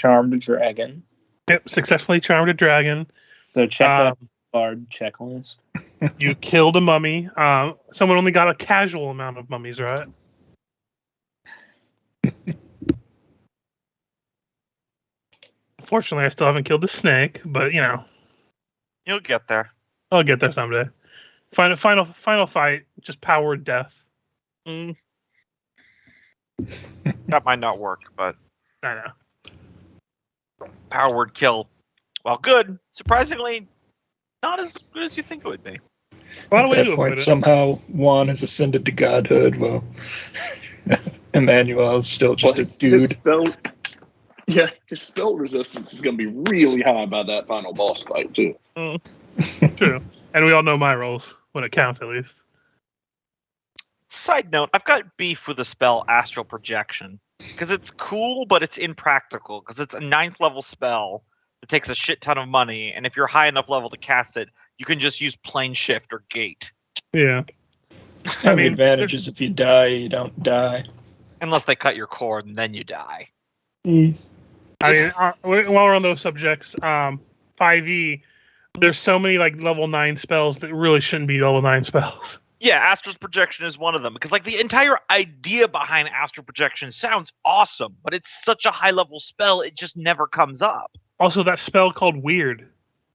charmed a dragon. Yep, successfully charmed a dragon. So check that bard checklist. You killed a mummy. Someone only got a casual amount of mummies, right? Fortunately, I still haven't killed a snake, but you know, You'll get there. I'll get there someday. Final fight, just powered death. That might not work, but I know. power word kill, while good, surprisingly, not as good as you think it would be. At that point, somehow Juan has ascended to godhood. Well, Emmanuel is still just a dude. His spell resistance is going to be really high by that final boss fight, too. True. And we all know my rolls, when it counts at least. Side note, I've got beef with the spell Astral Projection. Because it's cool, but it's impractical. Because it's a 9th level spell that takes a shit ton of money, and if you're high enough level to cast it, you can just use Plane Shift or Gate. Yeah. The advantage is if you die, you don't die. Unless they cut your cord, and then you die. Yes. I mean, while we're on those subjects, 5e, there's so many like level 9 spells that really shouldn't be level 9 spells. Yeah, Astral Projection is one of them. Because like the entire idea behind Astral Projection sounds awesome, but it's such a high-level spell, it just never comes up. Also, that spell called Weird.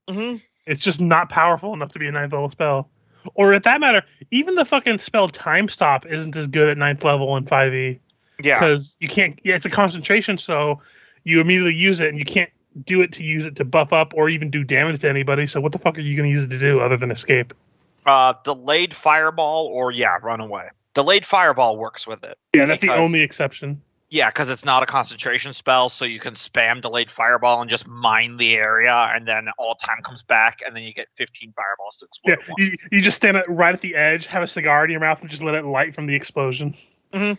Mm-hmm. It's just not powerful enough to be a 9th level spell. Or at that matter, even the fucking spell Time Stop isn't as good at 9th level in 5e. Yeah. Because you can't... Yeah, it's a concentration, so you immediately use it, and you can't do it to use it to buff up or even do damage to anybody, so what the fuck are you going to use it to do other than escape? Delayed Fireball or, run away. Delayed Fireball works with it. Yeah, that's the only exception. Yeah, because it's not a concentration spell, so you can spam Delayed Fireball and just mine the area, and then all time comes back, and then you get 15 fireballs to explode. Yeah, you just stand right at the edge, have a cigar in your mouth, and just let it light from the explosion. Mm-hmm.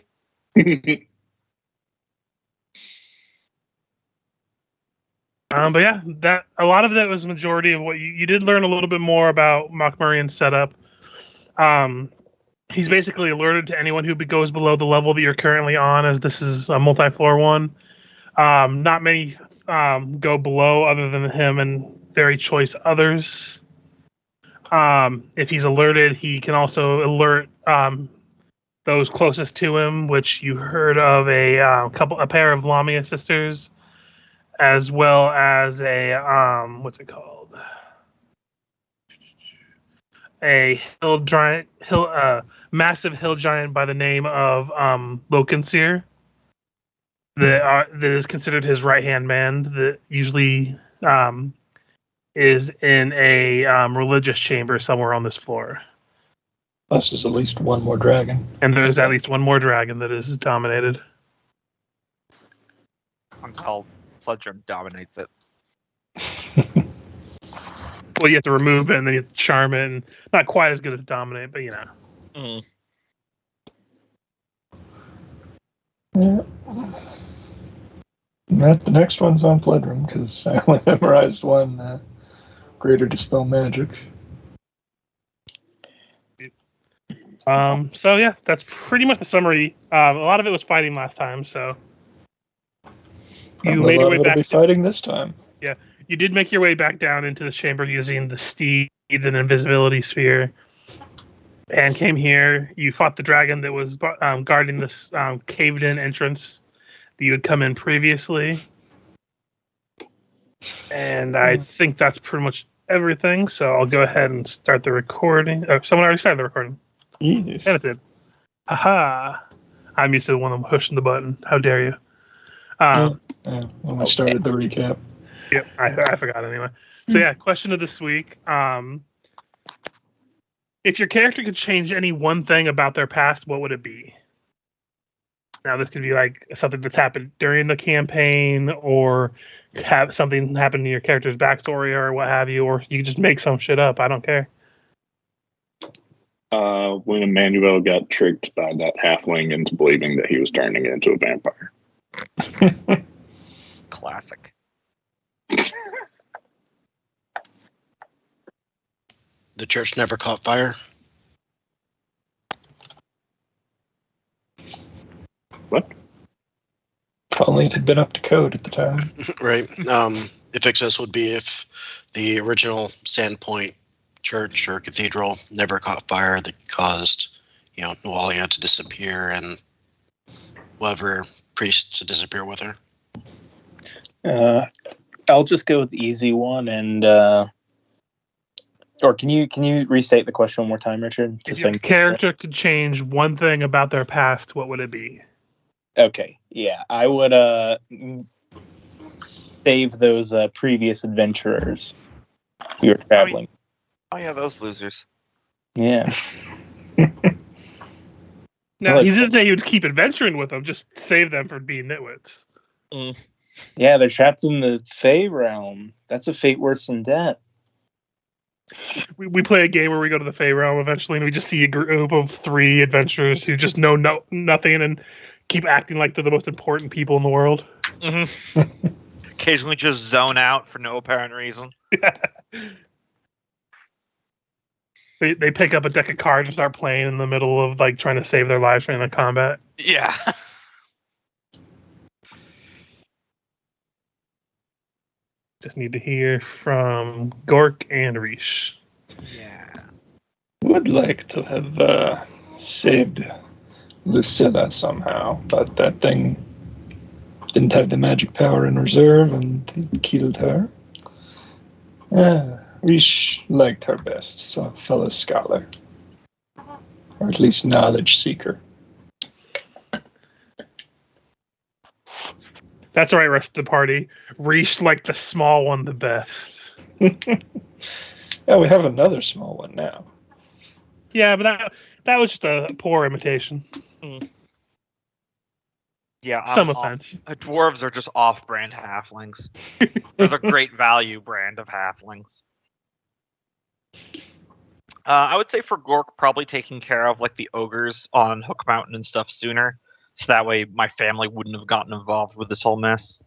But yeah, that a lot of that was the majority of what you did learn a little bit more about Mokmarian's setup. He's basically alerted to anyone who goes below the level that you're currently on, as this is a multi-floor one. Not many go below other than him and very choice others. If he's alerted, he can also alert those closest to him, which you heard of a pair of Lamia sisters, as well as a a massive hill giant by the name of Lokenseer, that is considered his right-hand man, that usually is in a religious chamber somewhere on this floor. Plus there's at least one more dragon. And there's at least one more dragon that is dominated. Until Pledrum dominates it. Well, you have to remove it, and then you have to charm it, and not quite as good as dominate, but you know. Yeah. The next one's on Pledrum, because I only memorized one, Greater Dispel Magic. So yeah, that's pretty much the summary. A lot of it was fighting last time, so you made your way back. Be fighting this time. Yeah, you did make your way back down into the chamber using the steeds and invisibility sphere, and came here. You fought the dragon that was guarding this caved-in entrance that you had come in previously, and I think that's pretty much everything. So I'll go ahead and start the recording. Someone already started the recording. Yes. And it did. Aha! I'm used to the one I'm pushing the button. How dare you? When I started the recap. Yep, I forgot anyway. So yeah, question of this week. If your character could change any one thing about their past, what would it be? Now, this could be like something that's happened during the campaign, or have something happen in your character's backstory, or what have you, or you can just make some shit up. I don't care. When Emmanuel got tricked by that halfling into believing that he was turning into a vampire. Classic. The church never caught fire. What? only it had been up to code at the time. Right. If excess would be if the original Sandpoint church or cathedral never caught fire that caused, Nualia to disappear and whoever priest to disappear with her. I'll just go with the easy one, and or can you restate the question one more time, Richard? If your character could change one thing about their past, what would it be? Okay, yeah, I would save those previous adventurers we were traveling. Oh yeah, those losers. Yeah. No, he didn't say he would keep adventuring with them, just save them from being nitwits. Mm. Yeah, they're trapped in the Fey realm. That's a fate worse than death. We play a game where we go to the Fey realm eventually, and we just see a group of 3 adventurers who just know nothing and keep acting like they're the most important people in the world. Mm-hmm. Occasionally just zone out for no apparent reason. Yeah. They pick up a deck of cards and start playing in the middle of trying to save their lives from the combat. Yeah. Just need to hear from Gork and Rish. Yeah. Would like to have saved Lucilla somehow, but that thing didn't have the magic power in reserve and it killed her. Rish liked her best, so fellow scholar. Or at least knowledge seeker. That's right, rest of the party. Rish liked the small one the best. Yeah, we have another small one now. Yeah, but that was just a poor imitation. Yeah, Some offense. Dwarves are just off-brand halflings. They're the great value brand of halflings. I would say for Gork, probably taking care of the ogres on Hook Mountain and stuff sooner, so that way my family wouldn't have gotten involved with this whole mess.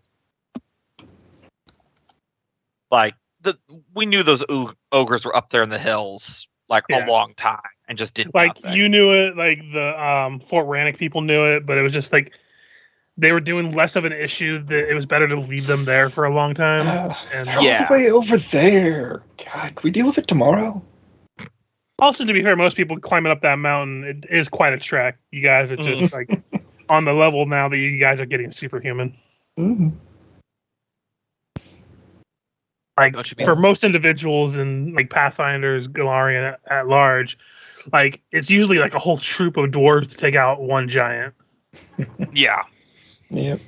We knew those ogres were up there in the hills a long time and just did nothing. You knew it, the Fort Rannick people knew it, but it was just they were doing less of an issue that it was better to leave them there for a long time. They're all the way over there. God, can we deal with it tomorrow? Also, to be fair, most people climbing up that mountain, it is quite a trek. You guys are just on the level now that you guys are getting superhuman. Mm-hmm. For most individuals in Pathfinders, Galarian at large, it's usually a whole troop of dwarves to take out one giant. Yeah. Yep.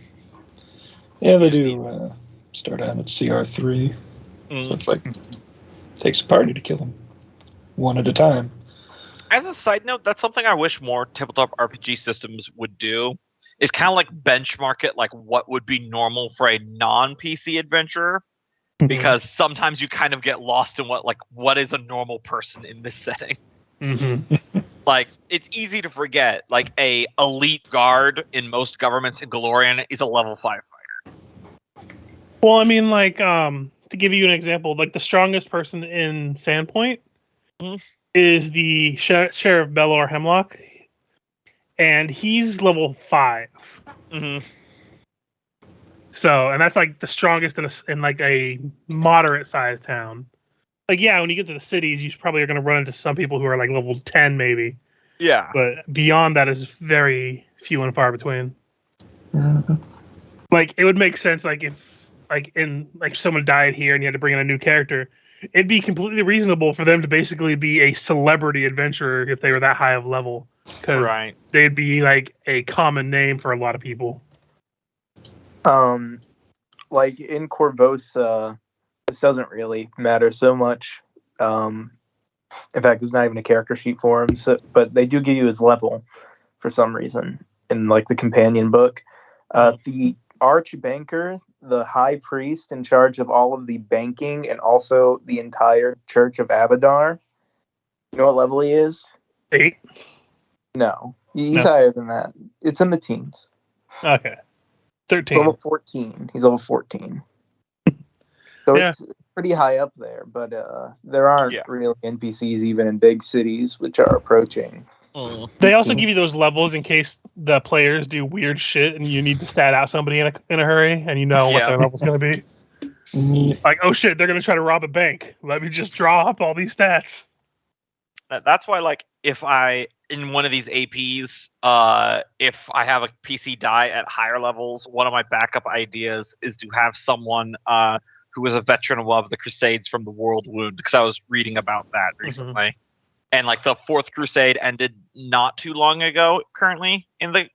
Yeah, they do start out at CR3. So it's takes a party to kill them. One at a time. As a side note, that's something I wish more tabletop RPG systems would do. Is kind of benchmark it what would be normal for a non-PC adventurer. Because sometimes you kind of get lost in what is a normal person in this setting. Mm-hmm. It's easy to forget. A elite guard in most governments in Galorian is a level 5 fighter. Well, I mean, to give you an example, the strongest person in Sandpoint is the Sheriff Belor Hemlock, and he's level 5. Mm-hmm. So, and that's the strongest in a moderate sized town. When you get to the cities, you probably are going to run into some people who are level 10 maybe. Yeah. But beyond that is very few and far between. Mm-hmm. It would make sense if someone died here and you had to bring in a new character, it'd be completely reasonable for them to basically be a celebrity adventurer if they were that high of level. Because they'd be a common name for a lot of people. In Corvosa, this doesn't really matter so much. In fact, there's not even a character sheet for him. But they do give you his level for some reason in the companion book. The archbanker, the high priest in charge of all of the banking and also the entire Church of Abadar. You know what level he is? 8? No, he's higher than that. It's in the teens. Okay. 13. Level 14. He's level 14. So it's pretty high up there, but there aren't really NPCs even in big cities which are approaching. They also give you those levels in case the players do weird shit and you need to stat out somebody in a hurry and you know what Yeah. their level's going to be. Like, oh shit, they're going to try to rob a bank. Let me just draw up all these stats. That's why, like, if I in one of these APs, if I have a PC die at higher levels, one of my backup ideas is to have someone who was a veteran of the Crusades from the World Wound, because I was reading about that recently, and like the Fourth Crusade ended not too long ago. Currently in the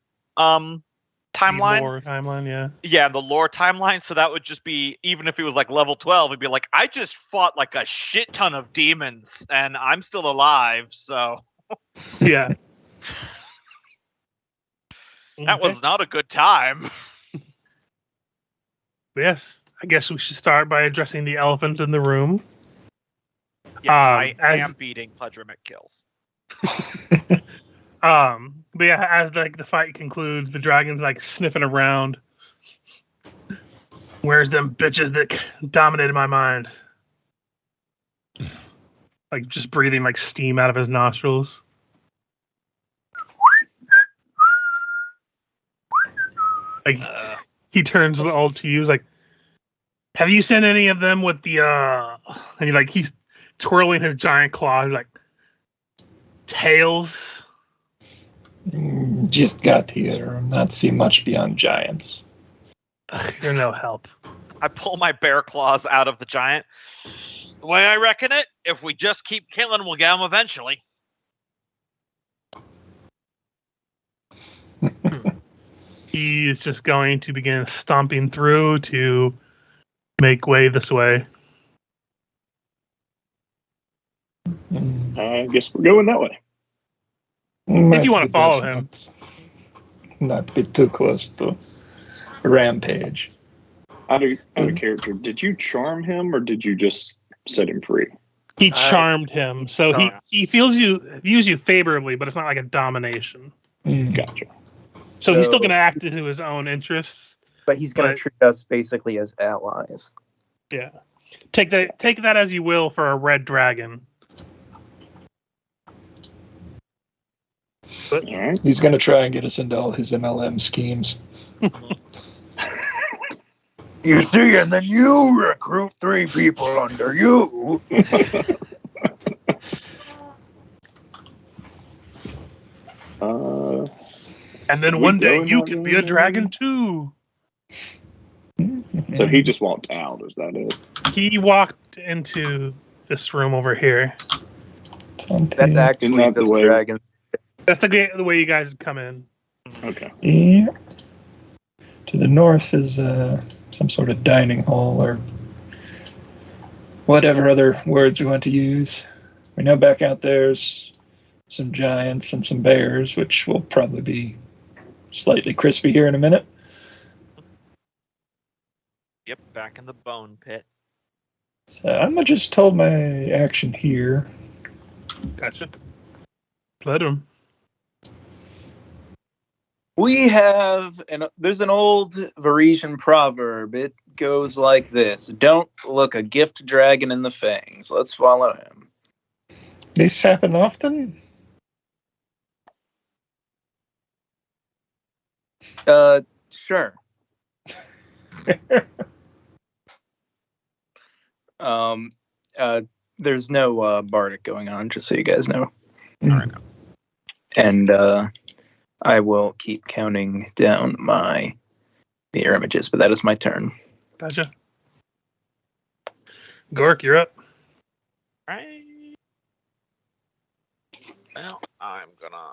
timeline, Lore timeline, yeah. Yeah, the lore timeline. So that would just be, even if he was like level 12, it'd be like, I just fought like a shit ton of demons and I'm still alive. So Yeah. that was not a good time. Yes, I guess we should start by addressing the elephant in the room. Yes, I am beating Pledremic kills. But yeah, as the fight concludes, the dragon's like sniffing around. Where's them bitches that dominated my mind? Like just breathing like steam out of his nostrils. Like he turns all to you, like, have you seen any of them with the and he's twirling his giant claws like tails? Just got here. Not see much beyond giants. You're no help. I pull my bear claws out of the giant. The way I reckon it, if we just keep killing, we'll get them eventually. He is just going to begin stomping through to make way this way. I guess we're going that way. If you want to follow him. Not be too close to Rampage. Out of character, did you charm him or did you just set him free? He charmed him, so he views you favorably, but it's not like a domination. Gotcha. So he's still going to act to his own interests. But he's going to treat us basically as allies. Yeah. Take that as you will for a red dragon. All right. He's going to try and get us into all his MLM schemes. You see, and then you recruit 3 people under you. And then one day you can be a dragon too. So he just walked out, is that it? He walked into this room over here. That's actually Isn't that the this way- dragon. That's the way you guys come in. Okay. Yeah. To the north is some sort of dining hall or whatever other words we want to use. We know back out there's some giants and some bears, which will probably be slightly crispy here in a minute. Yep, back in the bone pit. So I'm gonna just hold my action here. Gotcha. Let him. We have, there's an old Varisian proverb. It goes like this: "Don't look a gift dragon in the fangs." Let's follow him. This happen often? Sure. There's no bardic going on, just so you guys know. All right. And I will keep counting down my mirror images, but that is my turn. Gotcha. Gork, you're up. Right. Well, I'm gonna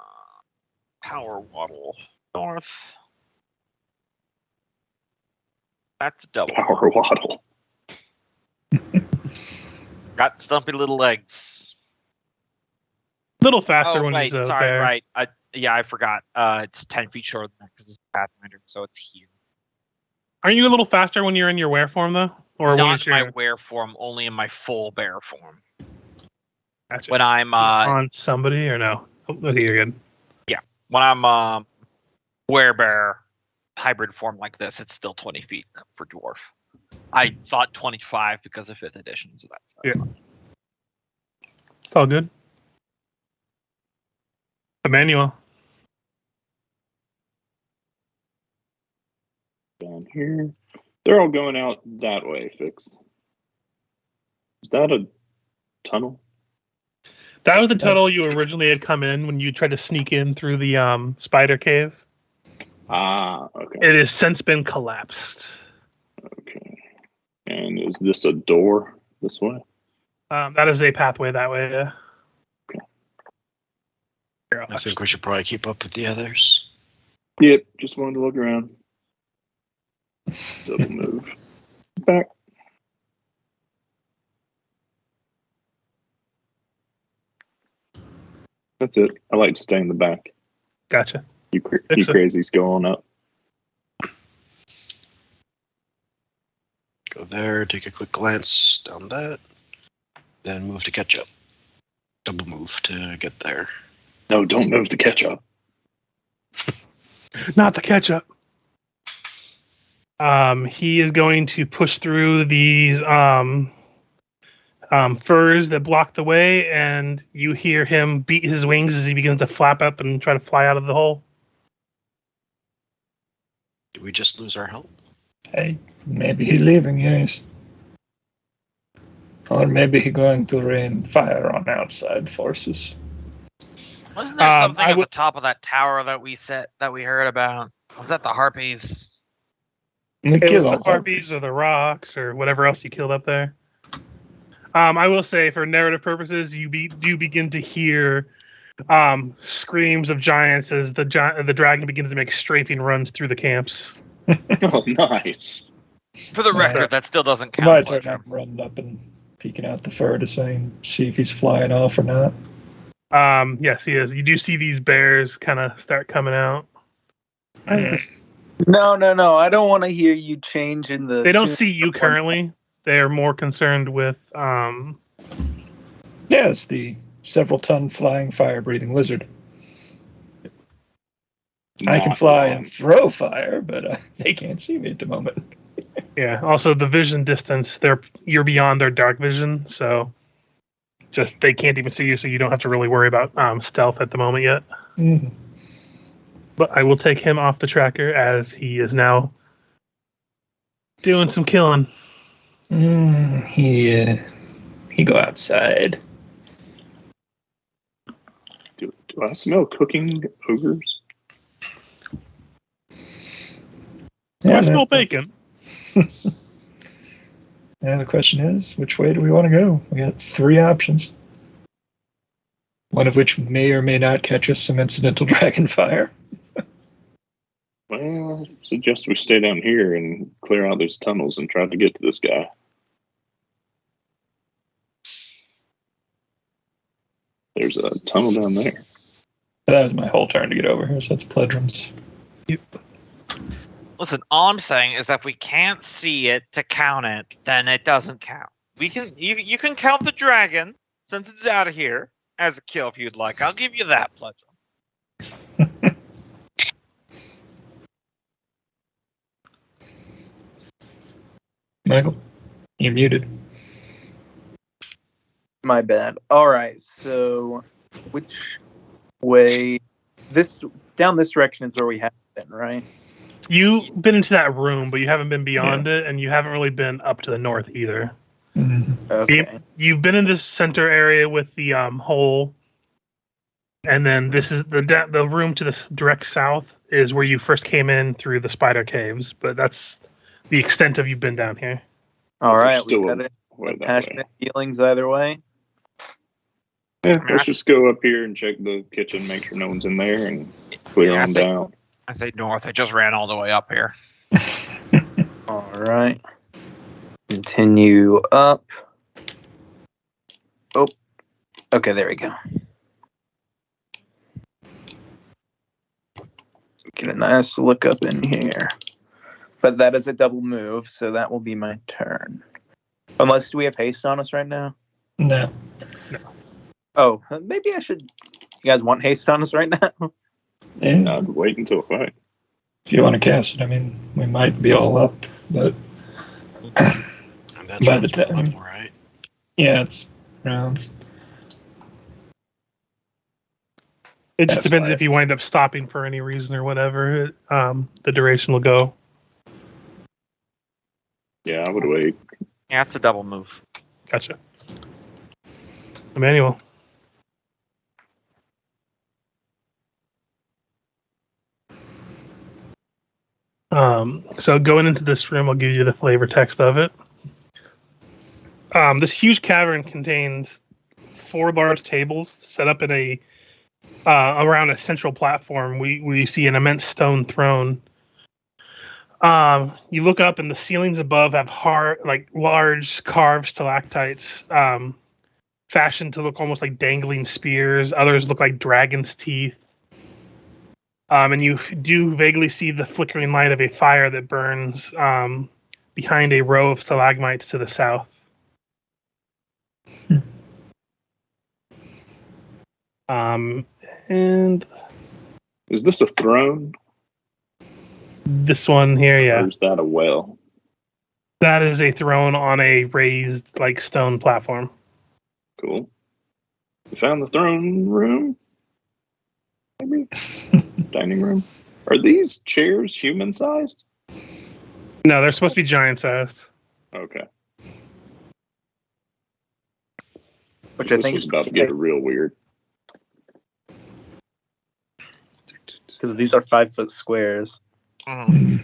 power waddle north. That's a double. Power waddle. Got stumpy little legs. Little faster Oh, when wait, he's sorry, there. right. I forgot. It's 10 feet shorter than that because it's Pathfinder, so it's here. Aren't you a little faster when you're in your were form, though? Or when Not it's in my your were form, only in my full bear form. Gotcha. When I'm on somebody or no? Oh, okay, you're good. when I'm werebear hybrid form like this, it's still 20 feet for dwarf. I thought 25 because of 5th edition, so that's Yeah. It's all good. Emmanuel. down here. They're all going out that way, Fix. Is that a tunnel? That was the tunnel you originally had come in when you tried to sneak in through the spider cave. Ah, okay. It has since been collapsed. Okay. And is this a door this way? That is a pathway that way. Yeah. Okay. I think we should probably keep up with the others. Yep, just wanted to look around. Double move. Back. That's it. I like to stay in the back. Gotcha. You crazies go on up. Go there, take a quick glance down that, then move to catch up. Double move to get there. No, don't move to catch up. Not the ketchup. He is going to push through these furs that block the way, and you hear him beat his wings as he begins to flap up and try to fly out of the hole. Did we just lose our help? Hey, maybe he leaving, yes. Or maybe he going to rain fire on outside forces. Wasn't there something I at the top of that tower that we heard about? Was that the harpies? We It kill was all the harpies or the rocks or whatever else you killed up there. I will say, for narrative purposes, you do begin to hear screams of giants as the dragon begins to make strafing runs through the camps. Oh, nice. For the Yeah. record, that still doesn't I might count. turn up, running up and peeking out the fur to see if he's flying off or not. Yes, he is. You do see these bears kind of start coming out. No. I don't want to hear you change in the. They don't see you currently. They are more concerned with. Yes, the several-ton flying, fire-breathing lizard. I can Not fly wrong. and throw fire, but they can't see me at the moment. Yeah. Also, the vision distance. You're beyond their dark vision, so just they can't even see you, so you don't have to really worry about stealth at the moment yet. Mm. But I will take him off the tracker as he is now doing some killing. He go outside. Do I smell cooking ogres? I smell bacon. Yeah, the question is, which way do we want to go? We got 3 options. One of which may or may not catch us some incidental dragon fire. Well, I suggest we stay down here and clear out these tunnels and try to get to this guy. There's a tunnel down there. That was my whole turn to get over here, so that's pledrums. Listen, all I'm saying is that if we can't see it to count it, then it doesn't count. You can count the dragon since it's out of here as a kill if you'd like. I'll give you that pleasure. Michael, you're muted. My bad. All right. So, which way? Down this direction is where we have been, right? You've been into that room, but you haven't been beyond it, and you haven't really been up to the north either. Mm-hmm. Okay. You've been in this center area with the hole, and then this is the room to the direct south is where you first came in through the spider caves. But that's the extent of you've been down here. All right. Still We got it. way that way. Passionate feelings either way. Yeah, let's just go up here and check the kitchen, make sure no one's in there, and clear Yeah, on down. I say north. I just ran all the way up here. All right. Continue up. Oh. Okay, there we go. Get a nice look up in here. But that is a double move, so that will be my turn. Unless, do we have haste on us right now? No. Oh, maybe I should. You guys want haste on us right now? Yeah, I'd wait until fight. if you want to cast it, I mean, we might be all up, but And that's By the round time- level, right? yeah, it's rounds. It just That's depends fine. if you wind up stopping for any reason or whatever. The duration will go. Yeah, I would wait. Yeah, it's a double move. Gotcha. Emmanuel. So going into this room, I'll give you the flavor text of it. This huge cavern contains 4 large tables set up in a around a central platform. We see an immense stone throne. You look up, and the ceilings above have large carved stalactites, fashioned to look almost like dangling spears. Others look like dragon's teeth. And you do vaguely see the flickering light of a fire that burns behind a row of stalagmites to the south. And Is this a throne? this one here, yeah, Or is that a well? that is a throne on a raised stone platform. Cool. We found the throne room? Maybe? Dining room? Are these chairs human sized? No, they're supposed to be giant sized. Okay. Which I This think was is about to get real weird. because these are 5-foot squares. Mhm.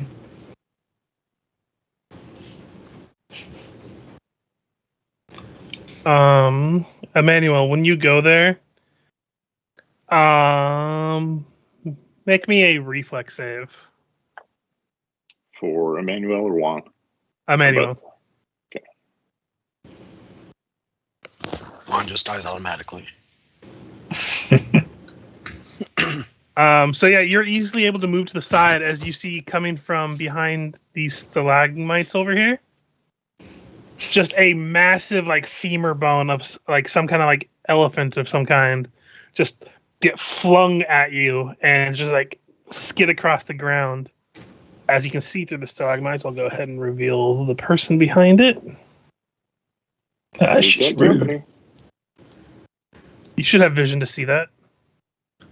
Emmanuel, when you go there, make me a reflex save. For Emmanuel or Juan? Emmanuel. One just dies automatically. So yeah, you're easily able to move to the side as you see coming from behind these stalagmites over here. Just a massive femur bone of some kind of elephant of some kind, just get flung at you and just skid across the ground. As you can see through the stalagmites, I'll go ahead and reveal the person behind it. That's We've just got rude. company. You should have vision to see that.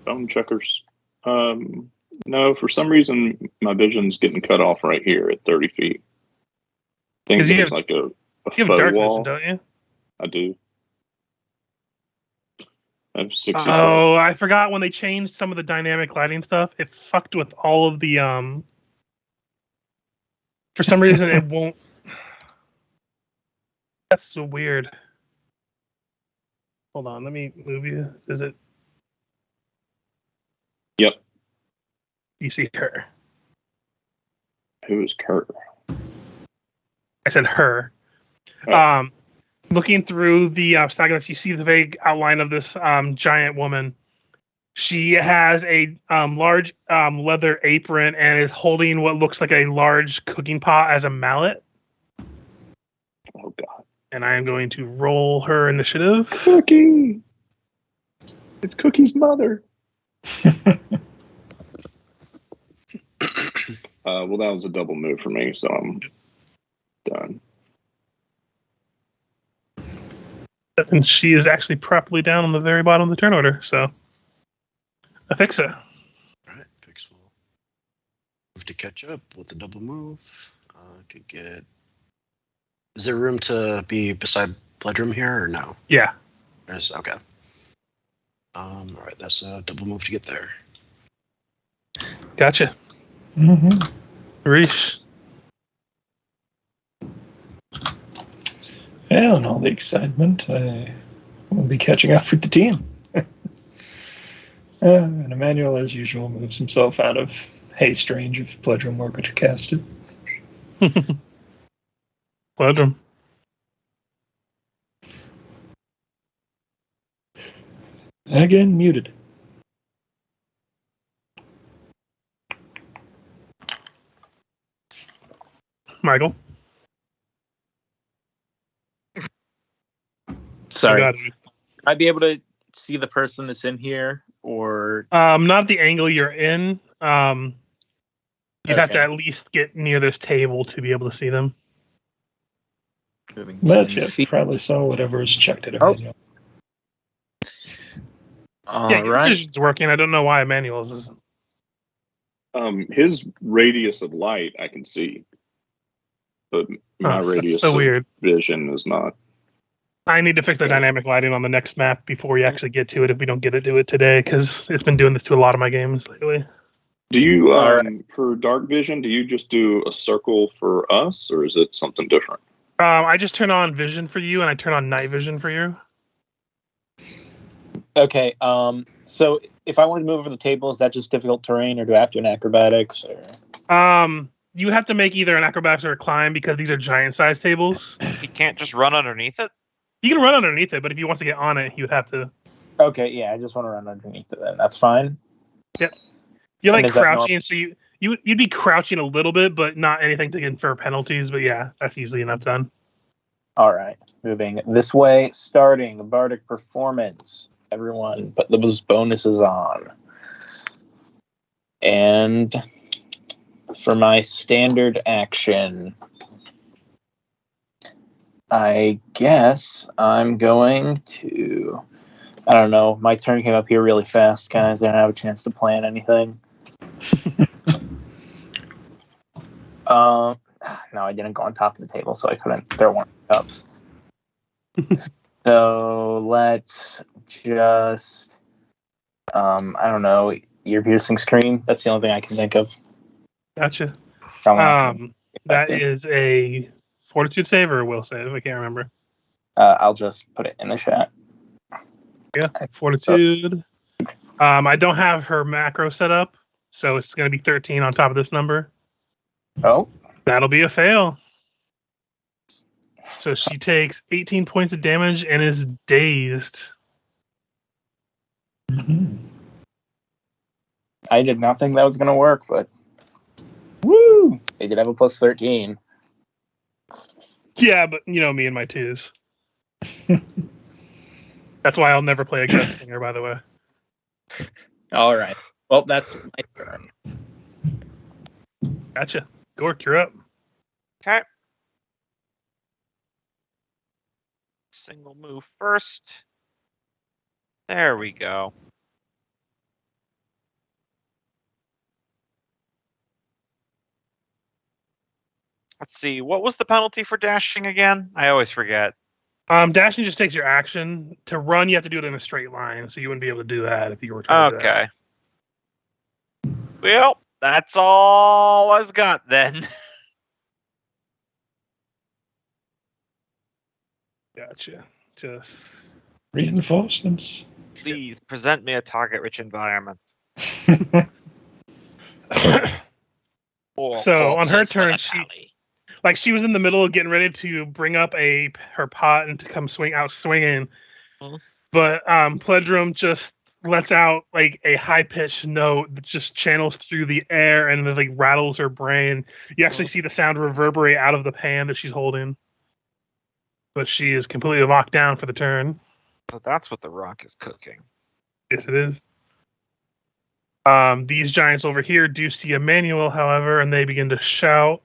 Bone checkers. No, for some reason my vision's getting cut off right here at 30 feet. I think 'Cause you there's have- like a You have faux dark wall. vision, don't you? I do. I have 60 Oh, I forgot when they changed some of the dynamic lighting stuff. It fucked with all of the For some reason, it won't. That's so weird. Hold on, let me move you. Is it? Yep. You see her. Who is Kurt? I said her. Oh. Looking through the stalagmites, you see the vague outline of this giant woman. She has a large leather apron and is holding what looks like a large cooking pot as a mallet. Oh God. And I am going to roll her initiative. Cookie. It's Cookie's mother. Well, that was a double move for me, so I'm done. And she is actually properly down on the very bottom of the turn order, so Afixa. Alright, Fix will move to catch up with a double move. Could get. Is there room to be beside Bloodroom here or no? Yeah. There's okay. Alright, that's a double move to get there. Gotcha. Mm-hmm. Reese. Yeah, and all the excitement, I will be catching up with the team. And Emmanuel, as usual, moves himself out of haste range if Pledrum were to cast it. Bloodroom. Again, muted. Michael. Sorry. You got it. I'd be able to see the person that's in here, or Not the angle you're in. You'd have to Okay. at least get near this table to be able to see them. moving But 10 yeah, feet. probably saw whatever is checked at Oh. Emmanuel. All Yeah, your right. vision's working. I don't know why Emmanuel's isn't. His radius of light I can see. but my Huh, radius so of weird. vision is not. I need to fix the dynamic lighting on the next map before we actually get to it if we don't get to do it today, because it's been doing this to a lot of my games lately. Do you, All right. for dark vision, do you just do a circle for us, or is it something different? I just turn on vision for you, and I turn on night vision for you. Okay. So if I wanted to move over the table, is that just difficult terrain, or do I have to do an acrobatics? Or You have to make either an acrobatics or a climb because these are giant-sized tables. He can't just run underneath it. You can run underneath it, but if you want to get on it, you would have to. okay, yeah, I just want to run underneath it. Then that's fine. Yep. You're And like is that crouching, so you'd be crouching a little bit, but not anything to confer penalties. But yeah, that's easily enough done. All right, moving this way. Starting bardic performance. Everyone, put those bonuses on. And for my standard action, I guess I'm going to. I don't know. My turn came up here really fast, guys. I didn't have a chance to plan anything. No, I didn't go on top of the table, so I couldn't. There weren't cups. So let's just. I don't know. Ear-piercing scream. That's the only thing I can think of. Gotcha. Probably not That effective. is a fortitude save or a will save. I can't remember. I'll just put it in the chat. Yeah, fortitude. I don't have her macro set up, so it's going to be 13 on top of this number. Oh, That'll be a fail. So she takes 18 points of damage and is dazed. I did not think that was going to work, but woo! They did have a plus 13. Yeah, but you know me and my twos. That's why I'll never play a ghost singer, by the way. All right. Well, that's my turn. Gotcha. Gork, you're up. Okay. Single move first. There we go. Let's see. What was the penalty for dashing again? I always forget. Dashing just takes your action. To run, you have to do it in a straight line, so you wouldn't be able to do that if you were trying to do that. Okay. Well, that's all I've got then. Gotcha. Just Reinforcements. Please present me a target-rich environment. So on her turn, she was in the middle of getting ready to bring up her pot and to come swinging. Mhm. But Pledrum just lets out like a high-pitched note that just channels through the air and then like rattles her brain. You actually see the sound reverberate out of the pan that she's holding. But she is completely locked down for the turn. So that's what the rock is cooking. Yes, it is. These giants over here do see Emmanuel, however, and they begin to shout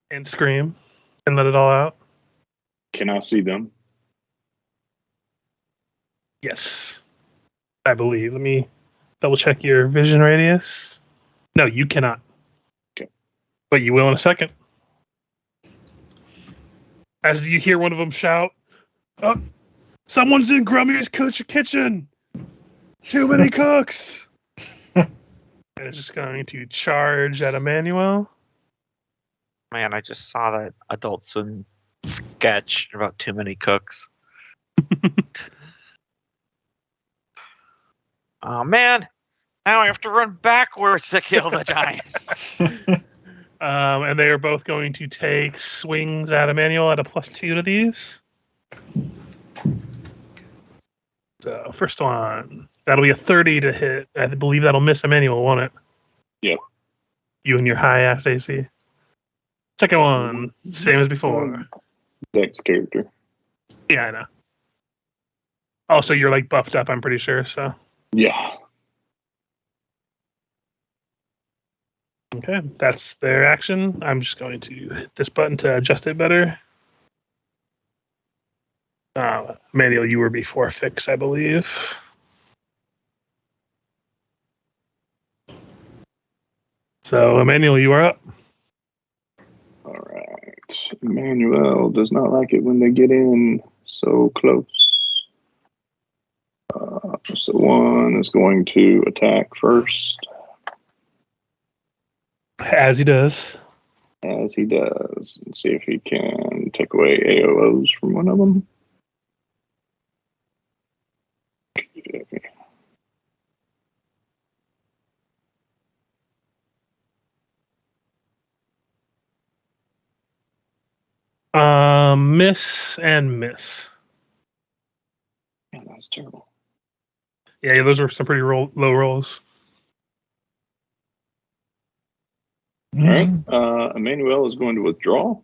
and scream and let it all out. Can I see them? Yes, I believe. Let me double check your vision radius. No, you cannot. Okay. But you will in a second. As you hear one of them shout, "Oh, someone's in Grummy's kitchen! Too many cooks!" And it's just going to charge at Emmanuel. Man, I just saw that Adult Swim sketch about too many cooks. Oh man, now I have to run backwards to kill the giant. And they are both going to take swings at Emmanuel at a +2 to these. So first one, that'll be a 30 to hit. I believe that'll miss Emmanuel, won't it? Yep. You and your high ass AC. Second one, same as before. Dex character. Yeah, I know. Also, you're like buffed up, I'm pretty sure, so. Yeah. Okay, that's their action. I'm just going to hit this button to adjust it better. Emmanuel, you were before fix, I believe. So, Emmanuel, you are up. Emmanuel does not like it when they get in so close. So one is going to attack first, As he does. as he does, and see if he can take away AOs from one of them. Miss and miss. Man, that was terrible. Yeah, those were some pretty low rolls. All right. Emmanuel is going to withdraw.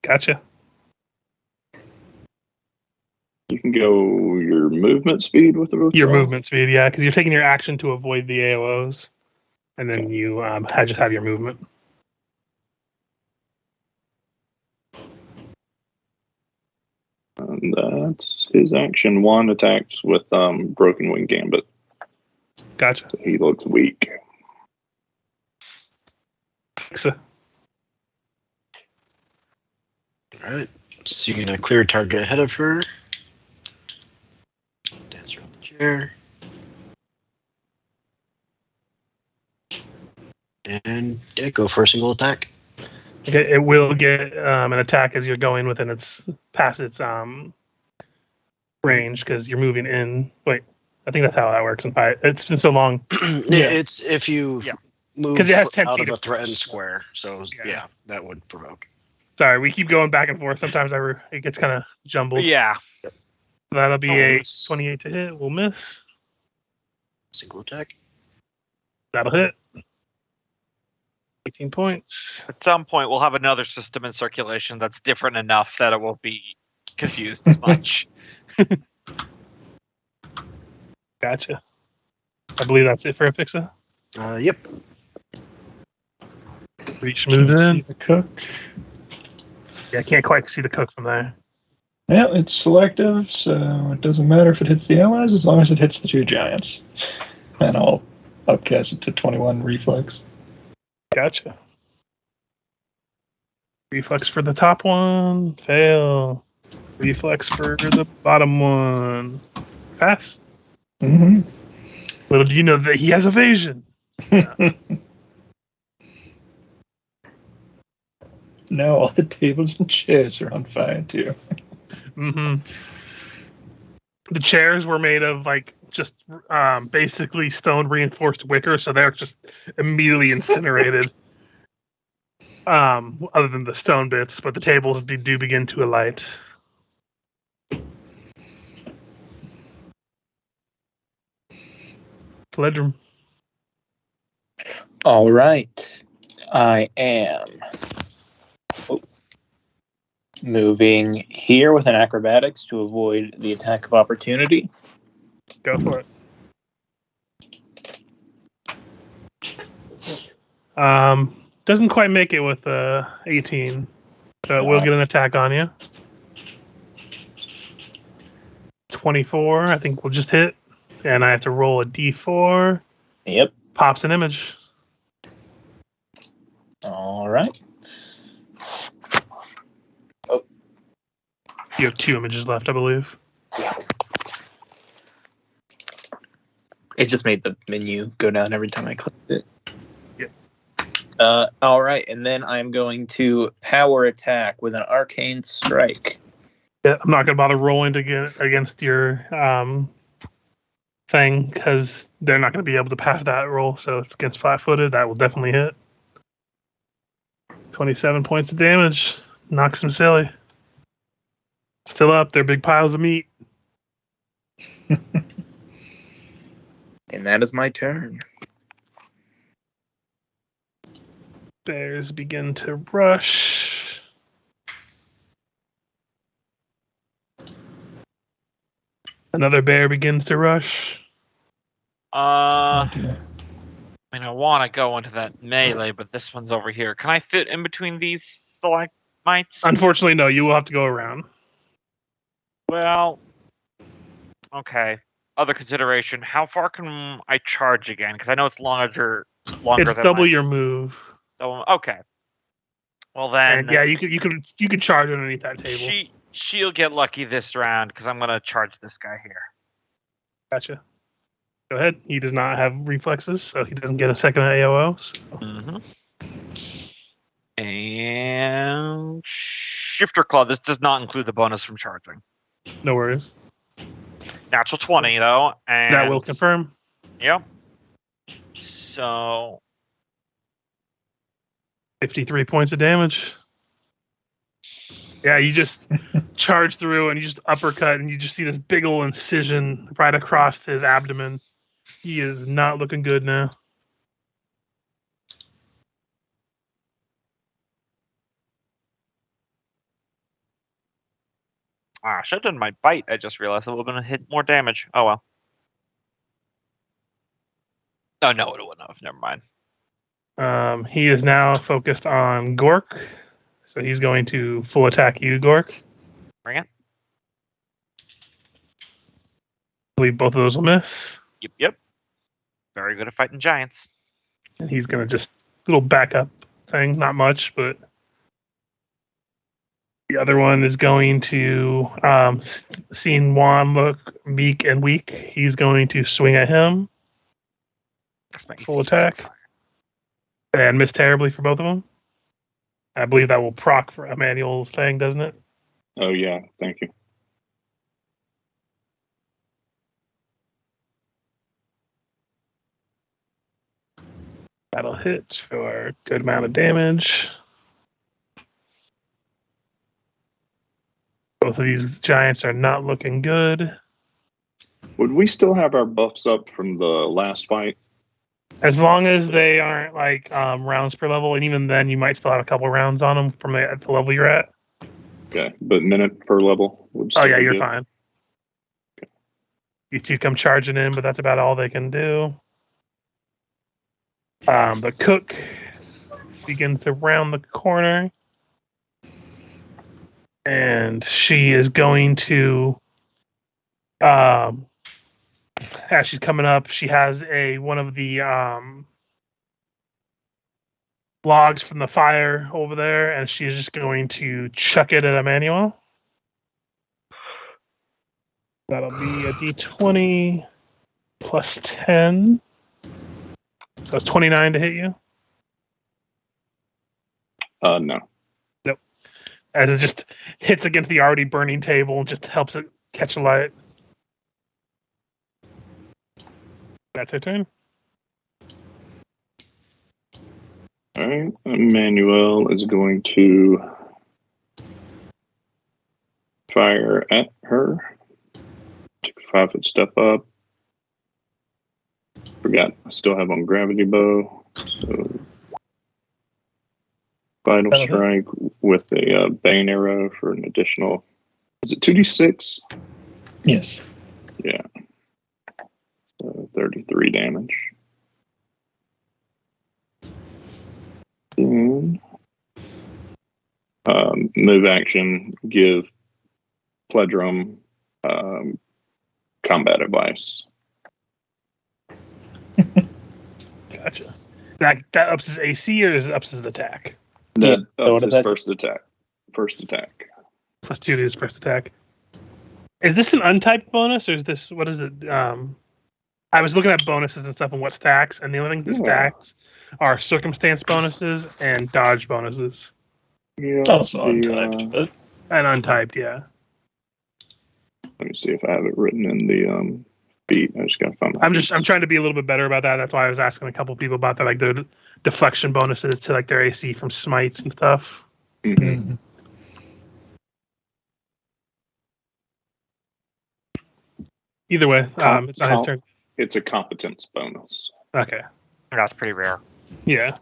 Gotcha. You can go your movement speed with the withdrawal. Your movement speed, yeah, because you're taking your action to avoid the AOs, and then you just have your movement. And that's his action. One attacks with Broken Wing Gambit. Gotcha. So he looks weak. So, Alright. So you're going to clear a target ahead of her. Dance around the chair. And yeah, go for a single attack. okay, it will get an attack as you're going within its past its range because you're moving in. Wait, I think that's how that works. It's been so long. Yeah. It's if you move 'Cause it has 10 out feet of a of- threatened square. So Yeah. yeah, that would provoke. Sorry, we keep going back and forth. Sometimes it gets kind of jumbled. Yeah. That'll be Oh, a miss. 28 to hit. We'll miss. Single attack. That'll hit. 18 points. At some point, we'll have another system in circulation that's different enough that it won't be confused as much. Gotcha. I believe that's it for a fixer. Yep. Reach, Can't move see in. the cook. Yeah, I can't quite see the cook from there. Yeah, it's selective, so it doesn't matter if it hits the allies as long as it hits the two giants. And I'll upcast it to 21 reflex. Gotcha. Reflex for the top one. Fail. Reflex for the bottom one. Pass. Mm-hmm. Little do you know that he has evasion. Now all the tables and chairs are on fire too. Mm-hmm. The chairs were made of just basically stone reinforced wicker, so they're just immediately incinerated. Other than the stone bits, but the tables do begin to alight. Pledrum. All right. I am moving here with an acrobatics to avoid the attack of opportunity. Go for it. Doesn't quite make it with 18, so it will get an attack on you. 24, I think we'll just hit, and I have to roll a d4. Yep. Pops an image. All right. You have 2 images left, I believe. It just made the menu go down every time I clicked it. Yep. All right, and then I'm going to power attack with an arcane strike. Yeah, I'm not gonna bother rolling to get against your thing because they're not gonna be able to pass that roll. So it's against 5-footed. That will definitely hit. 27 points of damage. Knocks him silly. Still up. They're big piles of meat. And that is my turn. Bears begin to rush. Another bear begins to rush. I want to go into that melee, but this one's over here. Can I fit in between these stalagmites? Unfortunately, no. You will have to go around. Well, okay. Other consideration: how far can I charge again? Because I know it's longer It's than double your move. Okay. Well then, And yeah, you could charge underneath that table. she'll get lucky this round because I'm gonna charge this guy here. Gotcha. Go ahead. He does not have reflexes, so he doesn't get a second AOO. So. Mm-hmm. And Shifter Claw. This does not include the bonus from charging. No worries. Natural 20 though, and That will confirm. Yep. So 53 points of damage. Yeah, you just charge through and you just uppercut and you just see this big old incision right across his abdomen. He is not looking good now. I should have done my bite. I just realized I would have been hit more damage. Oh well. Oh no, it wouldn't have. Never mind. He is now focused on Gork. So he's going to full attack you, Gork. Bring it. I believe both of those will miss. Yep. Very good at fighting giants. And he's going to just little backup thing. Not much, but the other one is going to, seeing Juan look meek and weak, he's going to swing at him. Full attack. And miss terribly for both of them. I believe that will proc for Emmanuel's thing, doesn't it? Oh yeah, thank you. That'll hit for a good amount of damage. Both of these giants are not looking good. Would we still have our buffs up from the last fight? As long as they aren't like rounds per level, and even then you might still have a couple rounds on them from at the level you're at. Okay, but minute per level would Oh still yeah, be you're good. fine. You two come charging in, but that's about all they can do. The cook begins to round the corner, and she is going to. As she's coming up, she has one of the logs from the fire over there, and she's just going to chuck it at Emmanuel. That'll be a d20 plus 10. So it's 29 to hit you. No. Nope. As it just hits against the already burning table and just helps it catch light. That's her turn. All right, Emmanuel is going to fire at her. Take a 5-foot step up. Forgot, I still have on gravity bow. So vital strike with a bane arrow for an additional. Is it 2d6? Yes. Yeah. 33 damage. And move action, give Pledrum combat advice. Gotcha. That ups his AC or is it ups his attack? That so ups does his that- first attack. First attack. Plus 2 to his first attack. Is this an untyped bonus or is this what is it? I was looking at bonuses and stuff and what stacks, and the only things that stacks are circumstance bonuses and dodge bonuses. Yeah. Also untyped, but And untyped, yeah. Let me see if I have it written in the feat. I just gotta find. I'm trying to be a little bit better about that. That's why I was asking a couple people about that, like the deflection bonuses to like their AC from smites and stuff. Mhm. Either way, it's not his turn. It's a competence bonus. Okay. That's pretty rare. Yeah.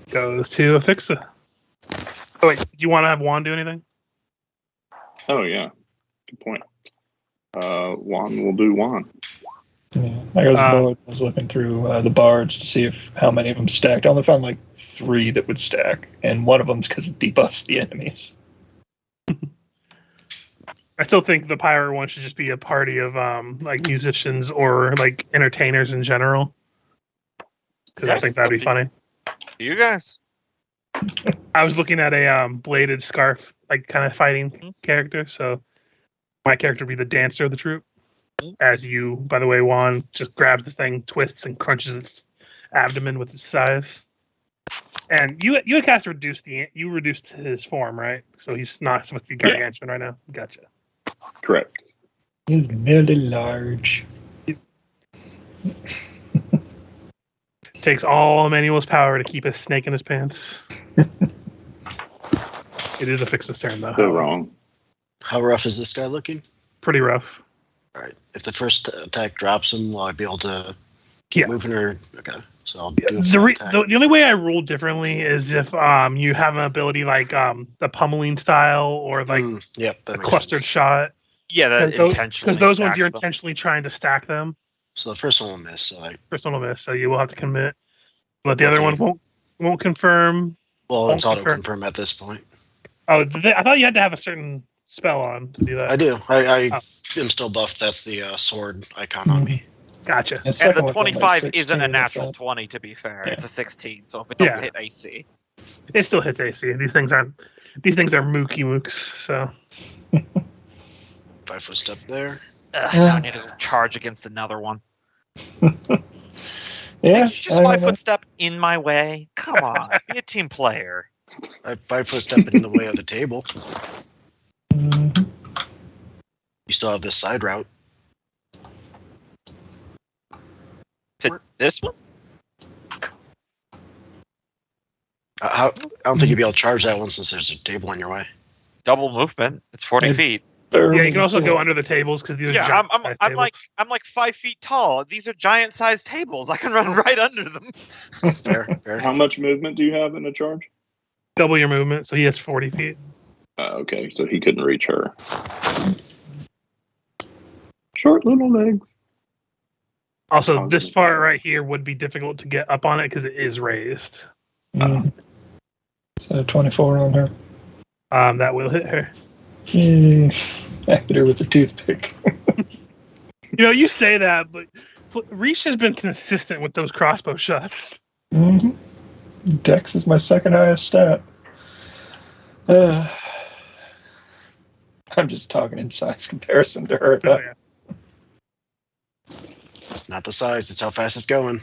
Goes to Afixa. Oh wait, do you want to have Juan do anything? Oh yeah, good point. Juan will do Juan. yeah. I was looking through the bards to see how many of them stacked. I only found like 3 that would stack, and one of them's because it debuffs the enemies. I still think the pirate one should just be a party of like musicians or like entertainers in general. because I think that'd be funny. You guys. I was looking at a bladed scarf, like kind of fighting character. So my character would be the dancer of the troupe. As you, by the way, Juan just grabs this thing, twists, and crunches its abdomen with its size. And you had cast reduced his form, right? So he's not supposed to be gargantuan right now. Gotcha. Correct. He's merely large. Takes all Emmanuel's power to keep his snake in his pants. It is a Fix's turn, though. So wrong. How rough is this guy looking? Pretty rough. All right. If the first attack drops him, will I be able to keep moving? Or okay, so I'll do a full attack. The only way I rule differently is if you have an ability like the pummeling style or like that a clustered sense. shot. Yeah, that intentionally. Because those ones you're them. intentionally trying to stack them. So the first one will miss. So First one will miss, so you will have to commit. But the other one won't confirm. Well, it's auto confirm at this point. Oh, I thought you had to have a certain spell on to do that. I do. I am still buffed. That's the sword icon on me. Gotcha. And the 25 isn't a natural 20, to be fair. Yeah. It's a 16, so if it doesn't hit AC. It still hits AC. These things are mookie mooks, so. 5 foot step there. Now I need to charge against another one. Yeah. Just 5 foot step in my way. Come on, be a team player. I have 5 foot step in the way of the table. Mm-hmm. You still have this side route. To this one? I don't think you'd be able to charge that one since there's a table in your way. Double movement. It's 40 feet. Yeah, you can also go under the tables because these are I'm like 5 feet tall. These are giant-sized tables. I can run right under them. Fair. How much movement do you have in a charge? Double your movement, so he has 40 feet. Okay, so he couldn't reach her. Short little legs. Also, this part right here would be difficult to get up on it because it is raised. So 24 on her. That will hit her. I hit her with a toothpick. You say that, but Reach has been consistent with those crossbow shots. Mm-hmm. Dex is my second highest stat. I'm just talking in size comparison to her. Oh, yeah. It's not the size, it's how fast it's going.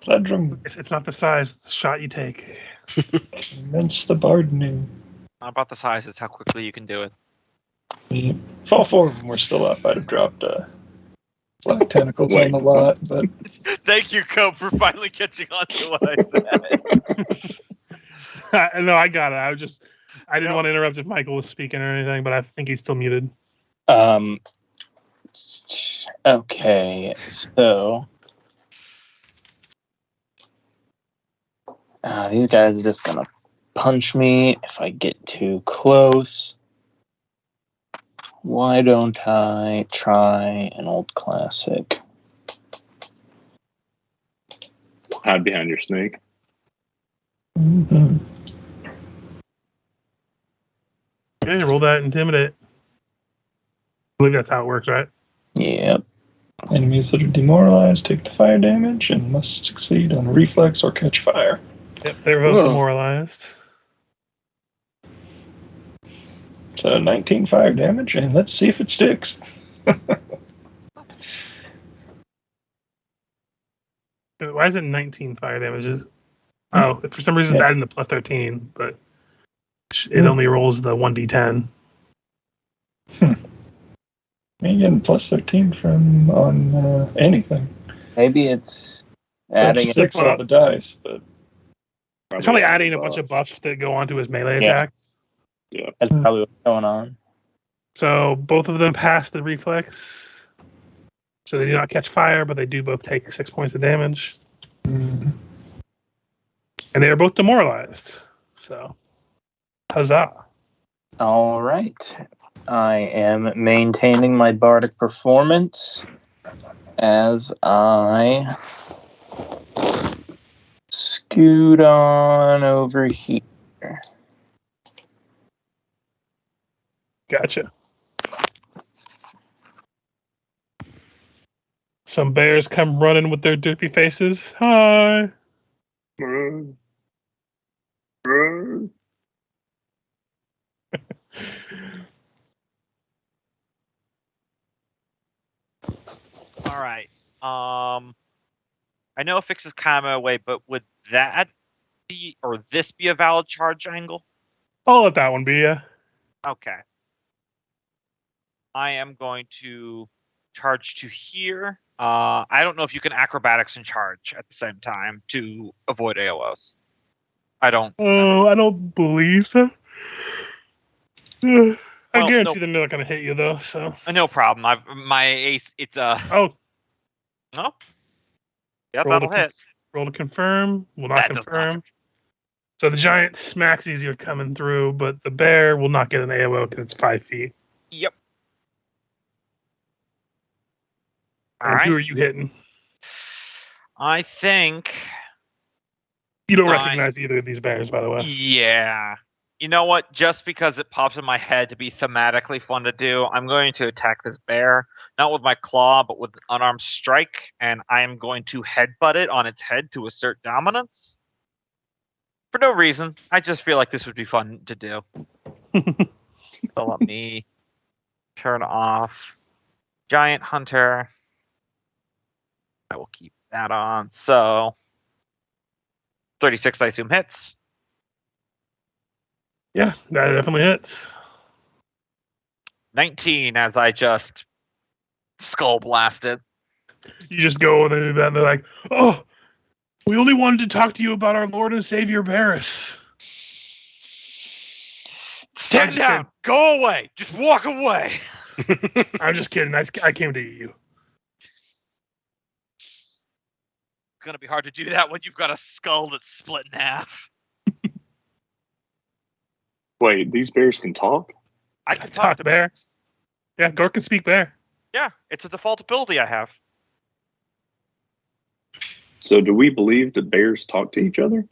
Pledrum. It's not the size, it's the shot you take. Immense the bardening. Not about the size, it's how quickly you can do it. Yeah. If all 4 of them were still up, I'd have dropped black tentacles on the lot. But Thank you, Cope, for finally catching on to what I said. No, I got it. I didn't want to interrupt if Michael was speaking or anything, but I think he's still muted. Okay, so these guys are just gonna punch me if I get too close. Why don't I try an old classic? Hide behind your snake. mm-hmm. Yeah, roll that intimidate. I believe that's how it works, right? Yep. Enemies that are demoralized take the fire damage and must succeed on reflex or catch fire. Yep, they're both demoralized. So 19 fire damage, and let's see if it sticks. Why is it 19 fire damages? Oh, for some reason it's adding the plus 13, but it only rolls the 1d10. You're getting plus 13 from on anything. Maybe it's So adding 6 on the dice, but It's probably adding a bunch of buffs that go onto his melee attacks. Yeah. That's probably what's going on. So both of them pass the reflex. So they do not catch fire, but they do both take 6 points of damage. And they are both demoralized. So, huzzah. All right. I am maintaining my bardic performance as I scoot on over here. Gotcha. Some bears come running with their derpy faces. Hi. All right. I know Fix is kind of away, but would that be or this be a valid charge angle? I'll let that one be, yeah. Okay. I am going to charge to here. I don't know if you can acrobatics and charge at the same time to avoid AOS. I don't. Oh, I don't believe so. I Well, guarantee no. they're not going to hit you, though, so. No problem. My ace. It's Oh, no. Yeah, roll that'll to hit. roll to confirm. Will not That does not confirm. So the giant smacks easier coming through, but the bear will not get an AOO because it's 5 feet. Yep. All And right. who are you hitting? I think. You don't recognize either of these bears, by the way. Yeah. You know what? Just because it pops in my head to be thematically fun to do, I'm going to attack this bear, not with my claw, but with an unarmed strike, and I am going to headbutt it on its head to assert dominance. For no reason. I just feel like this would be fun to do. So let me turn off Giant Hunter. I will keep that on. So 36, I assume, hits. Yeah, that definitely hits. 19 as I just skull blasted. You just go and they're like, oh, we only wanted to talk to you about our Lord and Savior Barris. Stand down! Go away! Just walk away! I'm just kidding. I came to eat you. It's gonna be hard to do that when you've got a skull that's split in half. Wait, these bears can talk? I can Talk talk to bear. bears. Yeah, Gork can speak bear. Yeah, it's a default ability I have. So do we believe that bears talk to each other?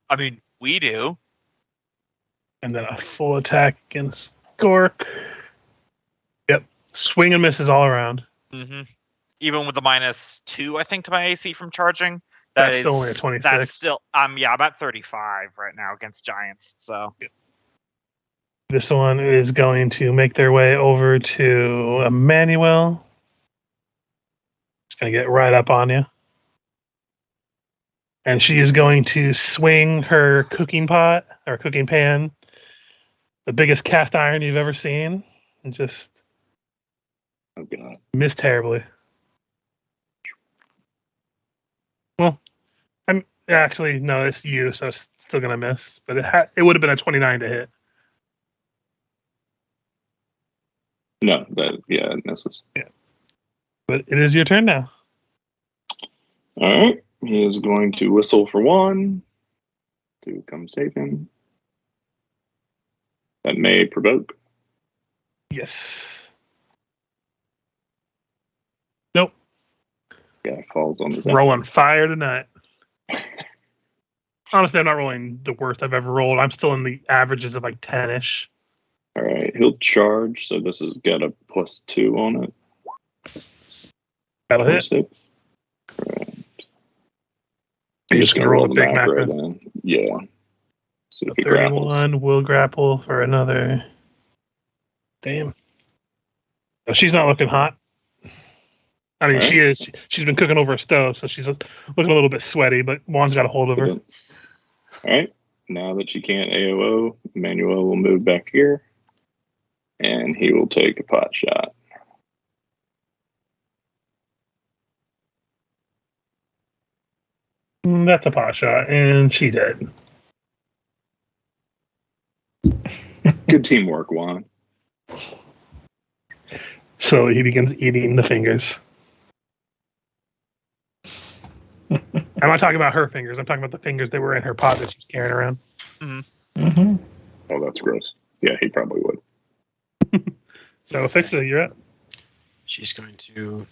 I mean, we do. And then a full attack against Gork. Yep. Swing and misses all around. Mm-hmm. Even with the -2, I think, to my AC from charging. That's still only a 26. That's still yeah, I'm at 35 right now against giants. So This one is going to make their way over to Emmanuel. It's going to get right up on you. And she is going to swing her cooking pot or cooking pan, the biggest cast iron you've ever seen, and just Oh, God. miss terribly. Well, I'm actually, no, it's you, so it's still going to miss. But it would have been a 29 to hit. No, it misses. But it is your turn now. All right. He is going to whistle for one to come save him. That may provoke. Yes. Nope. Yeah, falls on his Rolling fire tonight. Honestly, I'm not rolling the worst I've ever rolled. I'm still in the averages of like 10-ish. All right. He'll charge, so this has got a +2 on it. That'll hit. 26. Right. You're I'm just going to roll a big macro. then. Yeah. See if he 31 grapples. will grapple for another. Damn. No, she's not looking hot. I mean, Alright. she is. She's been cooking over a stove, so she's looking a little bit sweaty, but Juan's got a hold of her. All right. Now that she can't AOO, Emmanuel will move back here, and he will take a pot shot. That's a pot shot, and she dead. Good teamwork, Juan. So he begins eating the fingers. I'm not talking about her fingers. I'm talking about the fingers that were in her pot that she's carrying around. Mm-hmm. Oh, that's gross. Yeah, he probably would. So Fixa, you're up. She's going to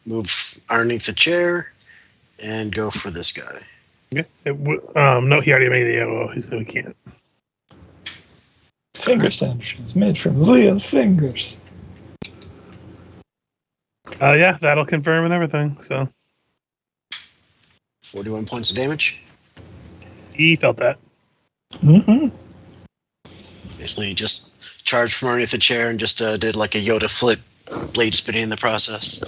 move underneath the chair and go for this guy. Okay. No, he already made the AOO, so he can't. Finger sandwich is made from real fingers. Yeah, that'll confirm and everything. So 41 points of damage. he felt that. Mm-hmm. Basically, just charged from underneath the chair and just did like a Yoda flip, blade spinning in the process.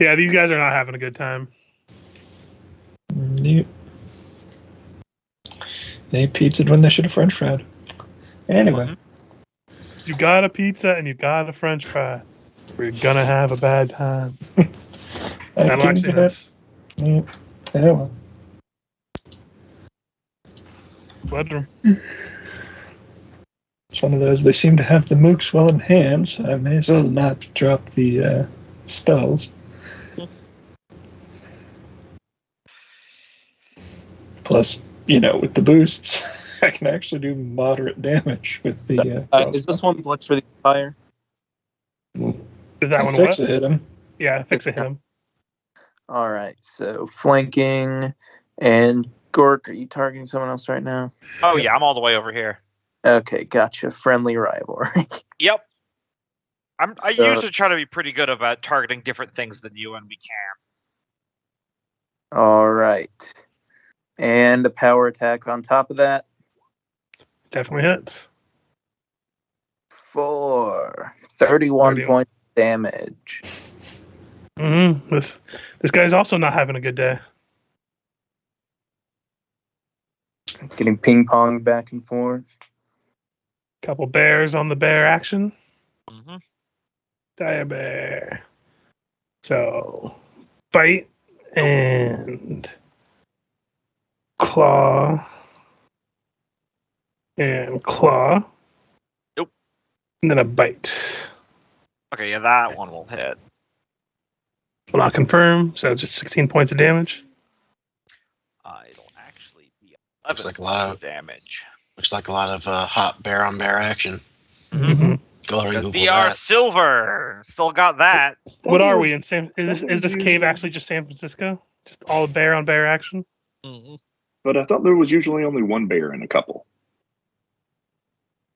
Yeah, these guys are not having a good time. Yep. They pizzaed when they should have French fried. Anyway. You got a pizza and you got a French fry. We're gonna have a bad time. That'll actually hurt. Yep. Yeah, well. Bloodroom. It's one of those, they seem to have the mooks well in hand, so I may as well not drop the spells. Plus, with the boosts, I can actually do moderate damage with the... Is this one Blood for the Empire? Is that one fix what? it, hit him. Yeah, fix it him. All right, so flanking and Gork, are you targeting someone else right now? Oh yeah, I'm all the way over here. Okay, gotcha. Friendly rivalry. Yep. I So- usually try to be pretty good about targeting different things than you when we can. All right. And a power attack on top of that. Definitely hits. For 31 points of damage. This guy's also not having a good day. It's getting ping-ponged back and forth. Couple bears on the bear action. Mm-hmm. Dire bear. So, bite and claw. And claw. Nope. And then a bite. Okay, yeah, that one will hit. Will not confirm, so just 16 points of damage. It'll actually be 11 Looks like a lot points of- damage. Looks like a lot of hot bear on bear action. Mm-hmm. Go ahead and Because Google DR that. Silver still got that. What are we in San? Is this cave actually just San Francisco? Just all bear on bear action? Mm-hmm. But I thought there was usually only one bear in a couple.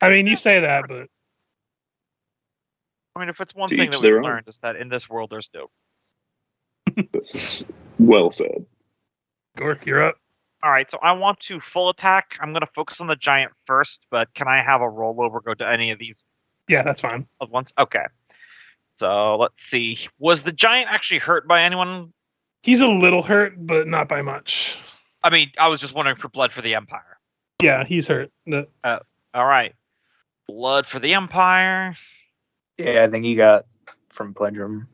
I mean, you say that, but I mean, if it's one To thing each that their we've own. learned is that in this world there's no. This is well said. Gork, you're up. All right, so I want to full attack. I'm going to focus on the giant first, but can I have a rollover go to any of these Yeah, that's fine. at once? Okay. So let's see. Was the giant actually hurt by anyone? He's a little hurt, but not by much. I mean, I was just wondering for Blood for the Empire. Yeah, he's hurt. All right. Blood for the Empire. Yeah, I think he got from Pledrum.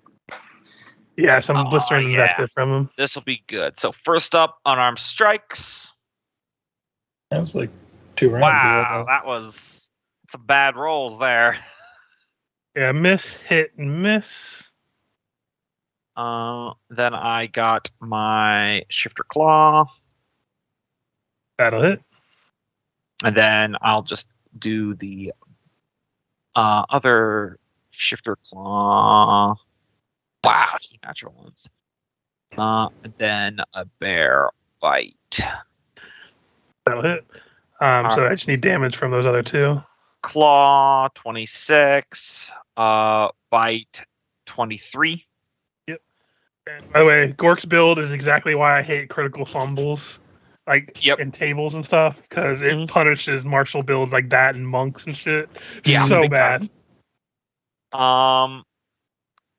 Yeah, some blistering yeah. invective from him. This will be good. So first up, unarmed strikes. That was like 2 rounds. Wow, that was some bad rolls there. Yeah, miss, hit, and miss. Then I got my Shifter Claw. That'll hit. And then I'll just do the other Shifter Claw. Wow, 2 natural ones. And then a Bear Bite. That'll hit. So I just need damage from those other 2. Claw, 26. Bite, 23. And by the way, Gork's build is exactly why I hate critical fumbles, like Yep. in tables and stuff, because it Mhm. punishes martial builds like that and monks and shit. Yeah, So big bad. time.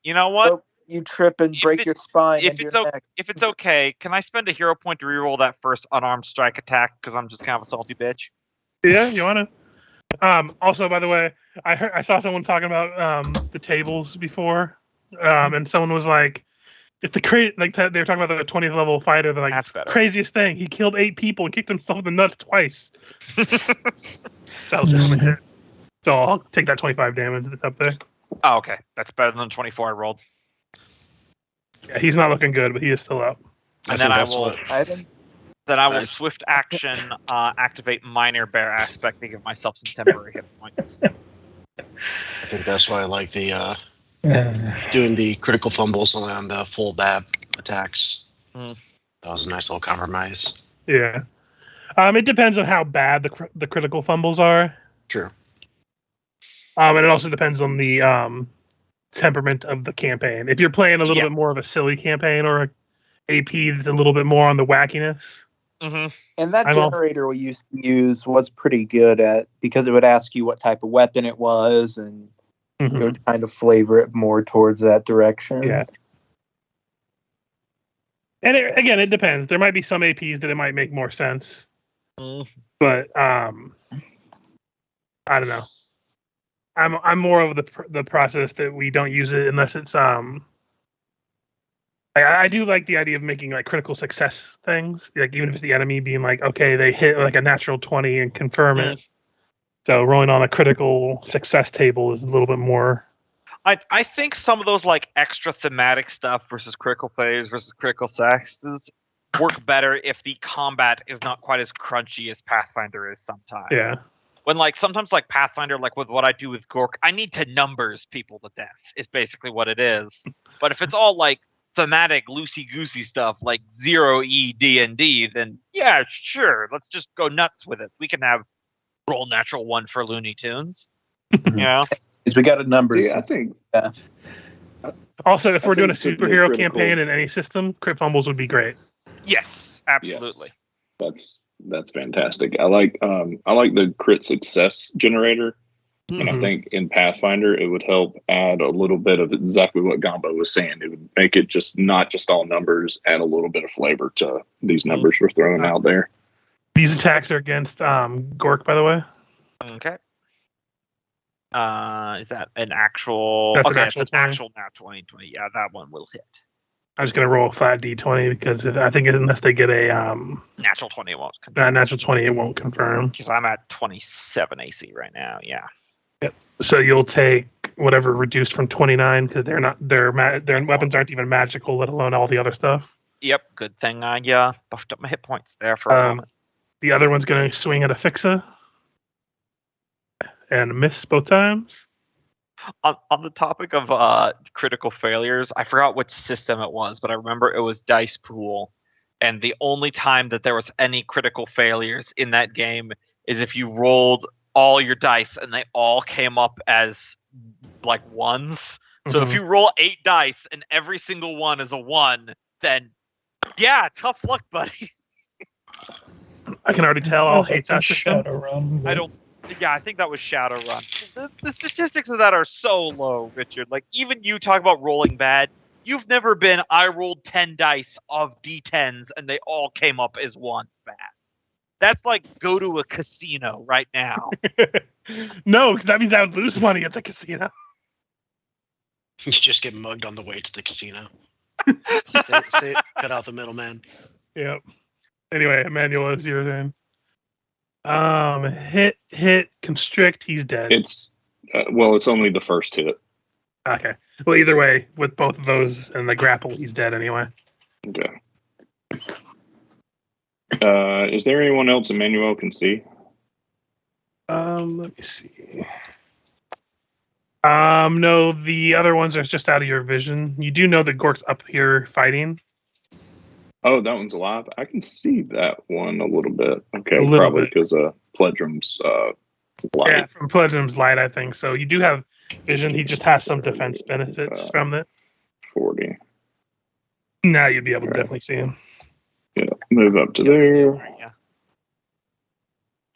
You know what? Oh, you trip and If break it- your spine if and your it's neck. If it's okay, can I spend a hero point to reroll that first unarmed strike attack? Because I'm just kind of a salty bitch. Yeah, you wanna? Also, by the way, I saw someone talking about the tables before, and someone was like, "It's the they were talking about the 20th level fighter. They're like, That's better. craziest thing. He killed 8 people and kicked himself in the nuts twice." That was just hit. So I'll take that 25 damage that's up there. Oh, okay. That's better than the 24 I rolled. Yeah, he's not looking good, but he is still up. And then I that's will what- I think Nice. swift action activate minor bear aspect to give myself some temporary hit points. I think that's why I like the doing the critical fumbles only on the full BAB attacks. Mm. That was a nice little compromise. Yeah. It depends on how bad the critical fumbles are. True. And it also depends on the temperament of the campaign. If you're playing a little bit more of a silly campaign or a AP that's a little bit more on the wackiness. Mm-hmm. And that generator we used to use was pretty good at, because it would ask you what type of weapon it was, and it would kind of flavor it more towards that direction. Yeah. And again, it depends. There might be some APs that it might make more sense. But I don't know. I'm more of the process that we don't use it unless it's I do like the idea of making like critical success things, like even if it's the enemy being like, okay, they hit like a natural 20 and confirm it. So rolling on a critical success table is a little bit more. I think some of those like extra thematic stuff versus critical failures versus critical successes work better if the combat is not quite as crunchy as Pathfinder is sometimes. Yeah. When like sometimes like Pathfinder, like with what I do with Gork, I need to numbers people to death is basically what it is. But if it's all like thematic loosey-goosey stuff like 0E D&D, then yeah, sure, let's just go nuts with it. We can have roll natural 1 for Looney Tunes. Yeah. Because we got a number. Yeah, I think. Yeah. Also, if we're doing a the superhero critical campaign in any system, crit fumbles would be great. Yes, absolutely. Yes. That's fantastic. I like the crit success generator. And I think in Pathfinder, it would help add a little bit of exactly what Gombo was saying. It would make it just not just all numbers, add a little bit of flavor to these numbers we're throwing out there. These attacks are against Gork, by the way. Okay. Is that an actual? That's okay, an it's actual an 20. actual nat 20. Yeah, that one will hit. I'm just gonna roll a 5d20 because I think unless they get a natural 20, it won't confirm. Natural 20, it won't confirm. Because I'm at 27 AC right now. Yeah. Yep. So you'll take whatever reduced from 29 because their weapons aren't even magical, let alone all the other stuff. Yep. Good thing I buffed up my hit points there for a moment. The other one's gonna swing at a Fixa and miss both times. On the topic of critical failures, I forgot which system it was, but I remember it was Dice Pool, and the only time that there was any critical failures in that game is if you rolled all your dice and they all came up as like ones. So if you roll 8 dice and every single one is a 1, then yeah, tough luck, buddy. I can already tell I'll hate that system. Shadowrun. I think that was Shadowrun. The statistics of that are so low, Richard. Like, even you talk about rolling bad. You've never been, I rolled 10 dice of D10s and they all came up as 1 bad. That's like go to a casino right now. No, because that means I would lose money at the casino. You just get mugged on the way to the casino. Cut out the middleman. Yep. Anyway, Emmanuel, is your turn. Hit, constrict, he's dead. It's it's only the first hit. Okay. Well, either way, with both of those and the grapple, he's dead anyway. Okay. Is there anyone else Emmanuel can see? Let me see. No, the other ones are just out of your vision. You do know that Gork's up here fighting. Oh, that one's alive. I can see that one a little bit. Okay, little probably bit. because of Pledrum's light. Yeah, from Pledrum's light, I think. So you do have vision. He just has some defense benefits from it. 40. Now you'd be able to definitely see him. Yeah, move up to there.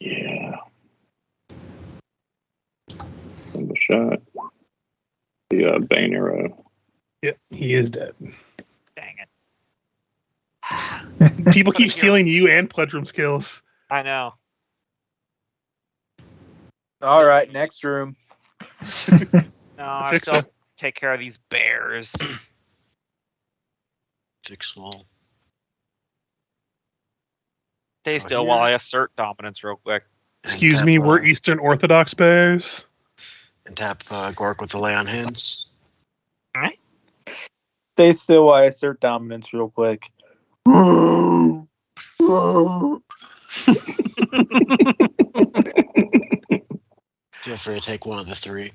Yeah. Yeah. Single shot. The Bane arrow. Yep, he is dead. Dang it. People keep stealing you and Pledrum's kills. I know. All right, next room. No, I Fix still it. take care of these bears. Fix wall. Stay still while I assert dominance real quick. Excuse me, we're Eastern Orthodox bears. And tap Gork with the lay on hands. Stay still while I assert dominance real quick. Feel free to take one of the 3.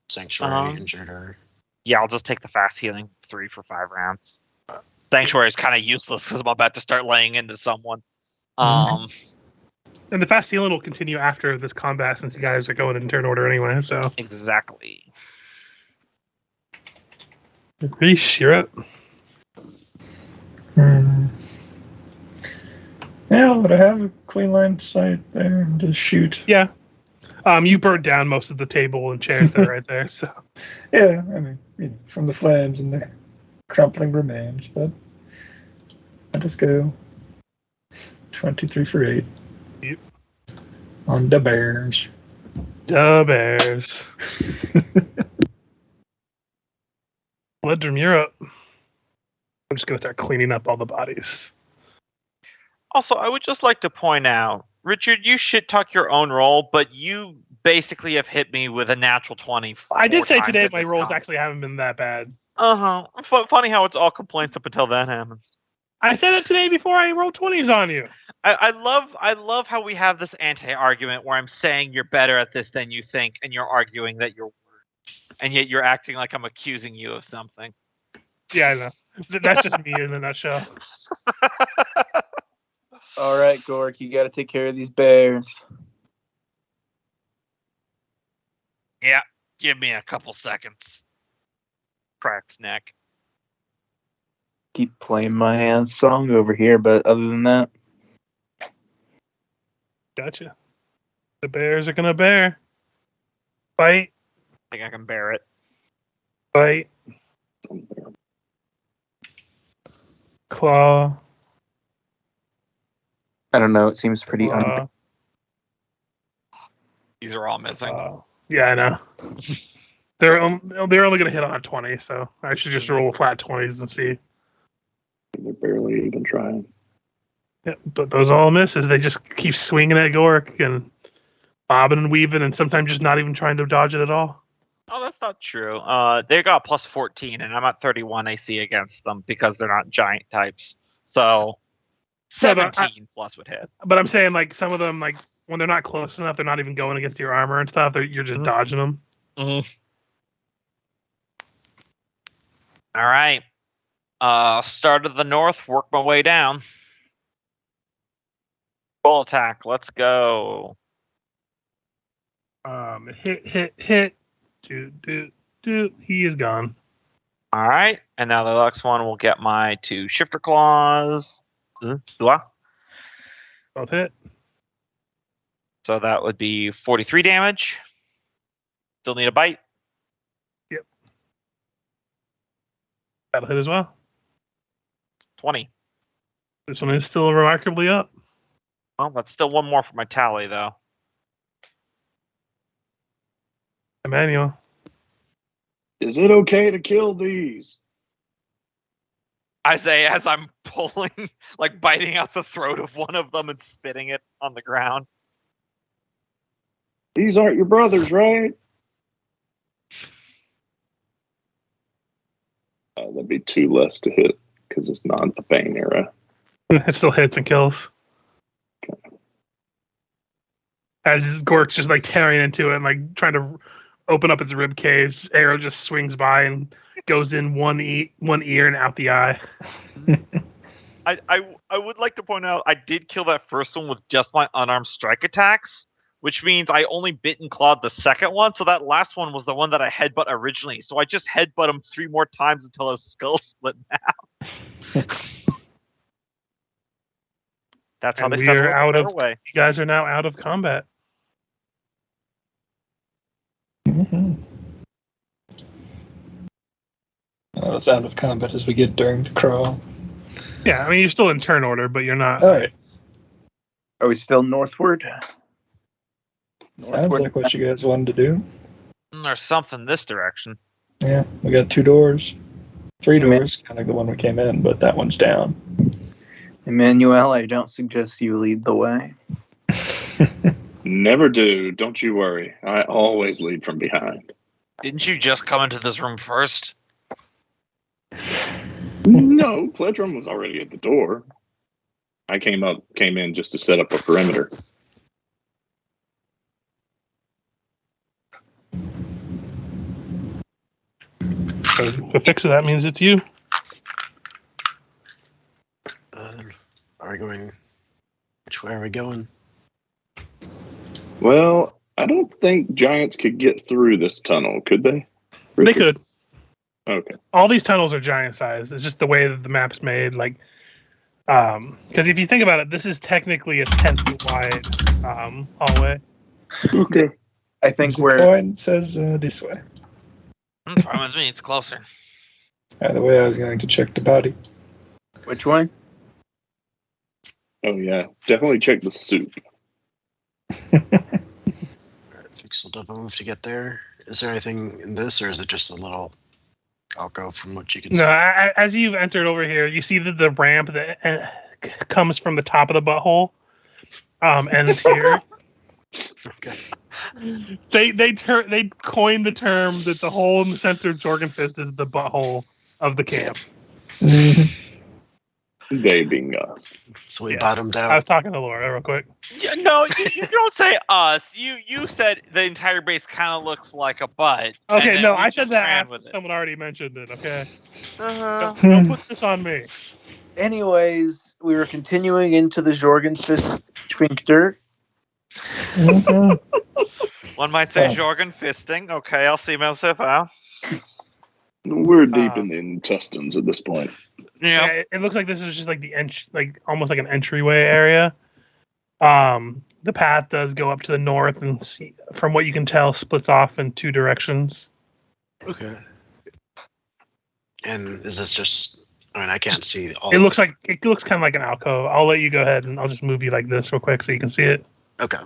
Sanctuary, injured, or... Yeah, I'll just take the fast healing 3 for 5 rounds. Sanctuary is kind of useless because I'm about to start laying into someone. And the fast healing will continue after this combat since you guys are going in turn order anyway. So Exactly. Reese, you're up. Yeah, would I have a clean line of sight there and just shoot? Yeah. You burned down most of the table and chairs that are right there, so. Yeah, I mean, from the flames and the crumpling remains, but I just go 23 for 8. Yep. On the bears. The Bears. Ledrum, you're up. I'm just going to start cleaning up all the bodies. Also, I would just like to point out, Richard, you shit talk your own roll, but you basically have hit me with a natural 20. I did say times today in my this rolls comp. actually haven't been that bad. Funny how it's all complaints up until that happens. I said it today before I rolled 20s on you. I love how we have this anti-argument where I'm saying you're better at this than you think, and you're arguing that you're worse, and yet you're acting like I'm accusing you of something. Yeah, I know. That's just me in a nutshell. All right, Gork, you got to take care of these bears. Yeah, give me a couple seconds. Cracks neck. Keep playing my song over here, but other than that, Gotcha. The Bears are going to bear. Fight. I think I can bear it. Fight. Claw. I don't know. It seems pretty Claw. These are all missing. Yeah, I know. They're only going to hit on a 20, so I should just roll flat 20s and see. They're barely even trying. Yeah, but those all misses. They just keep swinging at Gork and bobbing and weaving, and sometimes just not even trying to dodge it at all. Oh, that's not true. They got plus 14, and I'm at 31 AC against them because they're not giant types. So 17 plus would hit. But I'm saying, like, some of them, like, when they're not close enough, they're not even going against your armor and stuff. You're just dodging them. Mm-hmm. All right. Start of the north, work my way down. Full attack. Let's go. Hit. Do. He is gone. All right. And now the next one will get my 2 shifter claws. Both hit. So that would be 43 damage. Still need a bite. Yep. That'll hit as well. 20. This one is still remarkably up. Well, that's still one more for my tally, though. Emmanuel. Is it okay to kill these? I say as I'm pulling, like biting out the throat of one of them and spitting it on the ground. These aren't your brothers, right? That'd be 2 less to hit because it's not a Bane era. It still hits and kills. As Gork's just like tearing into it and like trying to open up its rib cage, arrow just swings by and goes in one ear and out the eye. I would like to point out I did kill that first one with just my unarmed strike attacks, which means I only bit and clawed the second one. So that last one was the one that I headbutt originally. So I just headbutt him 3 more times until his skull split in half. That's how And they we settle are it out of. way. You guys are now out of combat. Mm-hmm. It's out of combat as we get during the crawl. Yeah, I mean you're still in turn order, but you're not. All right. are we still northward? Sounds like what you guys wanted to do. There's something this direction. Yeah, we got 2 doors. 3 doors, kind of the one we came in, but that one's down. Emmanuel, I don't suggest you lead the way. Never do. Don't you worry. I always lead from behind. Didn't you just come into this room first? No, Pledrum was already at the door. I came in just to set up a perimeter. So to fix it, that means it's you. Are we going? Which way are we going? Well, I don't think giants could get through this tunnel, could they? They could. Okay. All these tunnels are giant size. It's just the way that the map's made. Like, because if you think about it, this is technically a 10-foot wide hallway. Okay. I think The we're point says this way. That's fine with me. It's closer. Either way, I was going to check the body. which one? Oh yeah, definitely check the soup. Fix will double move to get there. Is there anything in this, or is it just a little alcove from what you can see? No, as you've entered over here, you see that the ramp that comes from the top of the butthole ends here. Okay. They coined the term that the hole in the center of Jorgenfist is the butthole of the camp. They being us. So we Yeah. bottomed I out. was talking to Laura real quick. Yeah, no, you don't say us. You said the entire base kind of looks like a butt. and Okay, then no, we I just said that ran after with it. someone already mentioned it. Okay, Uh-huh. don't put this on me. Anyways, we were continuing into the Jorgenfist sphincter. One might say Oh. Jorgenfisting. Okay, I'll see myself out. We're deep in the intestines at this point. Yeah. Yeah, it looks like this is just like like almost like an entryway area. The path does go up to the north, and from what you can tell, splits off in two directions. Okay. And is this just? I mean, I can't see all. It looks kind of like an alcove. I'll let you go ahead, and I'll just move you like this real quick so you can see it. Okay.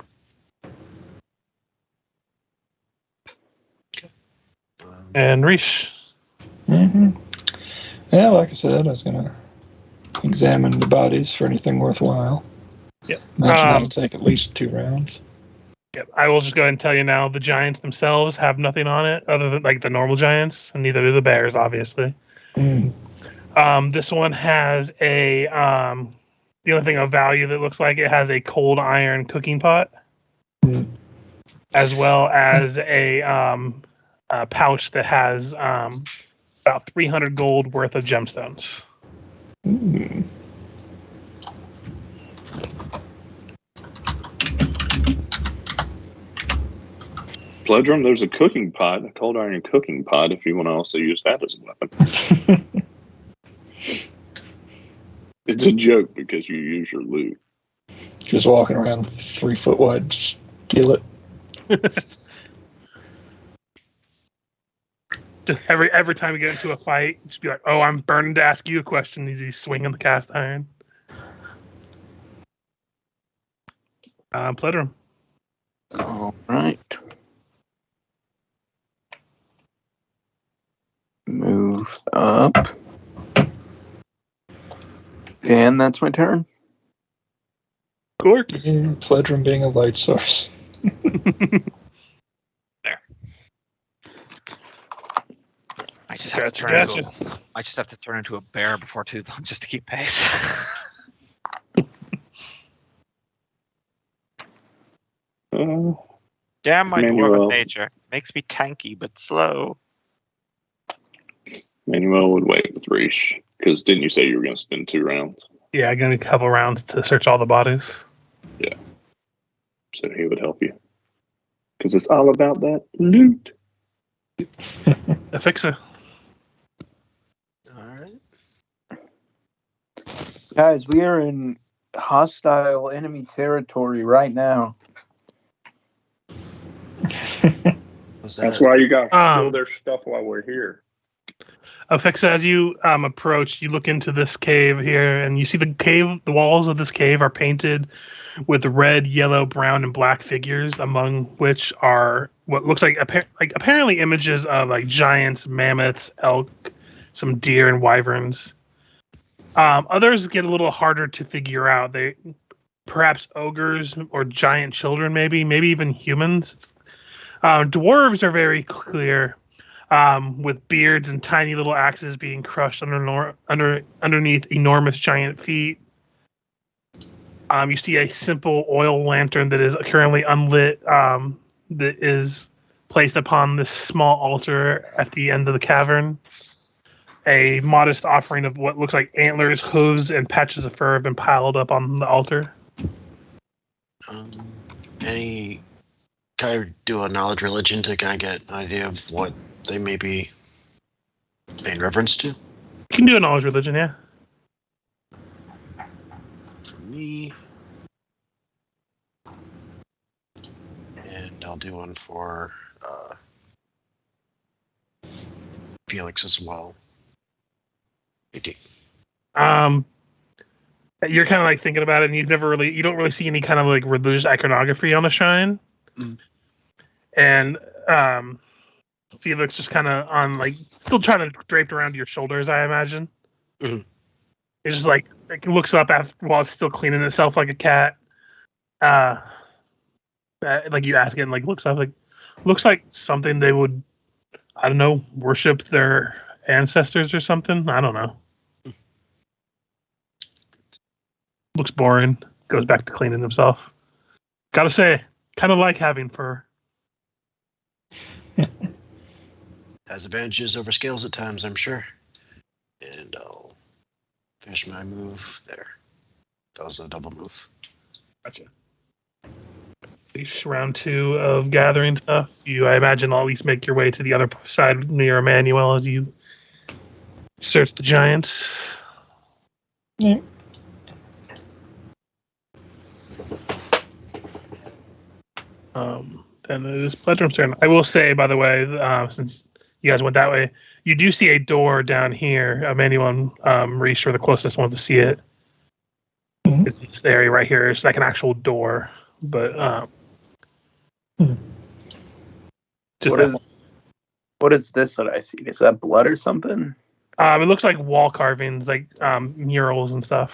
And Rish. Yeah, like I said, I was going to examine the bodies for anything worthwhile. Yep. Imagine that'll take at least 2 rounds. Yep. I will just go ahead and tell you now. The giants themselves have nothing on it other than like the normal giants, and neither do the bears, obviously. This one has a the only thing of value that looks like it has a cold iron cooking pot, as well as a pouch that has about 300 gold worth of gemstones. Pledrum, there's a cooking pot, a cold iron cooking pot, if you want to also use that as a weapon. It's a joke because you use your loot. Just walking around with a 3-foot wide skillet. Just every time we get into a fight, just be like, "Oh, I'm burning to ask you a question." He's swinging the cast iron. Pledrum. All right. Move up. And that's my turn. Cork. Pledrum being a light source. There. I just have to turn Gotcha. I just have to turn into a bear before too long just to keep pace. Damn my Manuel. dwarven nature. Makes me tanky but slow. Manuel would wait with Reach, because didn't you say you were going to spend 2 rounds? Yeah, I'm gonna need a couple rounds to search all the bodies. Yeah. So he would help you. Because it's all about that loot. Fix it. All right. Guys, we are in hostile enemy territory right now. Was That's that? why you got to Um, steal their stuff while we're here. Affix, as you approach, you look into this cave here, and you see the walls of this cave are painted with red, yellow, brown, and black figures, among which are what looks like apparently images of like giants, mammoths, elk, some deer, and wyverns. Others get a little harder to figure out. They perhaps ogres or giant children, maybe even humans. Dwarves are very clear. With beards and tiny little axes being crushed underneath enormous giant feet. You see a simple oil lantern that is currently unlit that is placed upon this small altar at the end of the cavern. A modest offering of what looks like antlers, hooves, and patches of fur have been piled up on the altar. Any? Can I do a knowledge religion to kind of get an idea of what they may be Paying reverence to? You can do a knowledge religion, yeah. For me. And I'll do one for Felix as well. 18. You're kind of like thinking about it, and you don't really see any kind of like religious iconography on the shrine. Mm. And Felix just kind of on like still trying to draped around your shoulders, I imagine. Mhm. It's just like it looks up after while it's still cleaning itself like a cat. Like you ask it, and like looks like something they would, I don't know, worship their ancestors or something. I don't know. Looks boring. Goes back to cleaning himself. Gotta say, kind of like having fur. Has advantages over scales at times, I'm sure. And I'll finish my move there. That was a double move. Gotcha. Round 2 of gathering stuff. You, I imagine, will at least make your way to the other side near Emmanuel as you search the giants. Yeah. Then it is Pledrum's turn. I will say, by the way, since you guys went that way, you do see a door down here. Emmanuel and Reese are the closest one to see it. Mhm. It's the area right here. It's like an actual door, but just What is this that I see? Is that blood or something? it looks like wall carvings, like murals and stuff.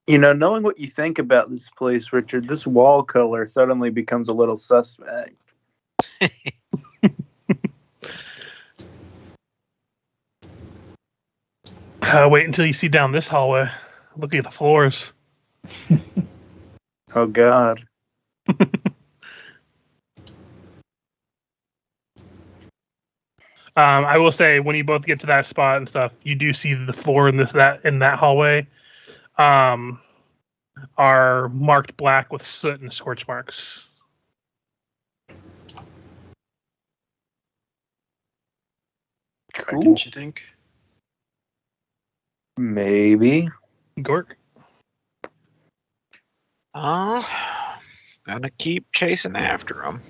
You know, knowing what you think about this place, Richard, this wall color suddenly becomes a little suspect. Wait until you see down this hallway. Look at the floors. Oh God. I will say, when you both get to that spot and stuff, you do see the floor in that hallway are marked black with soot and scorch marks. Cool. Didn't you think? Maybe. Gork. Gonna keep chasing after him.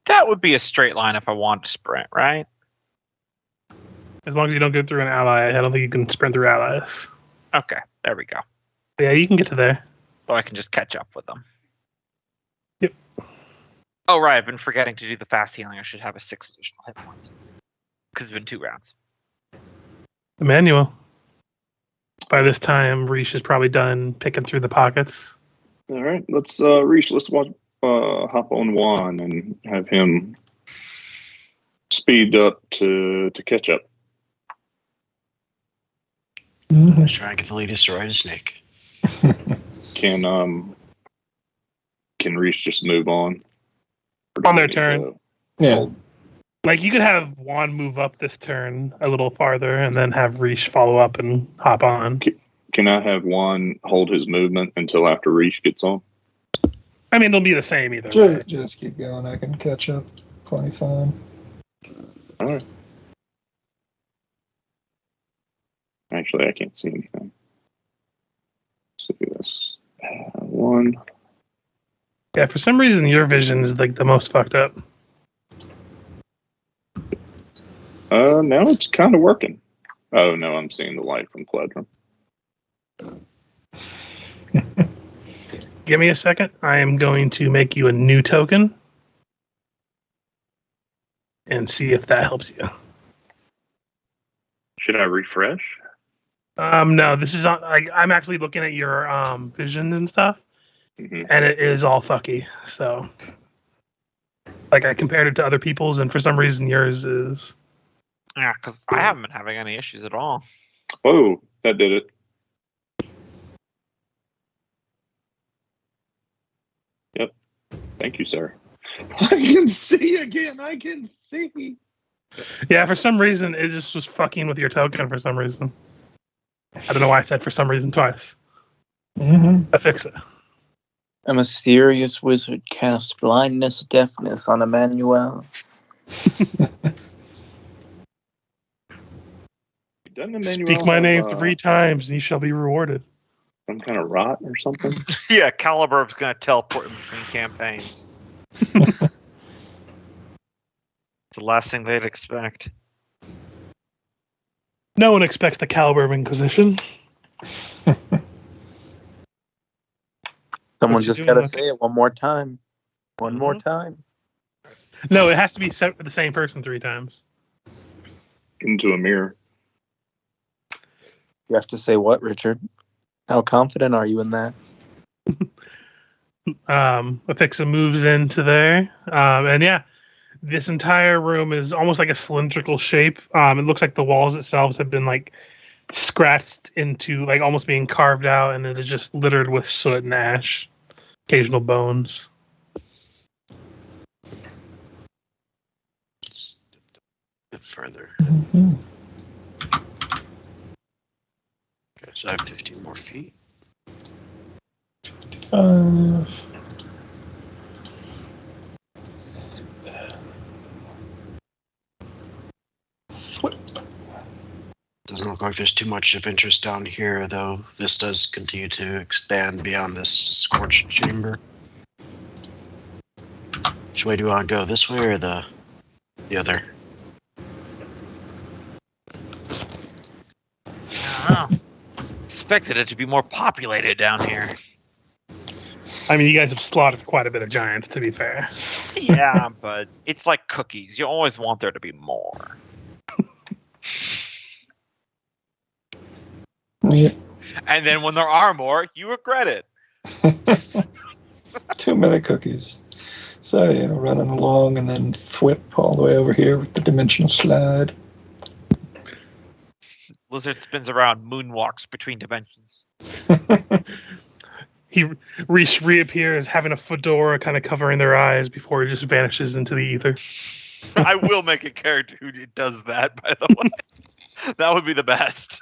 That would be a straight line if I wanted to sprint, right? As long as you don't get through an ally, I don't think you can sprint through allies. Okay, there we go. Yeah, you can get to there. So I can just catch up with them. Yep. Oh, right, I've been forgetting to do the fast healing. I should have a 6 additional hit points. Because it's been 2 rounds. Emmanuel. By this time, Reese is probably done picking through the pockets. All right, let's Reach. Let's hop on Juan and have him speed up to catch up. Mhm. Try and get the ladies to ride a snake. Can Reach just move on? Or do On we their need turn. to Yeah. hold? Like, you could have Juan move up this turn a little farther and then have Reese follow up and hop on. Can I have Juan hold his movement until after Reach gets on? I mean, they'll be the same either way. Just keep going. I can catch up. Plenty fine. All right. Actually, I can't see anything. Let's do this. 1. Yeah, for some reason, your vision is like the most fucked up. Now it's kind of working. Oh no, I'm seeing the light from Pledrum. Give me a second. I am going to make you a new token and see if that helps you. Should I refresh? No, this is I'm actually looking at your vision and stuff, Mm-hmm. and it is all fucky. So, like, I compared it to other people's, and for some reason, yours is. Yeah, because I haven't been having any issues at all. Oh, that did it. Yep. Thank you, sir. I can see again. I can see. Yeah, for some reason, it just was fucking with your token for some reason. I don't know why I said for some reason twice. Mm-hmm. I fix it. A mysterious wizard cast blindness, deafness on Emmanuel. Doesn't Emmanuel Speak my have, name 3 times, and you shall be rewarded. some kind of rot or something? Yeah, Calibur's gonna teleport in between campaigns. The last thing they'd expect. No one expects the Caliber of Inquisition. Someone you just doing, gotta Lucky? say it one more time. One more time. No, it has to be the same person 3 times. Into a mirror. You have to say what, Richard? How confident are you in that? Afixa moves into there, and yeah, this entire room is almost like a cylindrical shape. It looks like the walls themselves have been like scratched into like almost being carved out, and it is just littered with soot and ash, occasional bones. A bit further. Mhm. Okay, so I have 15 more feet. 5. Flip. Doesn't look like there's too much of interest down here, though this does continue to expand beyond this scorched chamber. Which way do you want to go? This way or the other? I don't know. Expected it to be more populated down here. I mean, you guys have slaughtered quite a bit of giants, to be fair. Yeah, but it's like cookies. You always want there to be more. Yeah. And then when there are more, you regret it. Too many cookies. So, running along and then thwip all the way over here with the dimensional slide. Lizard spins around, moonwalks between dimensions. He reappears having a fedora kind of covering their eyes before he just vanishes into the ether. I will make a character who does that, by the way. That would be the best.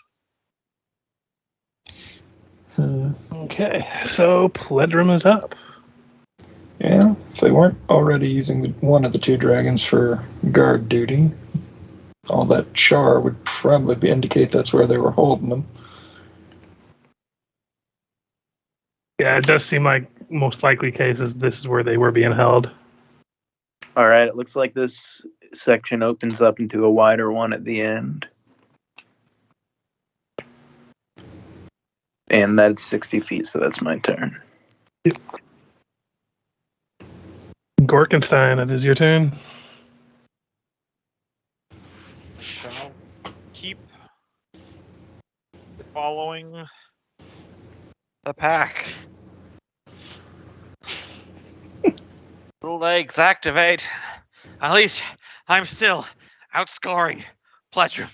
Okay, so Pledrum is up. Yeah, if they weren't already using one of the 2 dragons for guard duty, all that char would probably indicate that's where they were holding them. Yeah, it does seem like most likely cases this is where they were being held. All right, it looks like this section opens up into a wider one at the end. And that's 60 feet, so that's my turn. Gorkenstein, it is your turn. Shall keep following the pack. Little legs activate. At least I'm still outscoring Pletrum.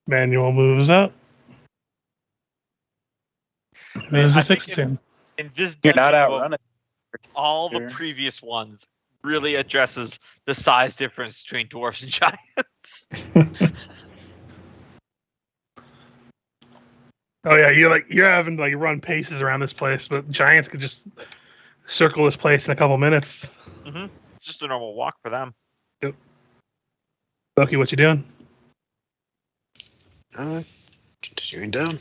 Manual moves up. This is I a think fixed turn. In this You're not dungeon book, outrunning. all the Sure. previous ones really addresses the size difference between dwarves and giants. Oh yeah, you're having to run paces around this place, but giants could just circle this place in a couple minutes. It's just a normal walk for them. Loki, what you doing? Continuing down.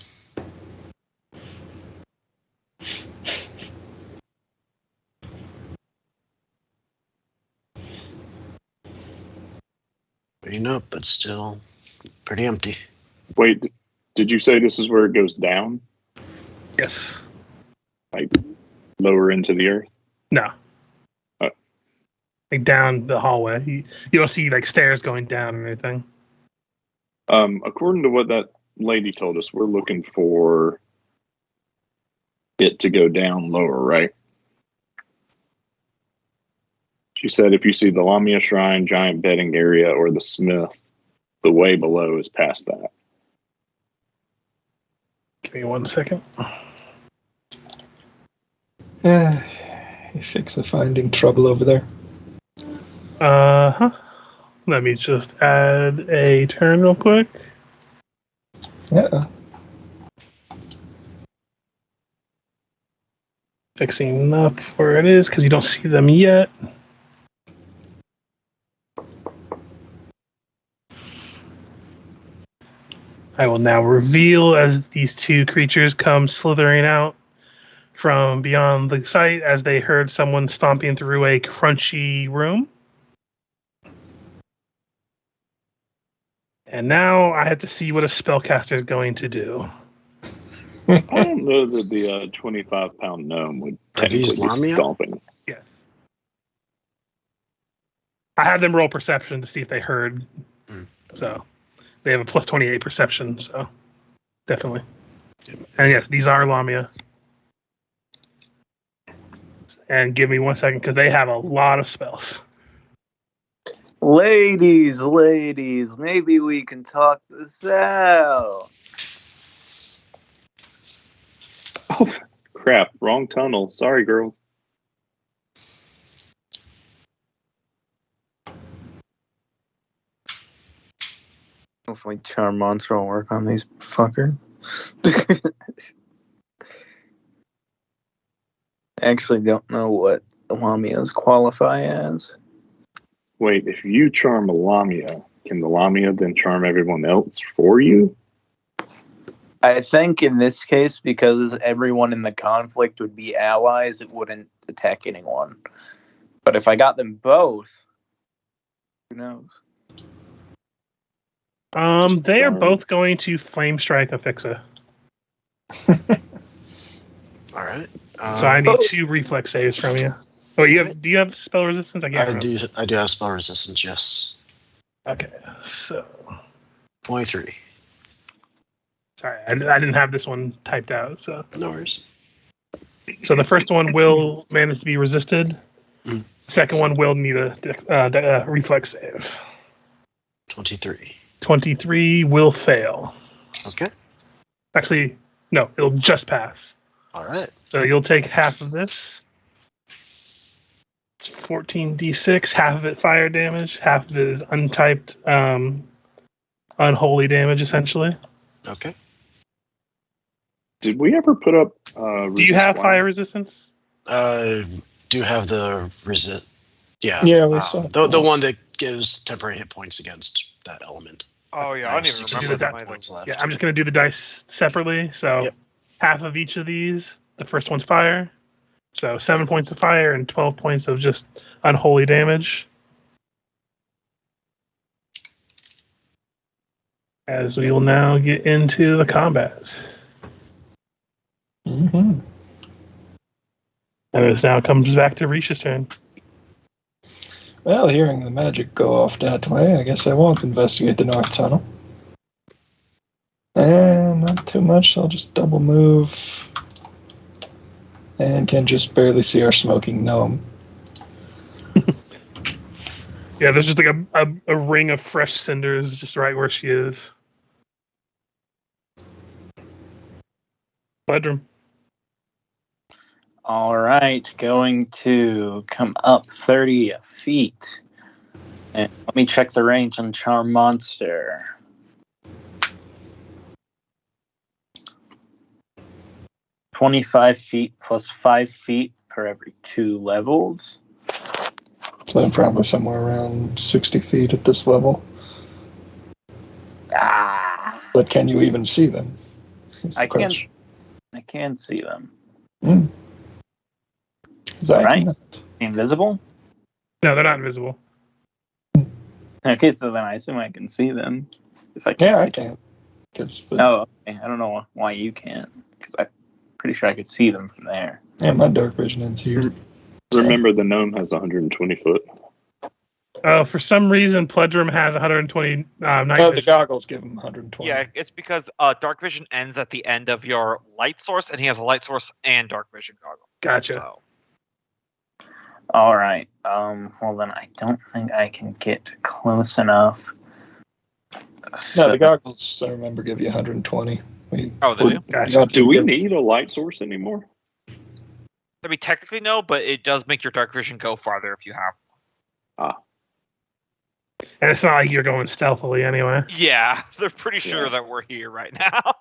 Waiting up, but still pretty empty. Wait, did you say this is where it goes down? Yes. Like lower into the earth? No. Oh. Like down the hallway. You don't see stairs going down or anything. According to what that lady told us, we're looking for it to go down lower, right? She said if you see the Lamia Shrine, giant bedding area, or the smith, the way below is past that. Give me 1 second. You fix the finding trouble over there. Uh-huh. Let me just add a turn real quick. Yeah. Fixing up where it is because you don't see them yet. I will now reveal as these two creatures come slithering out from beyond the site as they heard someone stomping through a crunchy room. And now I have to see what a spellcaster is going to do. I don't know that the 25-pound gnome would Are these technically be Lamia? stomping. Yes. I had them roll perception to see if they heard. So they have a plus 28 perception, so definitely. And yes, these are Lamia. And give me 1 second because they have a lot of spells. Ladies, maybe we can talk this out. Oh, crap. Wrong tunnel. Sorry, girls. Hopefully Charm Monster will work on these fuckers. I actually don't know what Lamias qualify as. Wait, if you charm a Lamia, can the Lamia then charm everyone else for you? I think in this case, because everyone in the conflict would be allies, it wouldn't attack anyone. But if I got them both, who knows? They are both going to Flame Strike Afixa. All right. So I need 2 reflex saves from you. Oh, do you have spell resistance? I do have spell resistance, yes. Okay, so 23. sorry, I didn't have this one typed out. So No worries. So the first one will manage to be resisted. Mm. The second one will need a reflex save. 23. 23 will fail. Okay. Actually, no, it'll just pass. All right. So you'll take half of this. It's 14d6, half of it fire damage, half of it is untyped unholy damage, essentially. Okay. Did we ever put up... Do you have fire resistance? Do have the resist. Yeah. Yeah, we saw the one that gives temporary hit points against that element. Oh yeah, I have don't even remember 67 that. either. points left. Yeah, I'm just going to do the dice separately. So Yep. half of each of these, the first one's fire. So 7 points of fire and 12 points of just unholy damage. As we will now get into the combat. Mm-hmm. And it now comes back to Risha's turn. Well, hearing the magic go off that way, I guess I won't investigate the north tunnel. And not too much, so I'll just double move. And can just barely see our smoking gnome. Yeah, there's just like a ring of fresh cinders just right where she is. Bedroom. All right, going to come up 30 feet. And let me check the range on Charm Monster. "25 feet plus 5 feet per every 2 levels." So I'm probably somewhere around 60 feet at this level. Ah, But can you even see them? Is the I can. question. I can see them. I Right. cannot. Invisible? No, they're not invisible. Okay, so then I assume I can see them. If I can. Yeah, see I can. 'Cause the- Oh, okay. I don't know why you can't, because I'm pretty sure I could see them from there. Yeah, my dark vision ends here. Remember, the gnome has 120 foot. For some reason, Pledrum has 120 night Oh, the vision. goggles give him 120. Yeah, it's because dark vision ends at the end of your light source, and he has a light source and dark vision goggles. Gotcha. So, All right. Well, then I don't think I can get close enough. No, the goggles, I remember, give you 120. oh, they do? Gotcha. Do we need a light source anymore? I mean, technically no, but it does make your dark vision go farther if you have. And it's not like you're going stealthily anyway. Yeah, they're pretty sure Yeah. that we're here right now.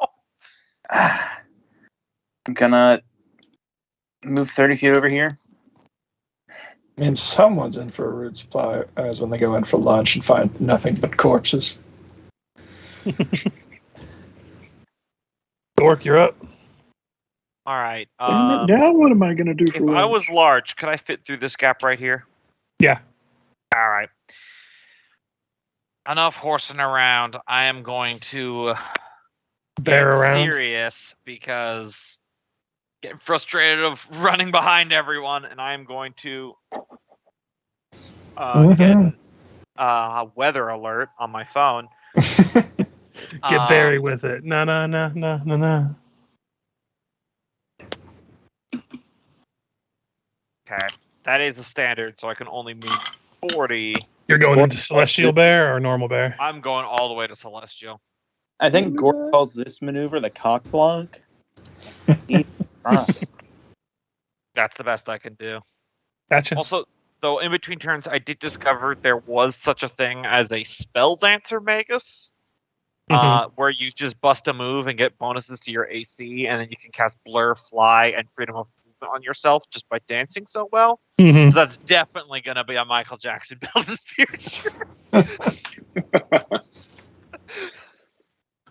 I'm gonna Move 30 feet over here. I mean, someone's in for a rude surprise when they go in for lunch and find nothing but corpses. Dork, you're up. All right. Damn it, now what am I going to do If for I lunch? was large, could I fit through this gap right here? Yeah. All right. Enough horsing around. I am going to Bear get around. serious because getting frustrated of running behind everyone, and I am going to get a weather alert on my phone. Get Barry with it. No. Okay, that is a standard, so I can only move 40. You're going into Celestial Bear or Normal Bear? I'm going all the way to Celestial. I think Gort calls this maneuver the cock block. That's the best I can do. Gotcha. Also, though, in between turns, I did discover there was such a thing as a Spell Dancer Magus, where you just bust a move and get bonuses to your AC, and then you can cast Blur, Fly, and Freedom of Movement on yourself just by dancing so well. Mhm. So that's definitely going to be a Michael Jackson build in the future.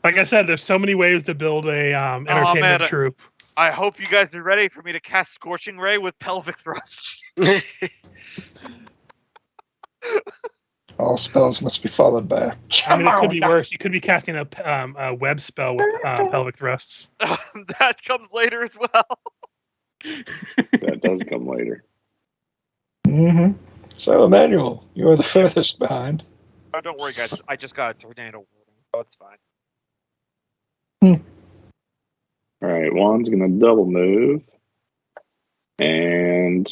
Like I said, there's so many ways to build a entertainment man. troupe. I hope you guys are ready for me to cast Scorching Ray with Pelvic Thrust. All spells must be followed by. I mean, it could be worse. You could be casting a web spell with pelvic thrusts. That comes later as well. That does come later. Mm-hmm. So, Emmanuel, you are the furthest behind. Oh, don't worry, guys. I just got a tornado warning, so it's fine. All right, Juan's going to double move. And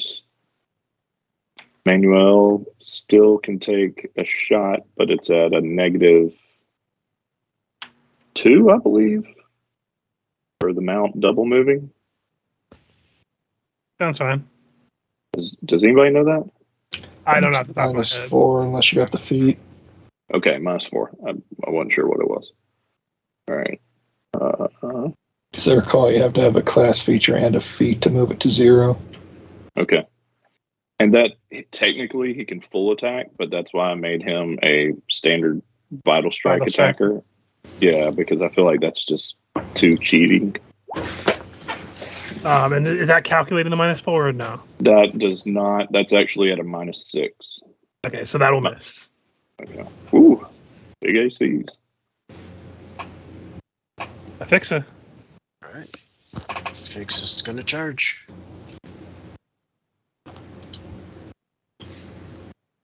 Manuel still can take a shot, but it's at a -2, I believe, for the mount double moving. Sounds fine. Does anybody know that? I don't know off the top of my Minus head. 4 unless you got the feet. Okay, -4. I wasn't sure what it was. All right. As I recall, you have to have a class feature and a feat to move it to 0. Okay. And that, technically, he can full attack, but that's why I made him a standard Vital Strike Vital Strike. attacker. Yeah, because I feel like that's just too cheating. And is that calculated to -4 or no? That does not. That's actually at a -6. Okay, so that'll miss. Okay. Ooh, big ACs. I fix it. Alright. Fix is gonna charge.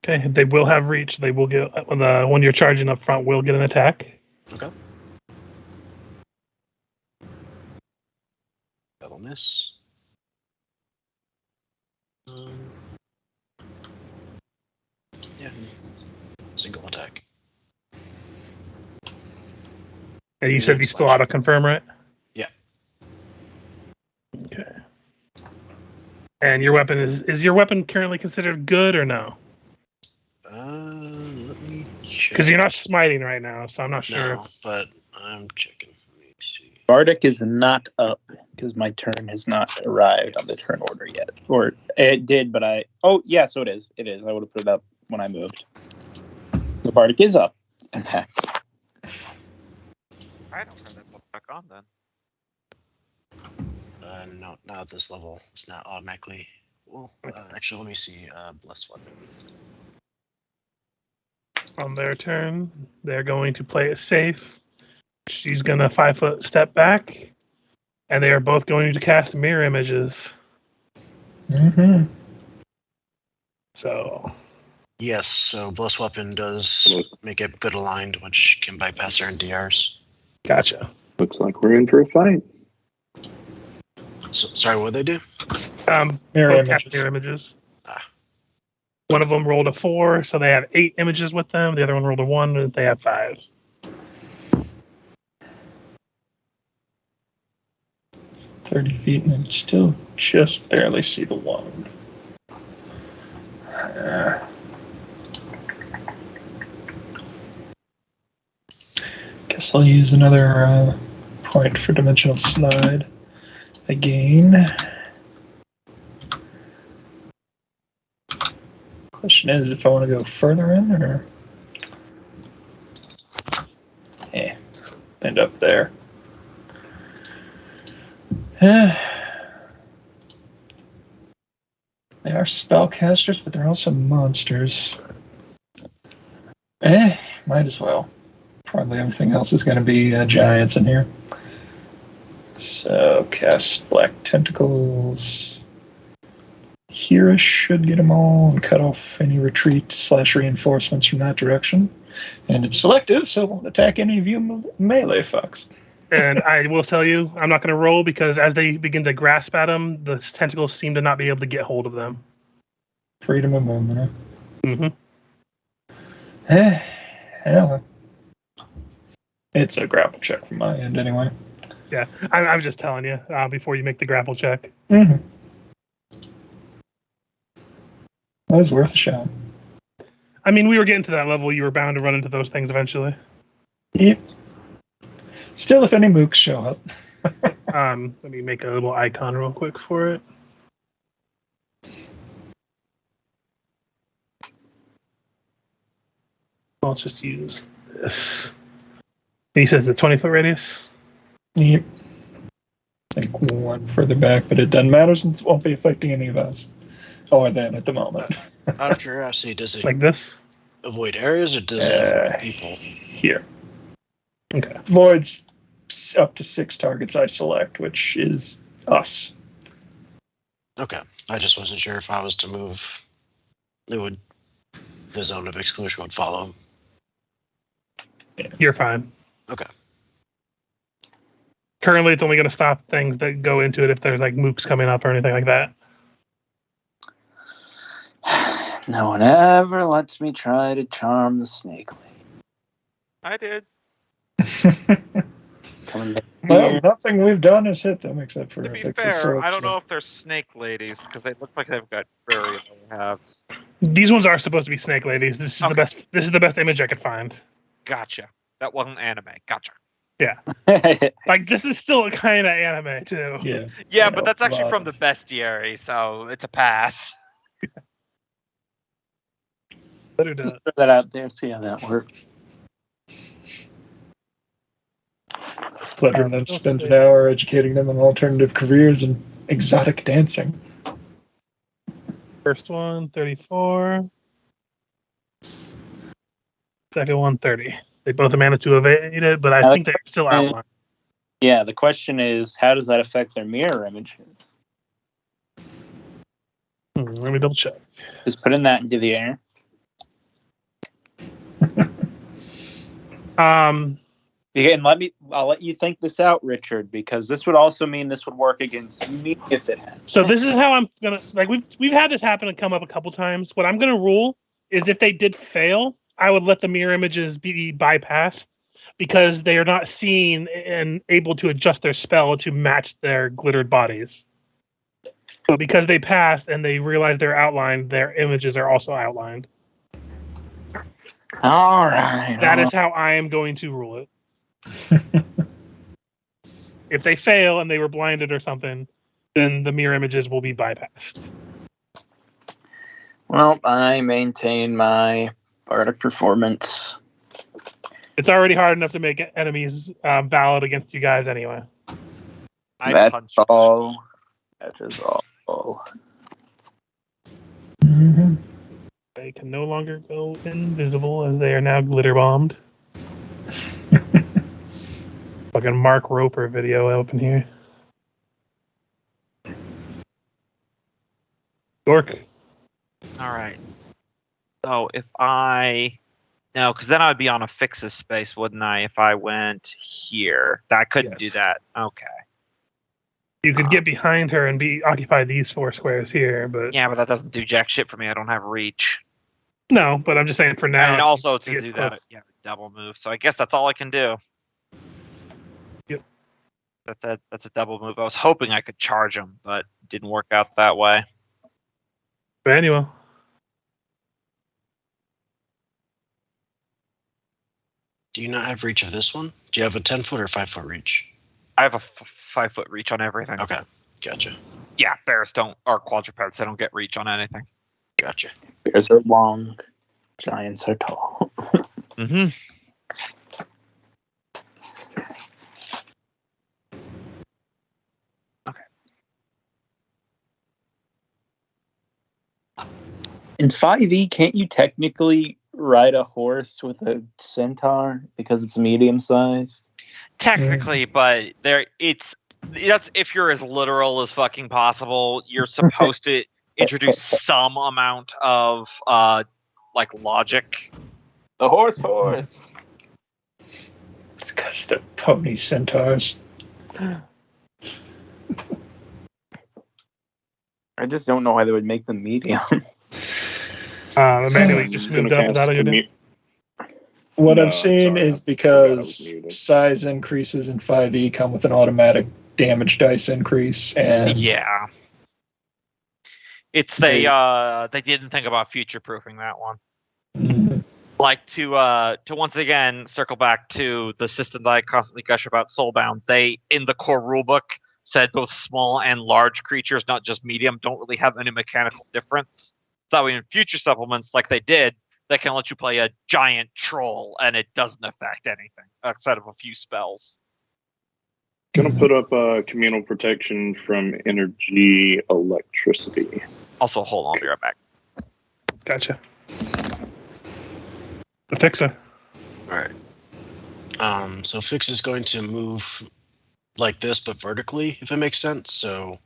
Okay, they will have reach. They will get the one you're charging up front will get an attack. Okay. That'll miss. Yeah. Single attack. And you said you still auto confirm, right? Yeah. Okay. And your weapon is your weapon currently considered good or no? Let me check. Because you're not smiting right now, so I'm not sure. No, but I'm checking. Let me see. Bardic is not up because my turn has not arrived on the turn order yet. Or it did, but I... Oh, yeah, so it is. It is. I would have put it up when I moved. The Bardic is up. In fact. I don't turn that book back on then. No, not at this level. It's not automatically. Well, actually, let me see. Blessed Weapon. On their turn, they're going to play it safe. She's going to 5-foot step back, and they are both going to cast mirror images. Mm-hmm. So, Yes, so Blessed Weapon does make it good aligned, which can bypass their NDRs. gotcha. Looks like we're in for a fight. So, sorry, what they do? Mirror both cast images. mirror images. Ah. One of them rolled a 4, so they have 8 images with them. The other one rolled a 1, and they have 5. 30 feet, and it's still just barely see the one. Guess I'll use another point for Dimensional Slide again. Question is if I want to go further in or end up there. They are spellcasters, but they're also monsters. Might as well. Probably everything else is going to be giants in here. So, cast Black Tentacles. Here should get them all and cut off any retreat/reinforcements from that direction. And it's selective, so it won't attack any of you melee fucks. And I will tell you, I'm not going to roll because as they begin to grasp at them, the tentacles seem to not be able to get hold of them. Freedom of movement. Mm-hmm. Hell. It's a grapple check from my end, anyway. Yeah, I'm just telling you before you make the grapple check. Mm-hmm. That was worth a shot. I mean, we were getting to that level. You were bound to run into those things eventually. Yep. Still, if any mooks show up. Let me make a little icon real quick for it. I'll just use this. He says the 20-foot radius? Yep. I think one further back, but it doesn't matter since it won't be affecting any of us. Or them at the moment. Out of curiosity, does it Like this? avoid areas or does it avoid people? Here. Okay. Voids up to 6 targets I select, which is us. Okay. I just wasn't sure if I was to move, the zone of exclusion would follow him. You're fine. Okay. Currently, it's only going to stop things that go into it if there's like mooks coming up or anything like that. No one ever lets me try to charm the snake lady. I did. Coming down Well, here. nothing we've done has hit them except for To be fixes. fair, I don't know if they're snake ladies because they look like they've got very low halves. These ones are supposed to be snake ladies. This is the Okay. best. This is the best image I could find. Gotcha. That wasn't anime. Gotcha. Like this is still a kind of anime too. Yeah. Yeah, I but know, that's actually lot from the of- bestiary, so it's a pass. But it does. Just throw that out there, see how that works. Pleasure then spends an hour educating them on alternative careers and exotic dancing. First one, 34. Second one, 30. They both managed to evade it, but I think they're still outlined. Yeah, the question is, how does that affect their mirror images? Let me double check. Just putting that into the air. And I'll let you think this out, Richard, because this would also mean this would work against me if it had. So this is how I'm gonna like we've had this happen and come up a couple times. What I'm gonna rule is if they did fail, I would let the mirror images be bypassed because they are not seen and able to adjust their spell to match their glittered bodies. So because they passed and they realize they're outlined, their images are also outlined. All right. That is how I am going to rule it. If they fail and they were blinded or something, then the mirror images will be bypassed. Well, I maintain my bardic performance. It's already hard enough to make enemies valid against you guys anyway. I punched. All. That is all. Mm-hmm. They can no longer go invisible as they are now glitter bombed. Fucking Mark Roper video open here. Dork. All right. So if I no, because then I would be on a fixes space, wouldn't I? If I went here, I couldn't do Yes. that. Okay. You could get behind her and occupy these 4 squares here, but Yeah, but that doesn't do jack shit for me. I don't have reach. no. But I'm just saying for now. And also it to gets do close. that, yeah, double move. So I guess that's all I can do. Yep. That's a double move. I was hoping I could charge him, but it didn't work out that way. But anyway, Do you not have reach of this one? Do you have a 10-foot or 5-foot reach? I have a 5-foot reach on everything. Okay, gotcha. Yeah, bears don't, or quadrupeds, they don't get reach on anything. Gotcha. Bears are long, giants are tall. Mm-hmm. In 5e, can't you technically ride a horse with a centaur because it's medium sized? Technically, but that's if you're as literal as fucking possible. You're supposed to introduce some amount of like logic. The horse. It's because they're pony centaurs. I just don't know why they would make them medium. Emmanuel, you just Gonna moved up. Is cast that all you're doing? What No, I've seen sorry, is I because was muted. size increases in 5e come with an automatic damage dice increase, and Yeah, it's they didn't think about future proofing that one. Mhm. Like to once again circle back to the system that I constantly gush about, Soulbound. They in the core rulebook said both small and large creatures, not just medium, don't really have any mechanical difference. So in future supplements, like they did, they can let you play a giant troll and it doesn't affect anything outside of a few spells. Gonna put up communal protection from energy electricity. Also, hold on, I'll be right back. Gotcha. The fixer. All right. So Fix is going to move like this, but vertically, if it makes sense. So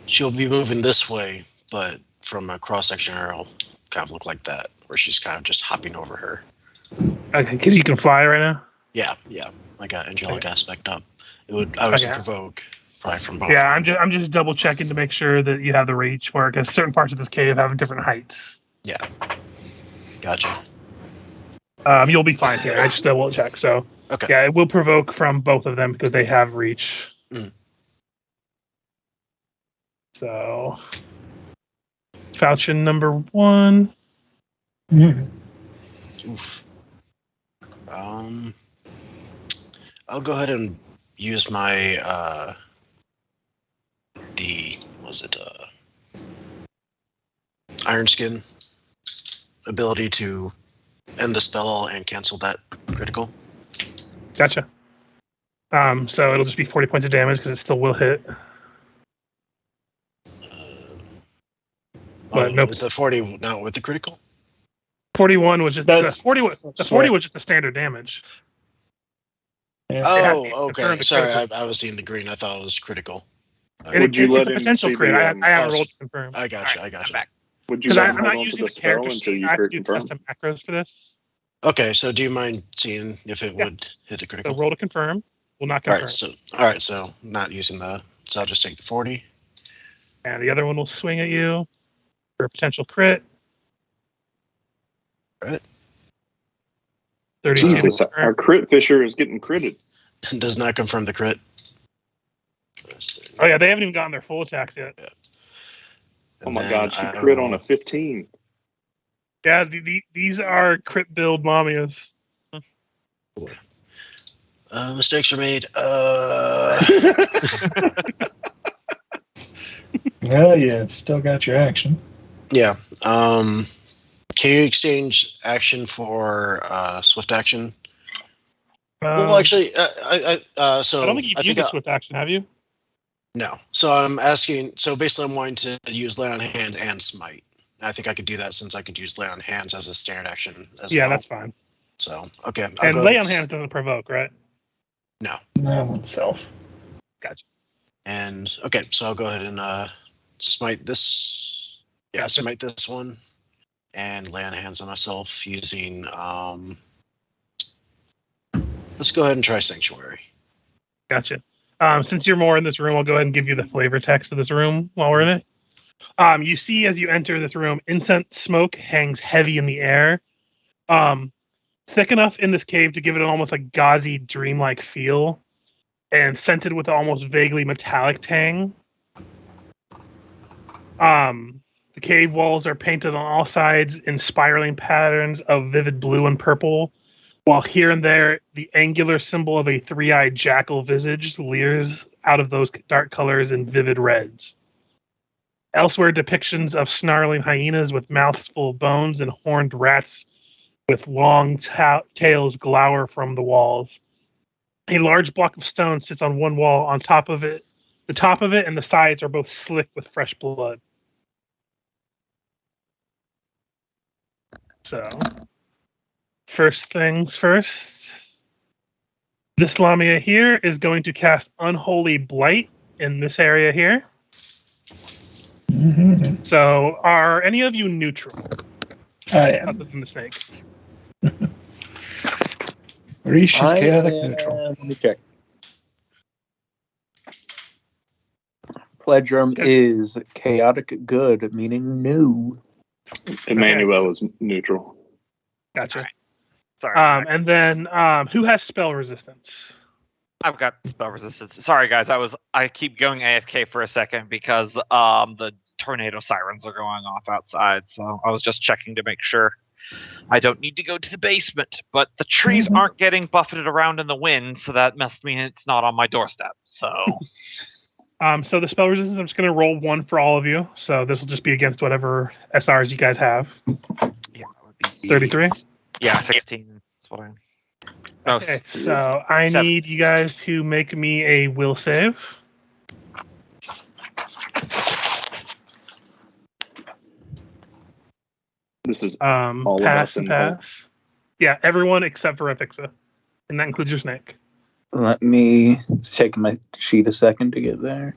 she'll be moving this way, but from a cross-section it'll kind of look like that, where she's kind of just hopping over her. Okay, because you can fly right now. Yeah. I got angelic aspect up. It would obviously Okay. provoke probably from both. Yeah, I'm just double checking to make sure that you have the reach for it, because certain parts of this cave have different heights. Yeah. Gotcha. You'll be fine here. I just double check. So Okay. yeah, it will provoke from both of them because they have reach. Mm. So falchion number 1. Mhm. Oof. I'll go ahead and use my Iron Skin ability to end the spell and cancel that critical. Gotcha. So it'll just be 40 points of damage because it still will hit. But nope. Is the 40 not with the critical? 41 was just That's- the 40 was the 40 was just the standard damage. Yeah. had to be Oh, confirmed okay. to Sorry, critical. I was seeing the green. I thought it was critical. Would you it's let a him potential see crit. the, I haven't oh, rolled to confirm. I got you. Alright, I got I'm you. back. would you Because let I'm him not hold on to using the the spell character until sheet. you I have to crit do confirm? custom macros for this. Okay, so do you mind seeing if it Yeah. would hit a So critical? roll to confirm. Will not All confirm. right, so not using the. So I'll just take the 40. And the other one will swing at you for a potential crit. Right. 32 Jesus, to our confirm. crit fisher is getting critted. Does not confirm the crit. Oh yeah, they haven't even gotten their full attacks yet. Oh And my then god, she I crit on will- a 15. Yeah, these are crit build mamias. Mistakes are made. Well, yeah, still got your action. Yeah. Can you exchange action for swift action? Well, actually, so I don't think you've used think a swift action, have you? no. So I'm asking. So basically, I'm wanting to use lay on hand and smite. I think I could do that since I could use lay on hands as a standard action as Yeah, well. that's fine. So okay. I'll And go lay ahead on hands doesn't provoke, right? No. Not itself. Gotcha. And okay, so I'll go ahead and smite this. Yeah, Gotcha. smite this one, and lay on hands on myself using. Let's go ahead and try sanctuary. Gotcha. Since you're more in this room, I'll go ahead and give you the flavor text of this room while we're in it. You see as you enter this room, incense smoke hangs heavy in the air. Thick enough in this cave to give it an almost like gauzy, dreamlike feel, and scented with an almost vaguely metallic tang. The cave walls are painted on all sides in spiraling patterns of vivid blue and purple, while here and there the angular symbol of a three-eyed jackal visage leers out of those dark colors in vivid reds. Elsewhere, depictions of snarling hyenas with mouths full of bones and horned rats with long tails glower from the walls. A large block of stone sits on one wall. On top of it, the top of it and the sides are both slick with fresh blood. So, first things first. This Lamia here is going to cast Unholy Blight in this area here. Mm-hmm. So, are any of you neutral? I am. Other than the snake. Rish is chaotic neutral. Let me check. Pledrum is chaotic good, meaning new. Emmanuel is neutral. Gotcha. Sorry. And then, who has spell resistance? I've got spell resistance. Sorry, guys. I keep going AFK for a second because the tornado sirens are going off outside. So I was just checking to make sure I don't need to go to the basement. But the trees aren't getting buffeted around in the wind, so that must mean it's not on my doorstep. So. So the spell resistance, I'm just going to roll 1 for all of you. So this will just be against whatever SRs you guys have. Yeah, that would be 33? Yeah, 16. That's what I. No, Okay, so I need you guys to make me a will save. This is all of Pass us and involved. pass. Yeah, everyone except for Afixa. And that includes your snake. Let me take my sheet a second to get there.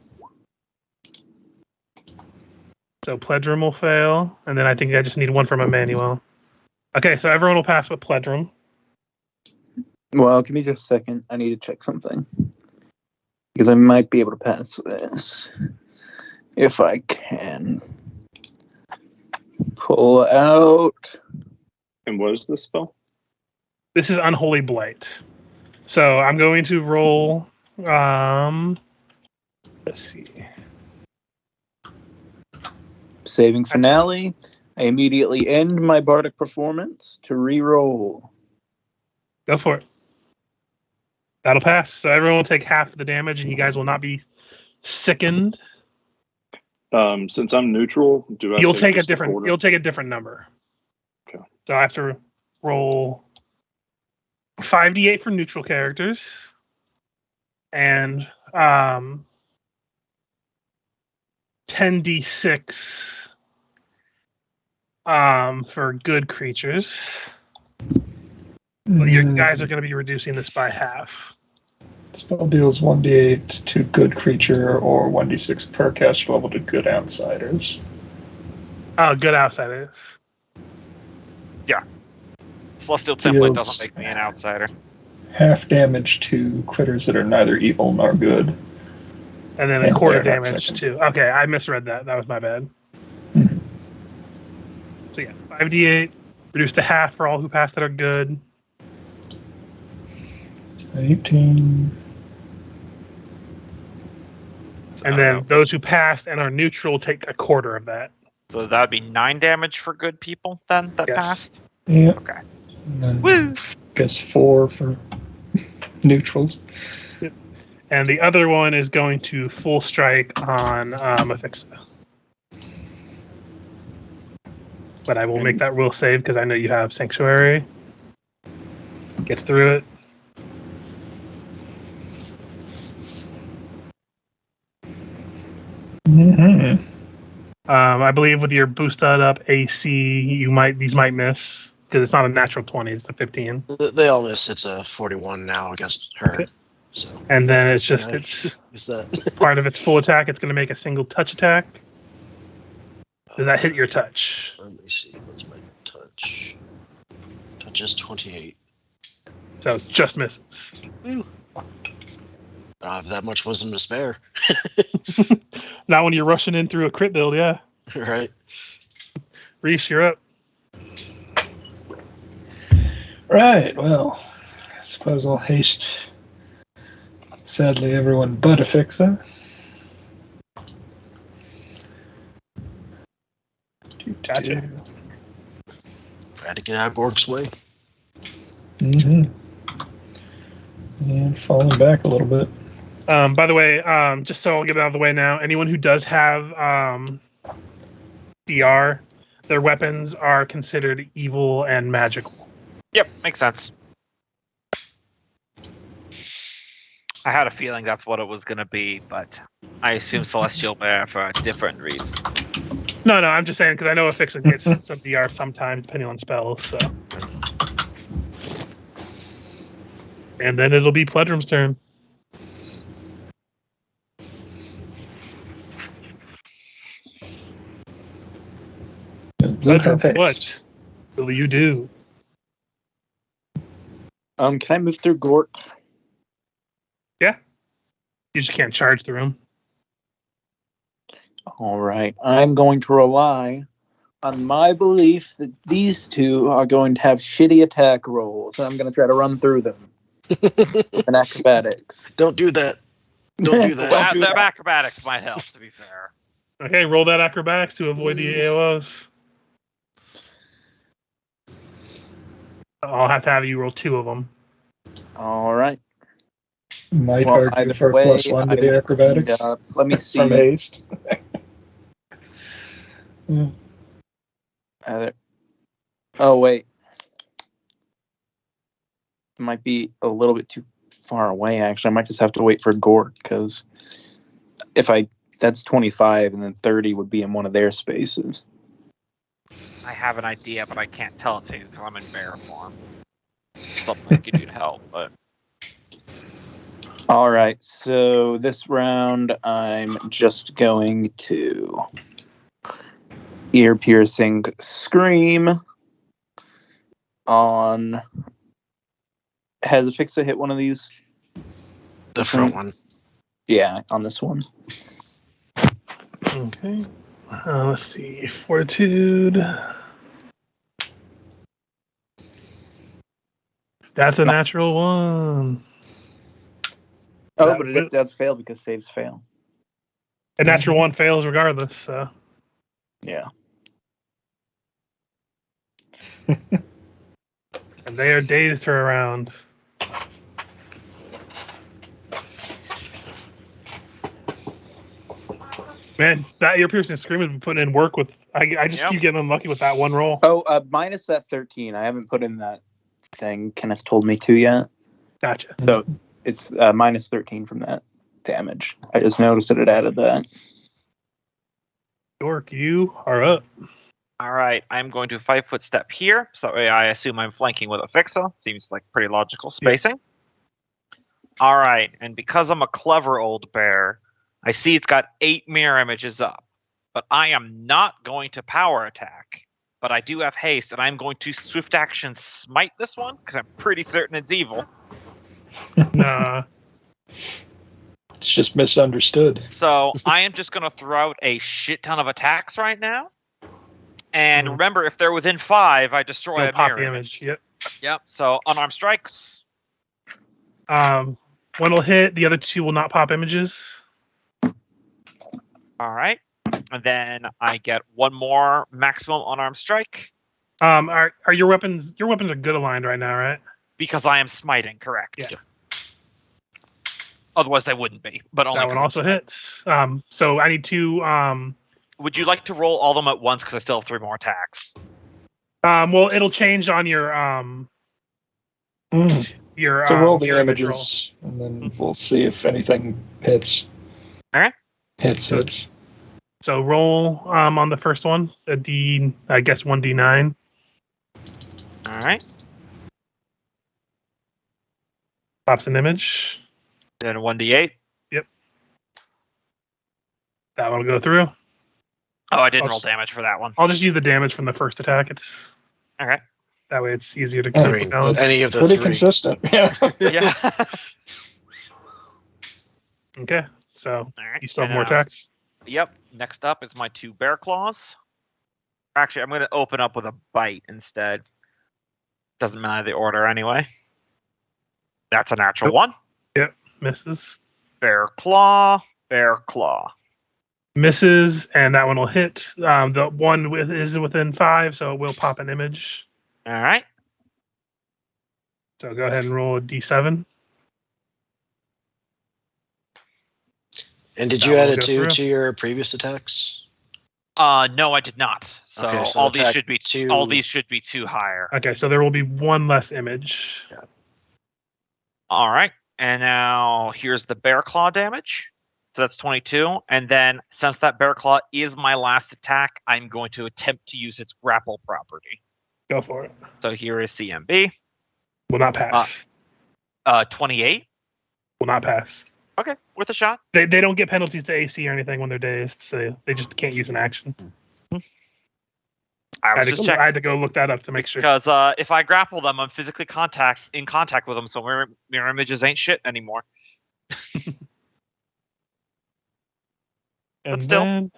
So Pledrum will fail, and then I think I just need 1 from Emmanuel. Okay, so everyone will pass with Pledrum. Well, give me just a second. I need to check something. Because I might be able to pass this. If I can. Pull out. And what is this spell? This is Unholy Blight. So I'm going to roll. Let's see. Saving finale. I immediately end my bardic performance to re-roll. Go for it. That'll pass. So everyone will take half of the damage, and you guys will not be sickened. Since I'm neutral, do I? You'll take a just different. quarter? You'll take a different number. Okay. So I have to roll 5d8 for neutral characters, and 10d6 for good creatures. Well, you guys are going to be reducing this by half. Spell deals 1d8 to good creature or 1d6 per caster level to good outsiders. Oh, good outsiders. Celestial template Deals- doesn't make me an outsider. Half damage to critters that are neither evil nor good. And then a And quarter they're not damage second. too. Okay, I misread that. That was my bad. Mhm. So yeah, 5d8, reduced to half for all who pass that are good. 18. So And I don't then know. those who passed and are neutral take a quarter of that. So that would be 9 damage for good people then that Yes. passed. Yeah. Okay. And then Woo! guess 4 for neutrals. And the other one is going to full strike on Afixa. But I will make that will save because I know you have Sanctuary. Get through it. Mm-hmm. I believe with your boosted up AC, these might miss because it's not a natural 20; it's a 15. They all miss. It's a 41 now against her. Okay. So And then it's Good just thing I it's is that part of its full attack. It's going to make a single touch attack. Does that hit your touch? Let me see. What's my touch? Touch is 28. So it just misses. Woo. I don't have that much wisdom to spare. Not when you're rushing in through a crit build, yeah. Right. Reese, you're up. Right, well, I suppose I'll haste. Sadly, everyone but Afixa. Gotcha. Try to get out of Gorg's way. Mm-hmm. And falling back a little bit. By the way, just so I'll get it out of the way now, anyone who does have DR, their weapons are considered evil and magical. Yep, makes sense. I had a feeling that's what it was going to be, but I assume Celestial Bear for a different reason. No, I'm just saying because I know Afixa gets some DR sometimes, depending on spells. So, and then it'll be Pledrum's turn. Pledrum, what will you do? Can I move through Gort? Yeah, you just can't charge through him. All right. I'm going to rely on my belief that these two are going to have shitty attack rolls. I'm going to try to run through them. And acrobatics. Don't do that. Don't do that. Well, their acrobatics might help, to be fair. Okay, roll that acrobatics to avoid the AOs. I'll have to have you roll 2 of them. All right. Might Well, argue for way, +1 to the acrobatics. Let me see. From haste. Oh, wait. It might be a little bit too far away, actually. I might just have to wait for Gort, because that's 25, and then 30 would be in one of their spaces. I have an idea, but I can't tell it to you because I'm in bear form. Something I could do to help, but... All right, so this round, I'm just going to ear-piercing scream on... Has Afixa hit one of these? The front one. Yeah, on this one. Okay. Let's see. Fortitude. That's a natural 1. Oh, but it does fail because saves fail. A natural 1 fails regardless, so. Yeah. And they are dazed for a round. Man, that ear-piercing scream has been putting in work with... I just keep getting unlucky with that one roll. Oh, minus that 13. I haven't put in that thing Kenneth told me to yet. Gotcha. So it's minus 13 from that damage. I just noticed that it added that. York, you are up. All right, I'm going to 5-foot step here, so that way I assume I'm flanking with Afixa. Seems like pretty logical spacing. All right, and because I'm a clever old bear, I see it's got 8 mirror images up. But I am not going to power attack. But I do have haste, and I'm going to swift action smite this one, because I'm pretty certain it's evil. Nah. It's just misunderstood. So I am just going to throw out a shit ton of attacks right now. And remember, if they're within 5, I destroy a pop mirror the image. Yep, so unarmed strikes. One will hit, the other 2 will not pop images. All right. And then I get 1 more maximum unarmed strike. Are your weapons are good aligned right now, right? Because I am smiting, correct. Yeah. Otherwise they wouldn't be. But only that one also hits. So I need 2 Would you like to roll all of them at once because I still have 3 more attacks? well, it'll change on your So roll the images, and then we'll see if anything hits. All right. Hits. So roll on the first one, I guess 1d9. All right. Pops an image. Then 1d8. Yep. That one will go through. Oh, I didn't roll damage for that one. I'll just use the damage from the first attack. It's okay. That way it's easier to keep balance. Any of the pretty 3. Consistent. Yeah. Yeah. Okay. So All right. you still have more attacks? Yep. Next up is my 2 bear claws. Actually, I'm going to open up with a bite instead. Doesn't matter the order anyway. That's a natural 1. Yep. Misses. Bear claw. Bear claw. Misses, and that one will hit. The one is within 5, so it will pop an image. All right. So go ahead and roll a d7. And did you add a 2 to your previous attacks? No, I did not. So, Okay, so all these attack should be two. all these should be 2 higher. Okay, so there will be one less image. All right, and now here's the bear claw damage. So that's 22, and then since that bear claw is my last attack, I'm going to attempt to use its grapple property. Go for it. So here is CMB. Will not pass. 28. Will not pass. Okay, worth a shot. They don't get penalties to AC or anything when they're dazed, so they just can't use an action. I I was just checking. had to go look that up to make sure. Because if I grapple them, I'm physically in contact with them, so mirror images ain't shit anymore. And still. then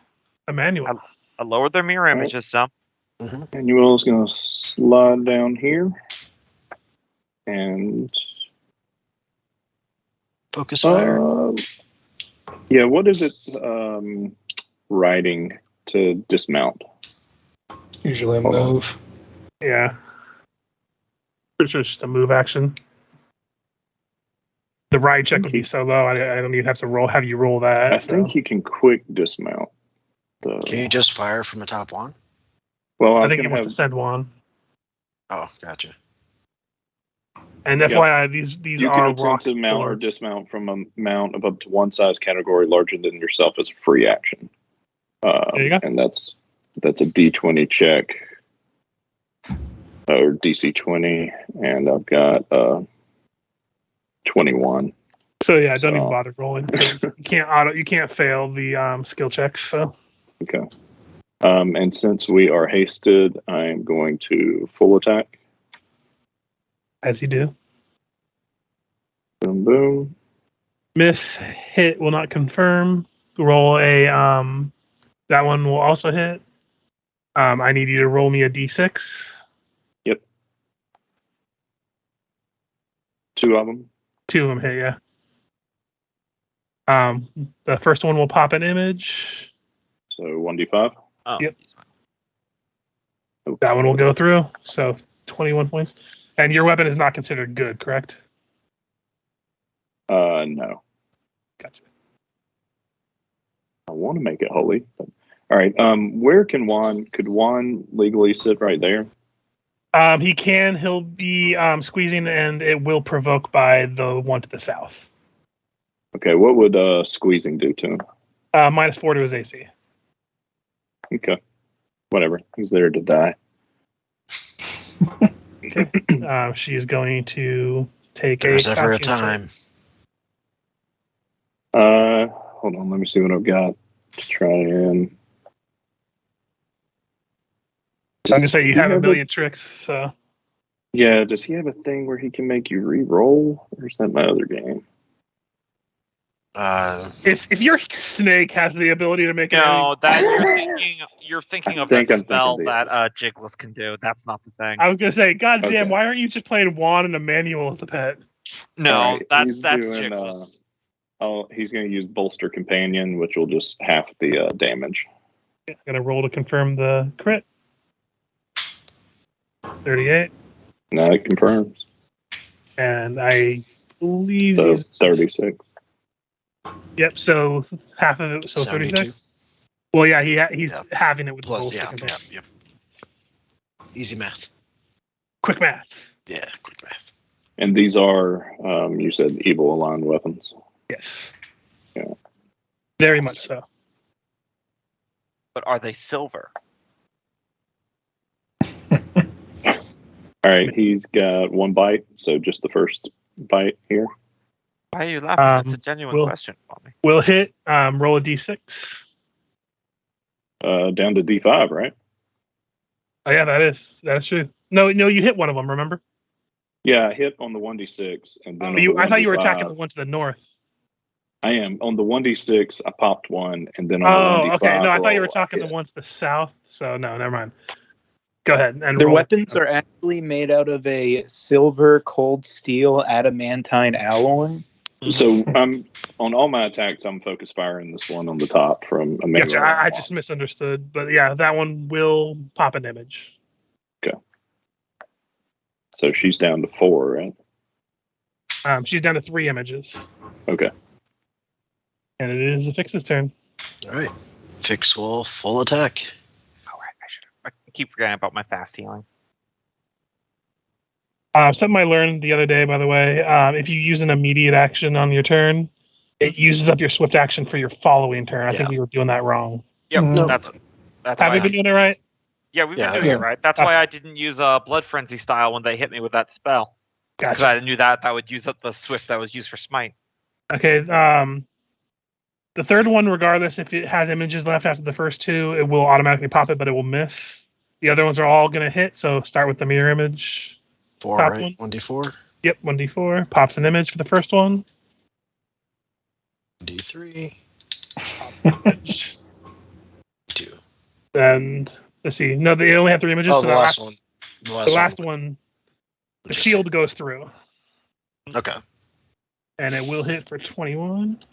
Emmanuel. I lowered their mirror images some. Manuel's going to slide down here. And Focus fire. yeah, what is it riding to dismount? Usually a move. Yeah. Pretty sure it's just a move action. The ride check would be so low, I don't even have to have you roll that. I think you can quick dismount. Can you just fire from the top one? Well, I think you want to send one. Oh, gotcha. And FYI, these you are can attempt rock to mount or pillars. dismount from a mount of up to one size category larger than yourself as a free action. There you go. And that's a D20 check or DC 20, and I've got 21. So yeah, don't even bother rolling. You can't fail the skill checks. So Okay. And since we are hasted, I am going to full attack. as you do, Boom, boom. miss, hit will not confirm. Roll a that one will also hit. I need you to roll me a d6. Yep. 2 of them. 2 of them hit, yeah. The first one will pop an image. So 1d5. Oh. Yep. That one will go through. So 21 points. And your weapon is not considered good, correct? No. Gotcha. I want to make it holy. But, all right. Where could Juan legally sit right there? He can. He'll be squeezing, and it will provoke by the one to the south. Okay. What would squeezing do to him? -4 to his AC. Okay. Whatever. He's there to die. Okay. She is going to take There's a. ever a time. Hold on. Let me see what I've got to try and. I'm gonna say you have a million tricks. So. Yeah. Does he have a thing where he can make you re-roll, or is that my other game? If your snake has the ability to make No, that you're thinking of that spell that Jiggles can do. That's not the thing. I was gonna say, God damn, Okay. why aren't you just playing Juan and Emmanuel as a pet? No, Alright, that's he's doing, Jiggles. He's going to use Bolster Companion, which will just half the damage. I'm gonna roll to confirm the crit. 38, No, it confirms. and I believe. So 36. Yep. So half of it. So 72. 36. Well, yeah, he's Yeah. having it with Plus, both. yep. Easy math. Quick math. Yeah, quick math. And these are, you said, evil aligned weapons. Yes. Yeah. Very much so. But are they silver? All right, he's got 1 bite, so just the first bite here. Why are you laughing? That's a genuine question for me. We'll hit. Roll a d6. Down to D5, right? Oh yeah, that is true. No, you hit one of them. Remember? Yeah, I hit on the 1d6, and then I thought you were attacking the one to the north. I am on the 1d6. I popped 1, and then on the 1d5. Okay. No, I thought you were roll, talking the one to the south. So no, never mind. Go ahead and Their roll. weapons are actually made out of a silver cold steel adamantine alloy. So I'm on all my attacks. I'm focus firing this one on the top from Emmanuel. Gotcha. I just misunderstood, but yeah, that one will pop an image. Okay. So she's down to 4, right? She's down to 3 images, Okay. and it is Affix's turn. All right. Fix will full attack. All right, I keep forgetting about my fast healing. Something I learned the other day, by the way, if you use an immediate action on your turn, it uses up your swift action for your following turn. I think we were doing that wrong. Yep, No. that's Have why. we been doing it right? Yeah, we've been Yeah. doing it right. That's why I didn't use Blood Frenzy style when they hit me with that spell. Because Gotcha. I knew that would use up the swift that was used for smite. Okay. The third one, regardless if it has images left after the first two, it will automatically pop it, but it will miss. The other ones are all going to hit, so start with the mirror image. 4, Top right? one. 1d4. Yep, 1d4. Pops an image for the first one. D3. Image. 2. Then, let's see. No, they only have 3 images. Oh, so the last one. The last one, the Just- shield goes through, Okay. and it will hit for 21.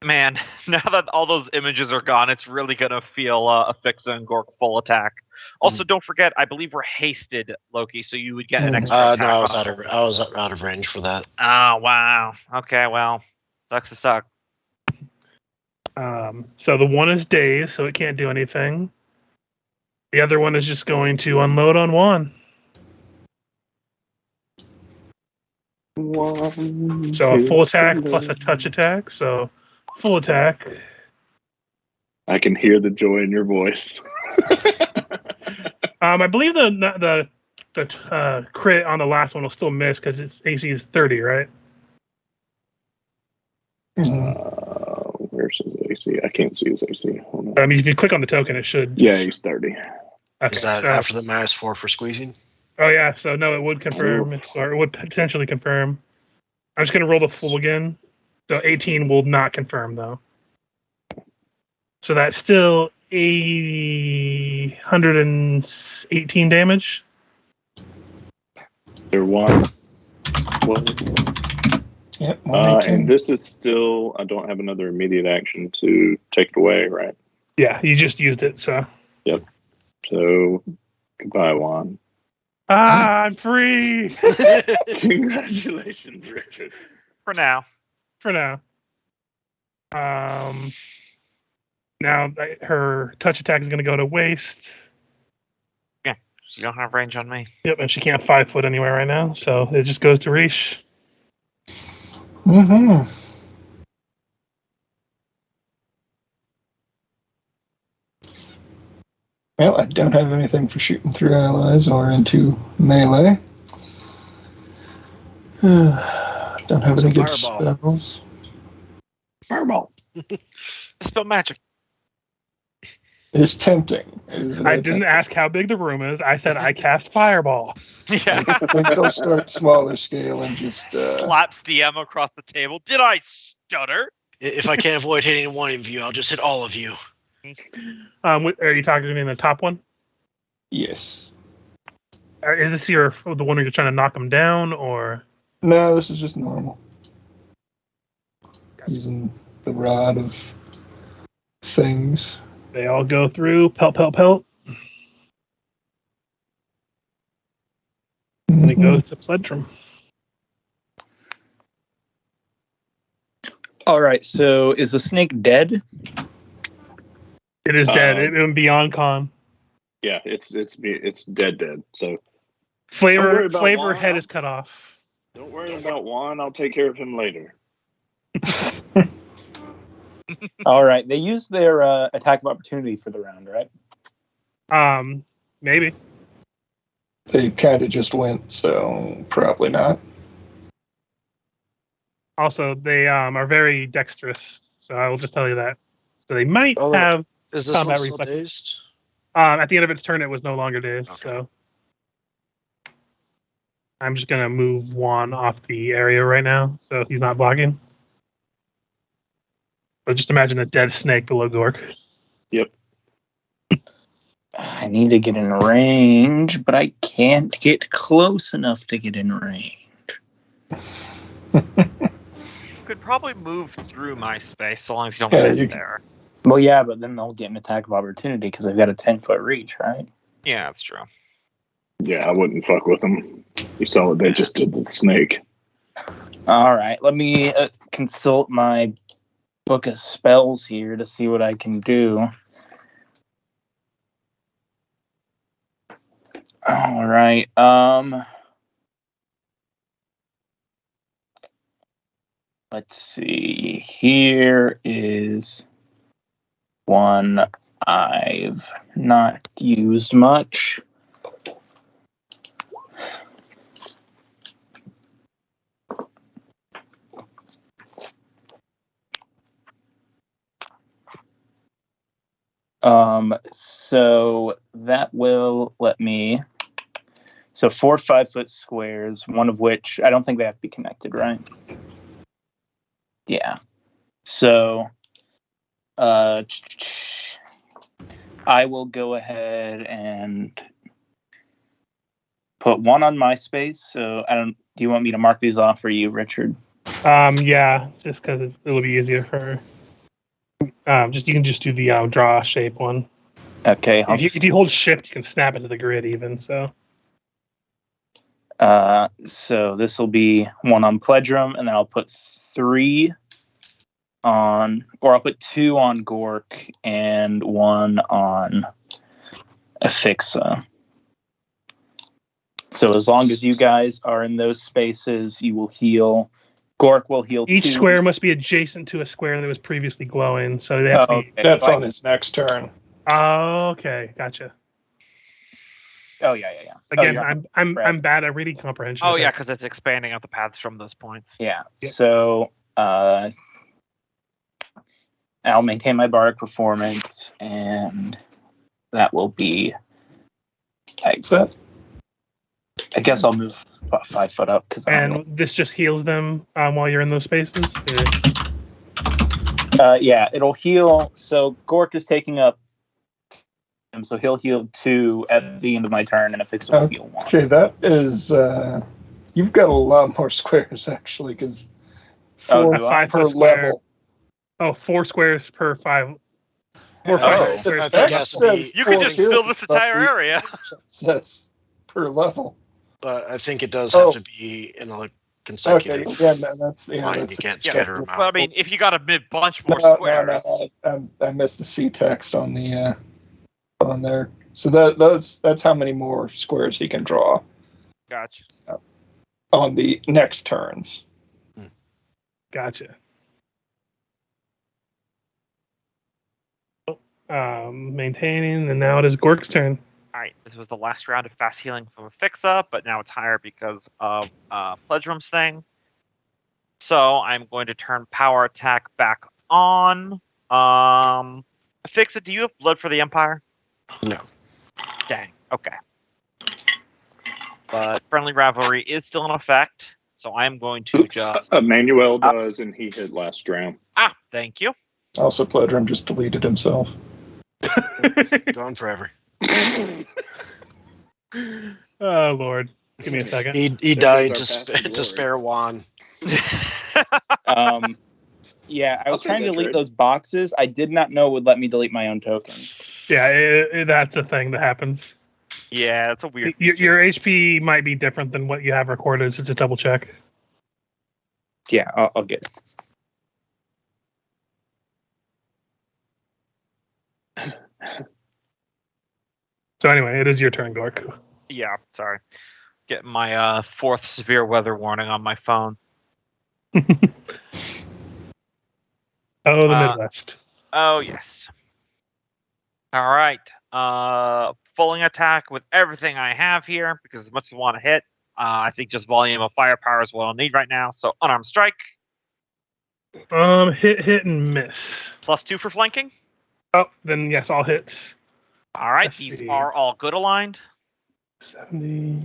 Man, now that all those images are gone, it's really gonna feel Afixa and Gork full attack. Also, don't forget, I believe we're hasted, Loki, so you would get an extra attack. No, I was on out of range for that. Oh wow. Okay, well, sucks to suck. So the one is dazed, so it can't do anything. The other one is just going to unload on Juan. So a full attack plus a touch attack. So full attack. I can hear the joy in your voice. I believe the crit on the last one will still miss because its AC is 30, right? Where's his AC? I can't see his AC. Hold on. I mean, if you click on the token, it should. Yeah, he's 30. Okay, Is that so- after the -4 for squeezing? Oh yeah, so no, it would confirm, or it would potentially confirm. I'm just gonna roll the full again. So 18 will not confirm though. So that's still 118 damage. There was. Yep, 118. And this is still. I don't have another immediate action to take it away, right? Yeah, you just used it, so. So, goodbye, Juan. I'm free Congratulations, Richard. For now. for now. Now her touch attack is gonna go to waste. So you don't have range on me. Yep, and she can't 5 foot anywhere right now, so it just goes to Rish. Mm-hmm. Well, I don't have anything for shooting through allies or into melee. Don't have any good Fireball. spells. Fireball. Spell magic. It is tempting. I didn't ask how big the room is. I said I cast Fireball. Yeah. I think I'll start smaller scale and just. Slaps DM across the table. Did I stutter? If I can't avoid hitting one of you, I'll just hit all of you. Are you talking to me in the top one? Yes. Is this the one where you're trying to knock them down, or? No, this is just normal. Using the rod of things. They all go through. Pelt, pelt, pelt. And it goes to Pledrum. All right. So is the snake dead? It is dead. It went beyond con. Yeah, it's dead. So Don't Flavor worry about Juan. head is cut off. don't worry about Juan. I'll take care of him later. All right. They used their attack of opportunity for the round, right? Maybe. They kind of just went, so probably not. Also, they are very dexterous, so I will just tell you that. So they might Oh, have. Is this one Combat still reflex. dazed? At the end of its turn, it was no longer dazed. Okay. So I'm just gonna move Juan off the area right now, so he's not blocking. But just imagine a dead snake below Gork. I need to get in range, but I can't get close enough to get in range. You could probably move through my space so long as you don't Yeah, get you in can- there. Well, yeah, but then they'll get an attack of opportunity because they've got a 10-foot reach, right? Yeah, that's true. Yeah, I wouldn't fuck with them. You saw what they just did to the snake. All right. Let me consult my book of spells here to see what I can do. All right. Let's see. Here is one I've not used much. So that will let me. So 4 5-foot squares, one of which I don't think they have to be connected, right? Yeah. So, I will go ahead and put one on my space. So I don't. Do you want me to mark these off for you, Richard? Yeah, just because it'll be easier for. You can just do the draw shape one. Okay. If you hold shift, you can snap into the grid even. So. So this will be one on Pledrum, and then I'll put 3 on, or I'll put 2 on Gork and 1 on Affixa. So as long as you guys are in those spaces, you will heal. Gork will heal. Each 2. square must be adjacent to a square that was previously glowing, so they have to be. Okay. That's on his next turn. Oh, okay, gotcha. Oh yeah. Again, I'm bad at reading comprehension. Oh yeah, because it's expanding out the paths from those points. Yeah. Yep. So I'll maintain my bardic performance, and that will be. I guess I'll move about 5 foot up because. And this just heals them while you're in those spaces. Yeah, it'll heal. So Gork is taking up, so he'll heal 2 at the end of my turn, and Affixa will heal 1. Okay, that is. You've got a lot more squares actually, because 4 do I? 5 per foot square. level. Oh, 4 squares per 5. 4 Oh, 5 squares. I per think it level. has to be, You could just fill this entire area. That's per level. but I think it does have to be in a consecutive Okay, yeah, that's line. that's You can't Yeah, scatter them But I out. mean, if you got a bunch more No, squares, I missed the C text on the on there. So that's how many more squares he can draw gotcha. on the next turns. Gotcha. Maintaining, and now it is Gork's turn. All right, this was the last round of fast healing from Affixa, but now it's higher because of Pledrum's thing. So I'm going to turn power attack back on. Affixa, do you have blood for the Empire? No. Dang. Okay. But friendly rivalry is still in effect, so I'm going to just. Emmanuel does, and he hit last round. Thank you. Also, Pledrum just deleted himself. Gone forever. Oh Lord, give me a second. He There died goes our path to to glory. spare Juan. Yeah, I I'll was take trying to that delete trade. those boxes. I did not know it would let me delete my own token. Yeah, that's a thing that happens. Yeah, it's a weird. Your HP might be different than what you have recorded, so just double check. Yeah, I'll get it. So anyway, it is your turn, Gork. Yeah, sorry. Getting my fourth severe weather warning on my phone. Oh, the Midwest. Oh yes. All right. Fulling attack with everything I have here because as much as I want to hit, I think just volume of firepower is what I'll need right now. So unarmed strike. Hit and miss. +2 for flanking. Oh, then yes, all hits. All right, Let's these see. are all good aligned. 70.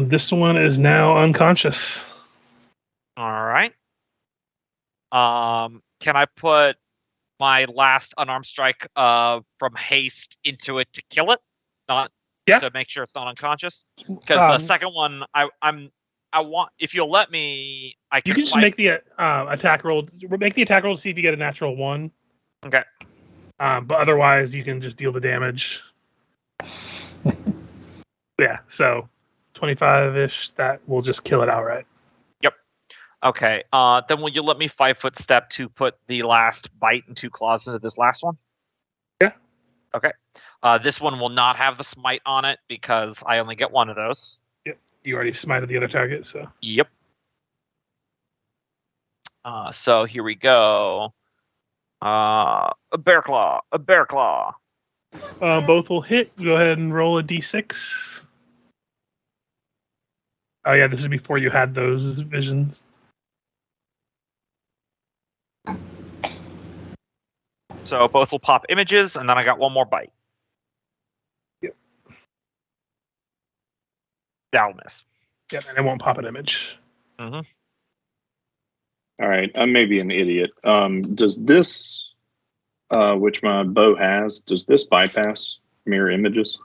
This one is now unconscious. All right. Can I put my last unarmed strike from haste into it to kill it, not to make sure it's not unconscious? Because the second one, I want, if you'll let me, I can. You can just make the attack roll. Make the attack roll to see if you get a natural 1. Okay. But otherwise, you can just deal the damage. Yeah. So 25-ish. That will just kill it outright. Yep. Okay. Then will you let me 5-foot step to put the last bite and 2 claws into this last one? Yeah. This one will not have the smite on it because I only get one of those. You already smited the other target, so. Yep. So here we go. A bear claw. Both will hit. Go ahead and roll a d6. Oh yeah, this is before you had those visions. So both will pop images, and then I got one more bite. Yep. That'll miss. Yep, and it won't pop an image. Mm-hmm. All right, I may be an idiot. Does this, which my bow has, does this bypass mirror images?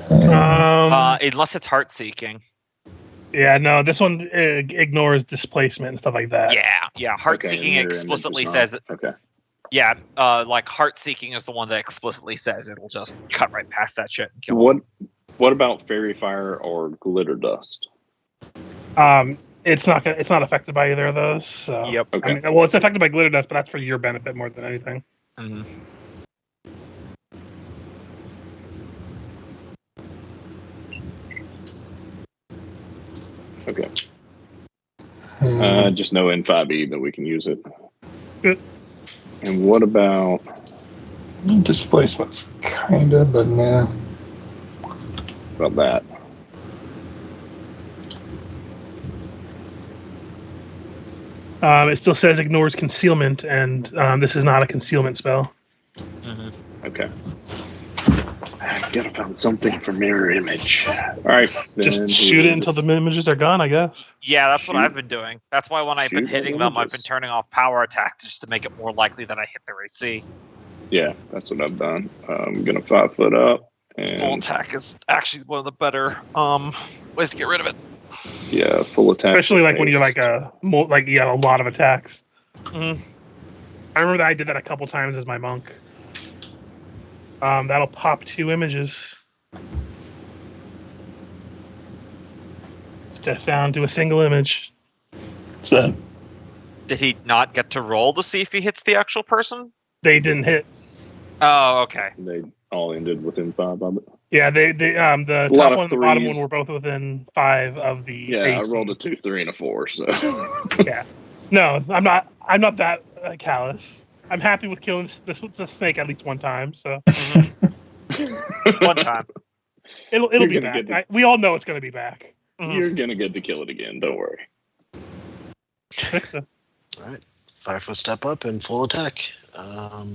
Unless it's heart seeking. Yeah, no, this one ignores displacement and stuff like that. Yeah. Heart seeking mirror explicitly image is says. not. Okay. Yeah, like heart seeking is the one that explicitly says it'll just cut right past that shit and kill. What about fairy fire or glitter dust? It's not affected by either of those. So. Yep. Okay. I mean, well, it's affected by glitter dust, but that's for your benefit more than anything. Mm-hmm. Okay. Just no N5E that we can use it. Good. And what about Displacement's kinda, but nah. about that? It still says ignores concealment, and this is not a concealment spell. Mm-hmm. Okay. I gotta find something for mirror image. All right. Just shoot it until the images are gone, I guess. Yeah, that's what Shoot. I've been doing. That's why when I've been Shoot hitting at them, I've been images. turning off power attack just to make it more likely that I hit their AC. Yeah, that's what I've done. I'm gonna 5 foot up Full and attack is actually one of the better ways to get rid of it. yeah, full attack. Especially like when you're haste. like you got a lot of attacks. Mm-hmm. I remember that I did that a couple times as my monk. That'll pop 2 images. Just down to a single image. What's that? Did he not get to roll to see if he hits the actual person? They didn't hit. Oh, okay. They all ended within 5 of it. Yeah, the lot top of one and the bottom threes. one were both within 5 of the Yeah, AC. I rolled a 2, 3, and a 4. So Yeah. No, I'm not that callous. I'm happy with killing the snake at least one time. So One time. it'll You're be gonna back. get We all know it's going to be back. you're gonna get to kill it again. Don't worry. Fix it. All right. 5 foot step up and full attack.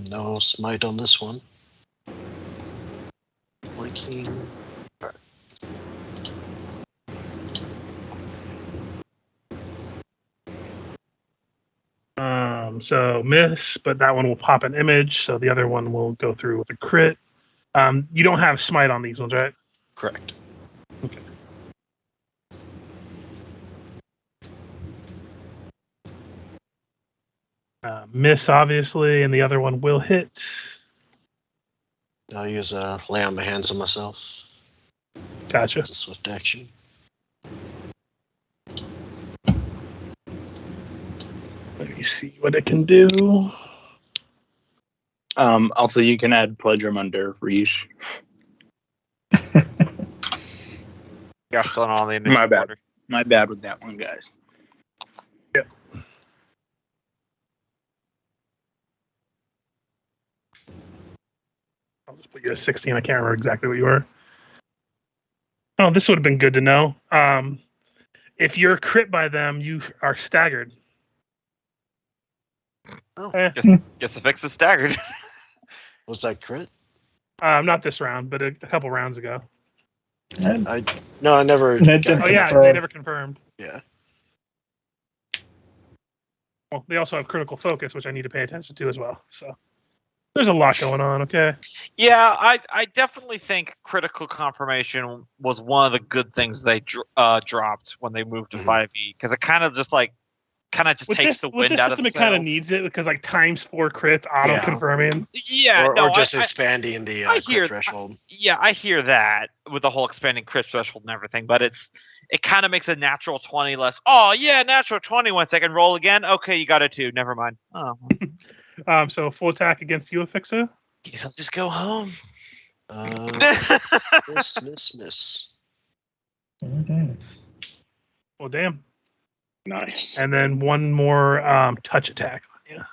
No smite on this one. Flanking. All right. So miss, but that one will pop an image. So the other one will go through with a crit. You don't have smite on these ones, right? Correct. Okay. Miss, obviously, and the other one will hit. I'll use a lay on my hands on myself. Gotcha. It's a swift action. Let me see what it can do. Also, you can add Pledrum under Reach. Gosh, done all the initial My bad. order. My bad with that one, guys. I'll just put you at 16. I can't remember exactly what you were. Oh, this would have been good to know. If you're crit by them, you are staggered. Oh. Guess the fix is staggered. Was that crit? Not this round, but a couple rounds ago. I never. That got didn't Oh yeah, confirm. they never confirmed. Yeah. Well, they also have critical focus, which I need to pay attention to as well. So there's a lot going on. Okay. Yeah, I definitely think critical confirmation was one of the good things they dropped when they moved to Mhm. 5e because it kind of just takes the wind this out of system, the it kind of sails. needs it because like times 4 crits auto confirming. Yeah, or just expanding the I crit hear- threshold. I hear that with the whole expanding crit threshold and everything, but it kind of makes a natural 20 less. Oh yeah, natural 20. 1 second, roll again. Okay, you got a 2. Never mind. Oh, So full attack against you, Afixa. Guess I'll just go home. Miss. Mhm. Well, damn. Nice. And then one more touch attack on you.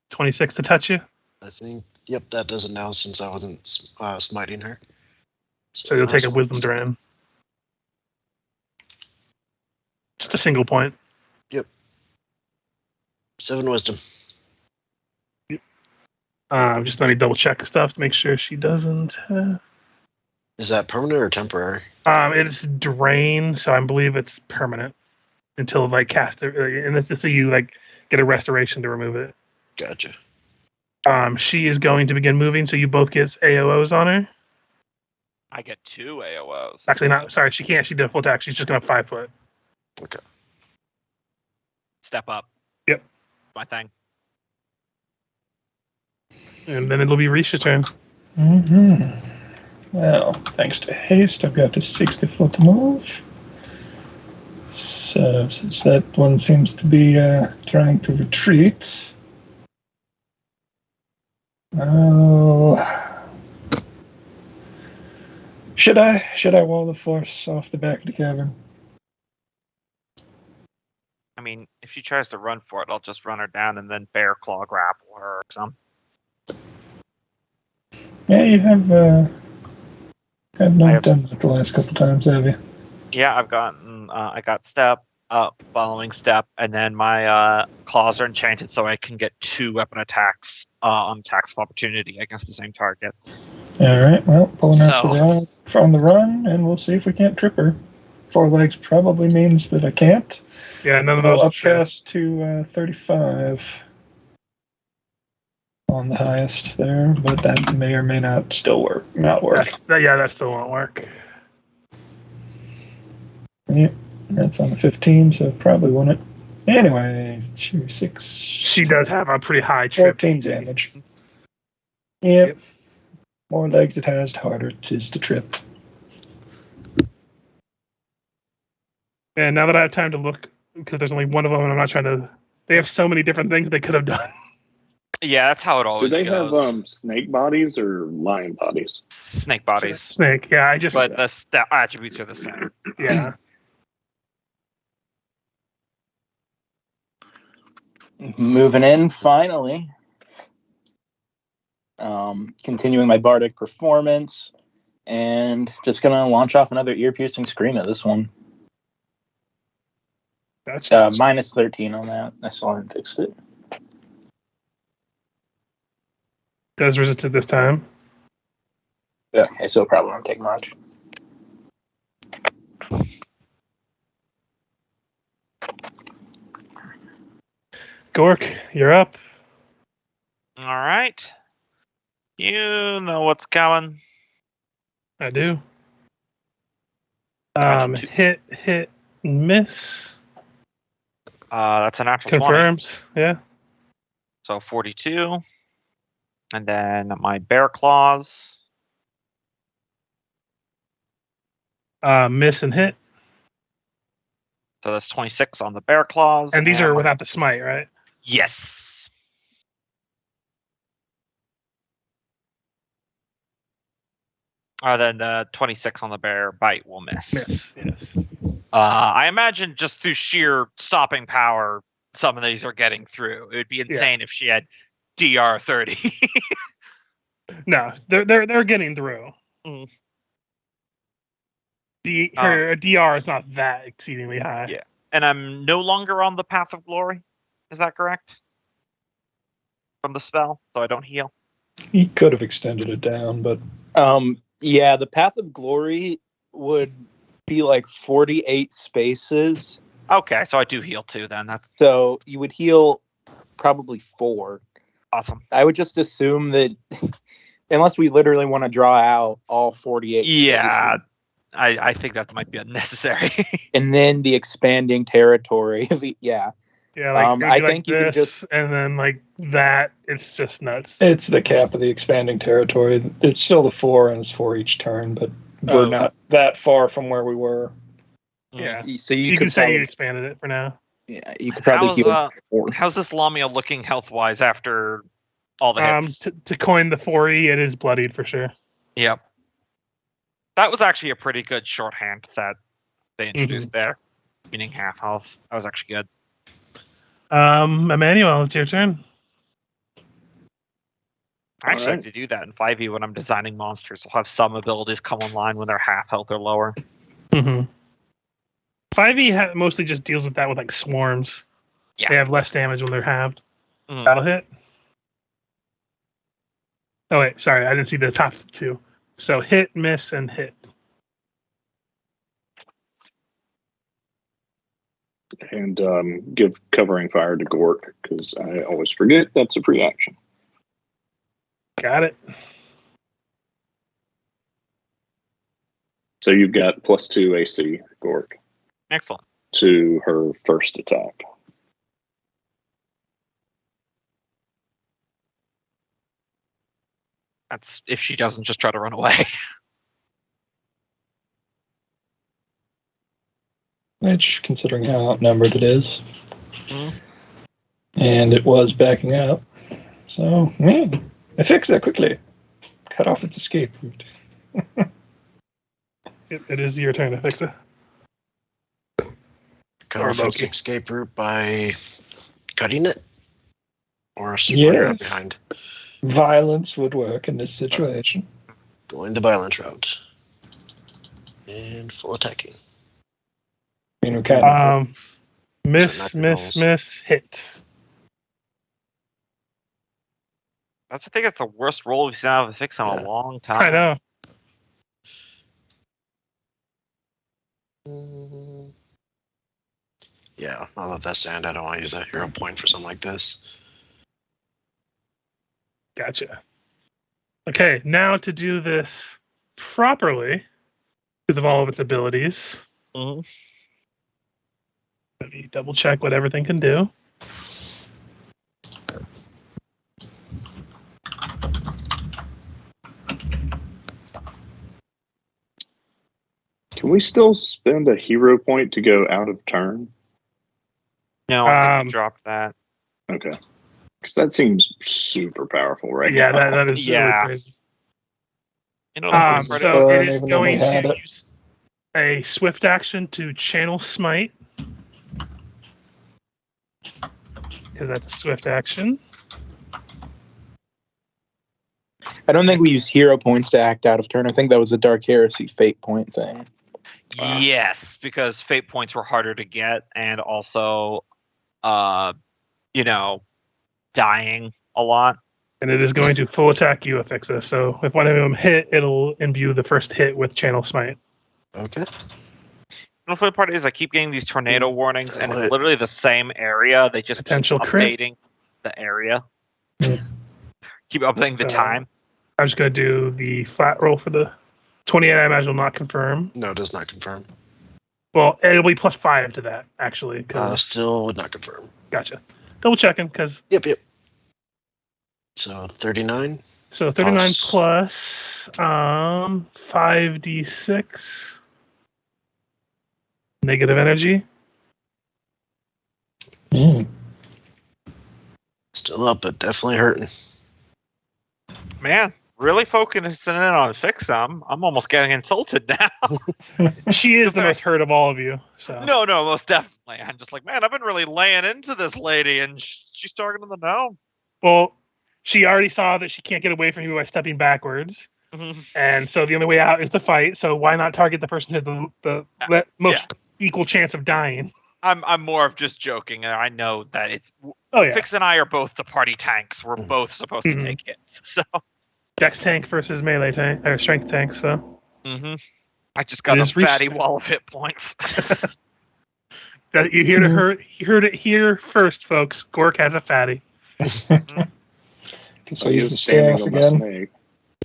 26 to touch you. I think, yep, that does it now since I wasn't smiting her. So you'll take a nice. wisdom drain. Just a single point. 7 wisdom. Just let me double check stuff to make sure she doesn't. Is that permanent or temporary? It's drain, so I believe it's permanent until like cast it, and it's so you like get a restoration to remove it. Gotcha. She is going to begin moving, so you both get AOs on her. I get 2 AOs. Actually, not. Sorry, she can't. She did a full attack. She's just gonna 5 foot. Okay. Step up. Yep. My thing. And then it'll be Risha's turn. Well, thanks to haste, I've got to 60 foot move. So, since that one seems to be trying to retreat, should I wall the force off the back of the cavern? I mean, if she tries to run for it, I'll just run her down and then bear claw grapple her or something. Yeah, you have not done that the last couple times, have you? Yeah, I've gotten. I got step up, following step, and then my claws are enchanted, so I can get 2 weapon attacks on attacks of opportunity against the same target. All right. Well, pulling out from the run, and we'll see if we can't trip her. 4 legs probably means that I can't. Yeah, none of I'll those. upcast to 35 on the highest there, but that may or may not still work. That still won't work. Yep, that's on the 15, so probably won't. Anyway, 2, 6. She does have a pretty high trip. 14 damage. Yep. More legs it has, the harder it is to trip. And now that I have time to look, because there's only one of them, and I'm not trying to. They have so many different things they could have done. Yeah, that's how it always Do they goes. have snake bodies or lion bodies? Snake bodies. Snake, yeah, I just. But the attributes are the same. Yeah. Moving in, finally. Continuing my bardic performance, and just gonna launch off another ear-piercing scream at this one. Gotcha. Minus 13 on that. I still haven't fixed it. Does resist it this time. Okay, so it probably won't take much. Gork, you're up. All right. You know what's coming. I do. Imagine Hit, miss. That's a natural 20. Confirms, yeah. So 42. And then my bear claws. Miss and hit. So that's 26 on the bear claws. And these are without the smite, right? Yes. Then 26 on the bear bite will miss. Miss, yes. I imagine just through sheer stopping power, some of these are getting through. It would be insane if she had DR 30. No, they're getting through. Mm. Her DR is not that exceedingly high. Yeah. And I'm no longer on the Path of Glory. Is that correct? From the spell, so I don't heal. He could have extended it down, but yeah, the Path of Glory would be like 48 spaces. Okay, so I do heal too then. That's So you would heal probably 4. awesome. I would just assume that unless we literally want to draw out all 48 Yeah, spaces. I think that might be unnecessary. And then the expanding territory. Yeah. Yeah, like, I like think you can this, just... and then like that, it's just nuts. it's the cap of the expanding territory. It's still the 4, and it's 4 each turn, but we're not that far from where we were. Yeah. So You could can say probably, you expanded it for now. yeah, you could probably heal 4. How's this Lamia looking health-wise after All the hits. To coin the 4E, it is bloodied for sure. Yep. That was actually a pretty good shorthand that they introduced there, meaning half health. That was actually good. Emmanuel, it's your turn. I actually Alright. like to do that in 5e when I'm designing monsters. I'll have some abilities come online when they're half health or lower. 5e mostly just deals with that with like swarms. Yeah. They have less damage when they're halved. Mhm. That'll hit. Oh wait, sorry, I didn't see the top two. So hit, miss, and hit. And give covering fire to Gork, because I always forget that's a free action. Got it. So you've got +2 AC, Gork, Excellent. to her first attack. That's if she doesn't just try to run away. Which, considering how outnumbered it is, Mhm. and it was backing up, so I fixed that quickly. Cut off its escape route. It is your turn to fix it. Cut Or off its Loki. escape route by cutting it? Or running around Yes. behind? Violence would work in this situation. Going the violent route. And full attacking. I mean, we kind of Miss, So miss, rolls. miss, hit. I think it's the worst roll we've seen out of a fix in a Yeah. long time. I know. Yeah, I'll let that stand. I don't want to use that hero point for something like this. Gotcha. Okay, now to do this properly, because of all of its abilities, Mhm. let me double check what everything can do. Can we still spend a hero point to go out of turn? No, I think Um, we dropped that. Okay. Because that seems super powerful right Yeah, now. that is Yeah. really crazy. You know, the Um, first So Burn it is even when going we had to it. use a swift action to channel smite, because that's a swift action. I don't think we used hero points to act out of turn. I think that was a Dark Heresy fate point thing. Yes, because fate points were harder to get, and also, dying a lot. And it is going to full attack you, Afixa. So if one of them hit, it'll imbue the first hit with channel smite. Okay. The funny part is I keep getting these tornado warnings, and it's What? literally the same area. They just Potential keep crit. updating the area. Hmm. Keep updating the So- time. I'm just going to do the flat roll for the 28. I imagine will not confirm. No, it does not confirm. Well, it'll be +5 to that, actually. 'Cause, Still would not confirm. gotcha. Double checking, because Yep. So 39. so 39 Plus- plus 5d6 negative energy. Still up, but definitely hurting. Man, really focusing in on fix. I'm almost getting insulted now. She is the most hurt of all of you. So No, most definitely. I'm just like, man, I've been really laying into this lady, and she's targeting the gnome. Well, she already saw that she can't get away from you by stepping backwards, and so the only way out is to fight. So why not target the person who has the most equal chance of dying? I'm more of just joking, and I know that it's Oh yeah, Fix and I are both the party tanks. We're both supposed to take hits. So Dex tank versus melee tank or strength tank. So I just got It a is fatty wall of hit points. that you hear to her. You heard it here first, folks. Gork has a fatty. So use the standing staff on my again. snake.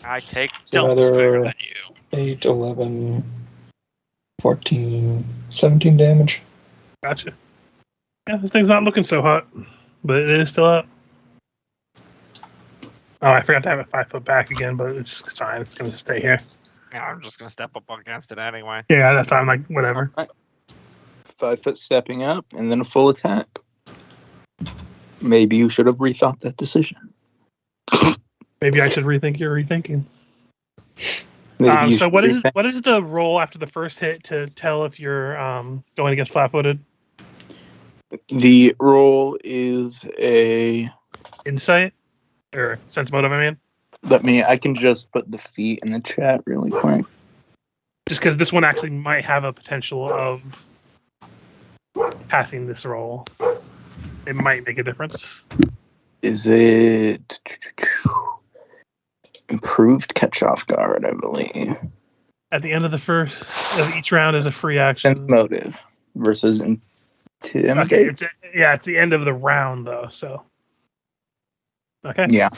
I take So double either- bigger than you. 8, 11, 14, 17 damage. Gotcha. Yeah, this thing's not looking so hot, but it is still up. Oh, I forgot to have it 5 foot back again, but it's fine. It's gonna stay here. Yeah, I'm just gonna step up against it anyway. Yeah, that's fine. Like whatever. 5 foot stepping up and then a full attack. Maybe you should have rethought that decision. Maybe I should rethink your rethinking. Maybe you So should what is rethink- what is the roll after the first hit to tell if you're going against flat-footed? The roll is a. Insight or sense motive? I mean, I can just put the feat in the chat really quick. just because this one actually might have a potential of passing this roll, it might make a difference. Is it improved catch off guard? I believe. At the end of each round is a free Sense action. motive versus Okay, intimidate. it's the end of the round though. So okay. Yeah.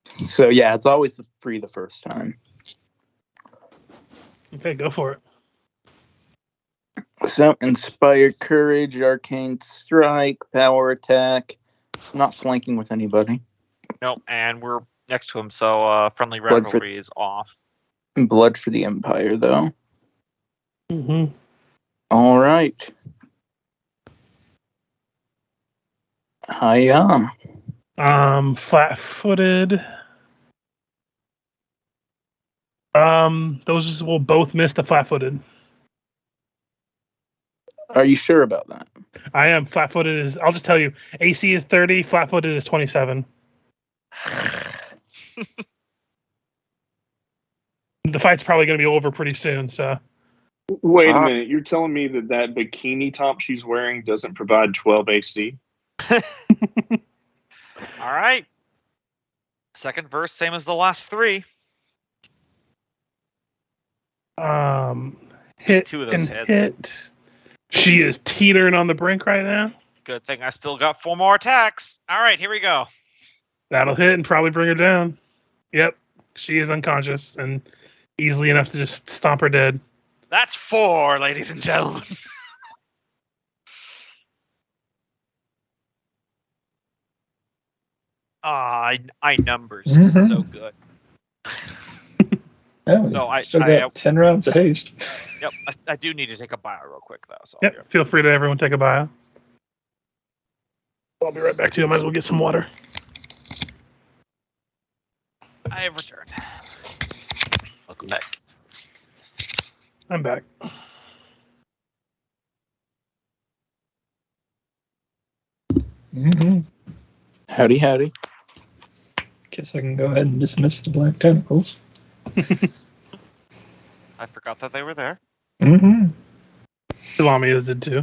So yeah, it's always free the first time. Okay, go for it. So inspired courage, arcane strike, power attack. Not flanking with anybody. Nope, and we're next to him, so friendly Blood for- rivalry is off. Blood for the Empire, though. Mm-hmm. All right. Hiya. Flat-footed. Those will both miss the flat-footed. Are you sure about that? I am. Flat-footed is. I'll just tell you. AC is 30. Flat-footed is 27. The fight's probably going to be over pretty soon. So Wait a minute. You're telling me that bikini top she's wearing doesn't provide 12 AC? All right. Second verse, same as the last three. Hit Two of those and hit. hit. She is teetering on the brink right now. Good thing I still got 4 more attacks. All right, here we go. That'll hit and probably bring her down. Yep, she is unconscious and easily enough to just stomp her dead. That's 4, ladies and gentlemen. I numbers Mhm. so good. Oh, No, I- still I- got 10 rounds of haste. Yep, I do need to take a bio real quick though. So Yep, feel free to everyone take a bio. I'll be right back to you. I might as well get some water. I have returned. Welcome back. I'm back. Mm-hmm. Howdy, howdy. Guess I can go ahead and dismiss the black tentacles. I forgot that they were there. Mm-hmm. Salami did too.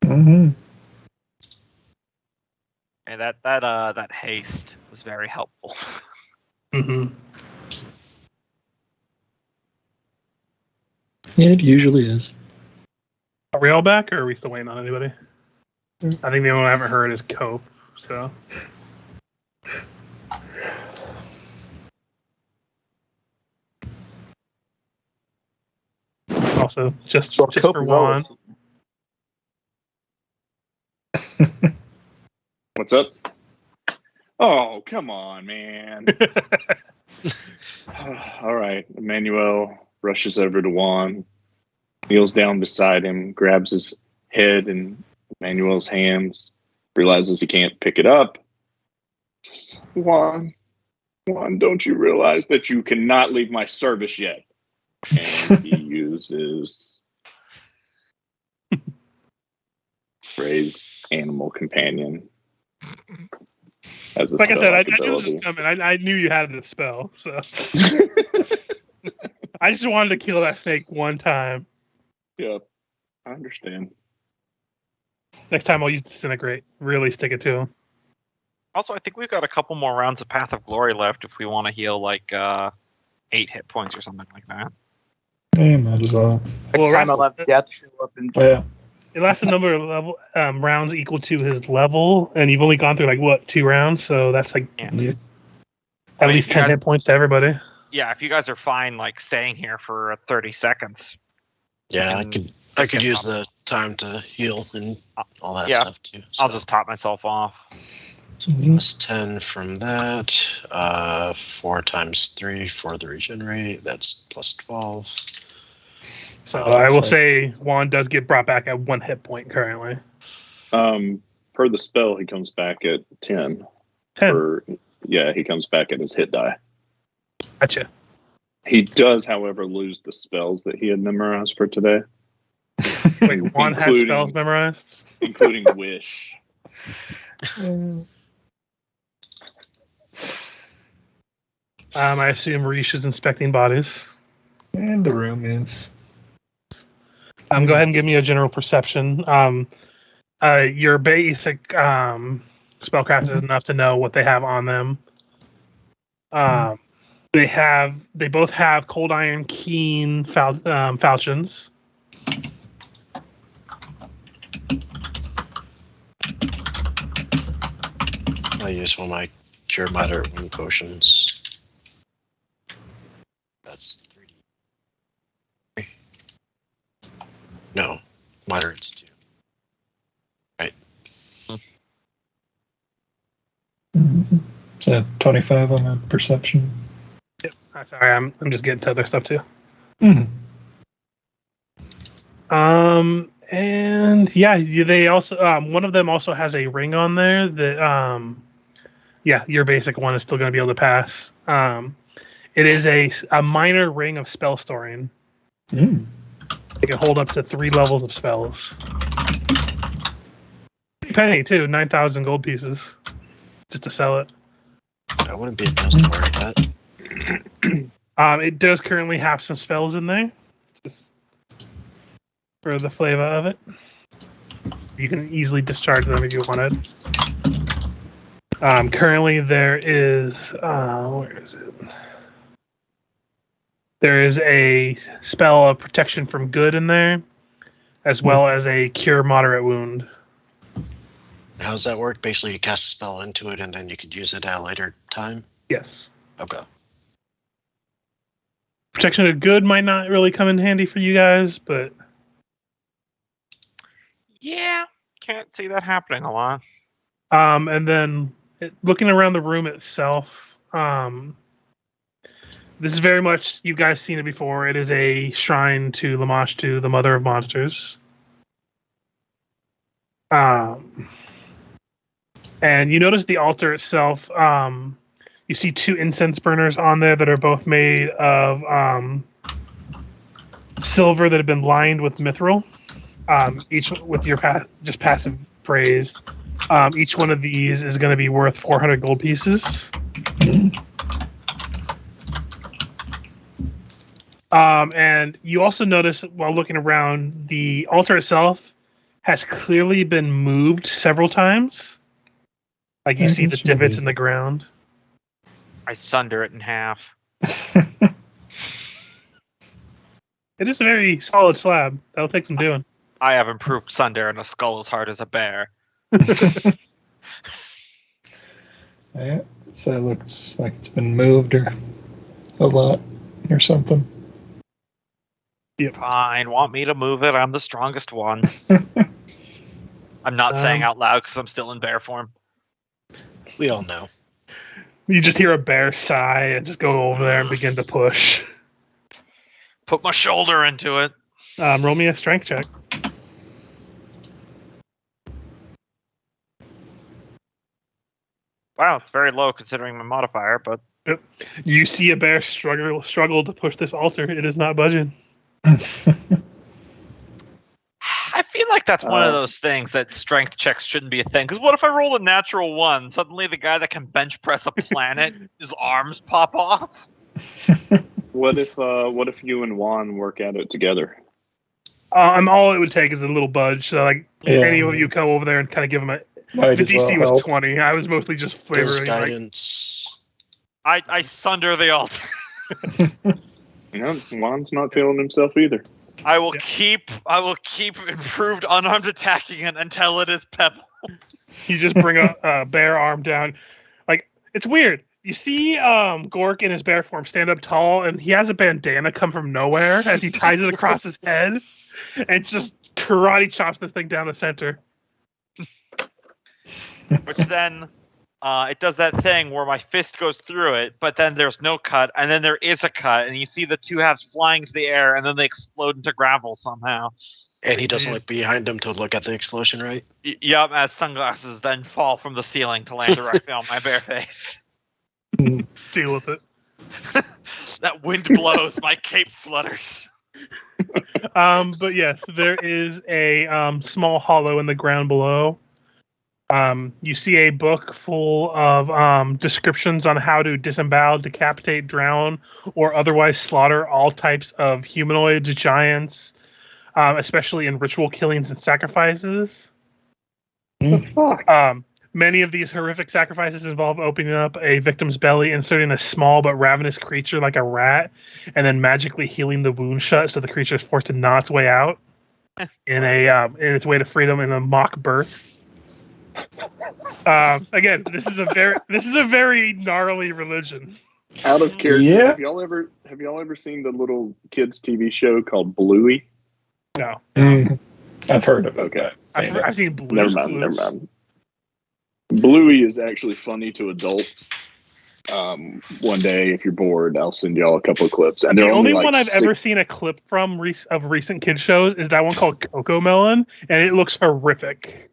Mm-hmm. And that haste was very helpful. Mm-hmm. It usually is. Are we all back, or are we still waiting on anybody? I think the only one I haven't heard is Cope. So also just Well, just Cope for is one. always- What's up? Oh, come on, man. All right. Emmanuel rushes over to Juan, kneels down beside him, grabs his head in Emmanuel's hands, realizes he can't pick it up. Says, Juan, don't you realize that you cannot leave my service yet? And he uses phrase animal companion as a Like I said, I knew this ability. was coming. I knew you had the spell, so I just wanted to kill that snake one time. Yep, I understand. Next time I'll use Disintegrate. Really stick it to him. Also, I think we've got a couple more rounds of Path of Glory left if we want to heal like 8 hit points or something like that. Yeah, might as well. Next Well, time I'll have death show up and Oh, yeah. It lasts a number of level rounds equal to his level, and you've only gone through like what 2 rounds, so that's like Yeah. Yeah. at mean, least you 10 guys- hit points to everybody. Yeah, if you guys are fine like staying here for 30 seconds. Yeah, And I could get use up. the time to heal and all that Yeah, stuff too. I'll so. just top myself off. So plus 10 from that. 4 times 3 for the regenerate. That's plus 12. So Oh, I will so- say Juan does get brought back at 1 hit point currently. Per the spell, he comes back at 10. 10. Yeah, he comes back at his hit die. Gotcha. He does, however, lose the spells that he had memorized for today, Wait, one has Including- spells memorized? including Wish. I assume Rish is inspecting bodies. And the room is. Go ahead and give me a general perception. Your basic spellcraft is enough to know what they have on them. They both have cold iron keen falchions. I use one of my cure moderate wound potions. That's 3D. No, moderate's 2. So 25 on the perception. Yep. Sorry, I'm just getting to other stuff too. Mhm. And yeah, they also one of them also has a ring on there that yeah, your basic one is still going to be able to pass. It is a minor ring of spell storing. Mm. It can hold up to 3 levels of spells. Penny too, 9,000 gold pieces, just to sell it. I wouldn't be opposed to worry that. It does currently have some spells in there, just for the flavor of it. You can easily discharge them if you wanted. Currently, there is where is it? There is a spell of protection from good in there, as well as a cure moderate wound. How does that work? Basically, you cast a spell into it, and then you could use it at a later time? Yes. Okay. Protection of good might not really come in handy for you guys, but Yeah, can't see that happening a lot. and then looking around the room itself, this is very much, you guys seen it before. It is a shrine to Lamashtu, the mother of monsters. And you notice the altar itself. You see 2 incense burners on there that are both made of silver that have been lined with mithril. Each with your just passive praise. Each one of these is going to be worth 400 gold pieces. And you also notice while looking around, the altar itself has clearly been moved several times. Like you see the divots in the ground. I sunder it in half. It is a very solid slab. That'll take some doing. I have improved sunder and a skull as hard as a bear. Yeah, so it looks like it's been moved or a lot or something. Fine, want me to move it? I'm the strongest one. I'm not saying out loud because I'm still in bear form. We all know. You just hear a bear sigh and just go over there and begin to push. Put my shoulder into it. Roll me a strength check. Wow, it's very low considering my modifier, but You see a bear struggle to push this altar. It is not budging. I feel like that's one of those things that strength checks shouldn't be a thing. Because what if I roll a natural 1? Suddenly the guy that can bench press a planet, his arms pop off? What if you and Juan work at it together? All it would take is a little budge. So, like, any of you come over there and kind of give him a. Might The as well DC was help. 20. I was mostly just Does flavoring. Like, guidance. I sunder the altar. Juan's not feeling himself either. I will keep improved unarmed attacking it until it is pebble. you just bring a bear arm down. Like, it's weird. You see Gork in his bear form stand up tall, and he has a bandana come from nowhere as he ties it across his head and just karate chops this thing down the center. Which then it does that thing where my fist goes through it, but then there's no cut, and then there is a cut, and you see the 2 halves flying into the air, and then they explode into gravel somehow. And he doesn't look behind him to look at the explosion, right? Yup, as sunglasses then fall from the ceiling to land directly on my bare face. Deal with it. That wind blows, my cape flutters. But yes, there is a small hollow in the ground below. You see a book full of descriptions on how to disembowel, decapitate, drown, or otherwise slaughter all types of humanoids, giants, especially in ritual killings and sacrifices. Fuck. Many of these horrific sacrifices involve opening up a victim's belly, inserting a small but ravenous creature like a rat, and then magically healing the wound shut so the creature is forced to gnaw its way out in its way to freedom in a mock birth. Again, this is a very gnarly religion. Out of character, Yeah. have y'all ever seen the little kids TV show called Bluey? No, I've heard of it. Okay. I've seen Blue's Never mind. Clues. Never mind. Bluey is actually funny to adults. One day, if you're bored, I'll send y'all a couple of clips. And The they're only like one I've ever seen a clip from of recent kids shows is that one called Coco Melon, and it looks horrific.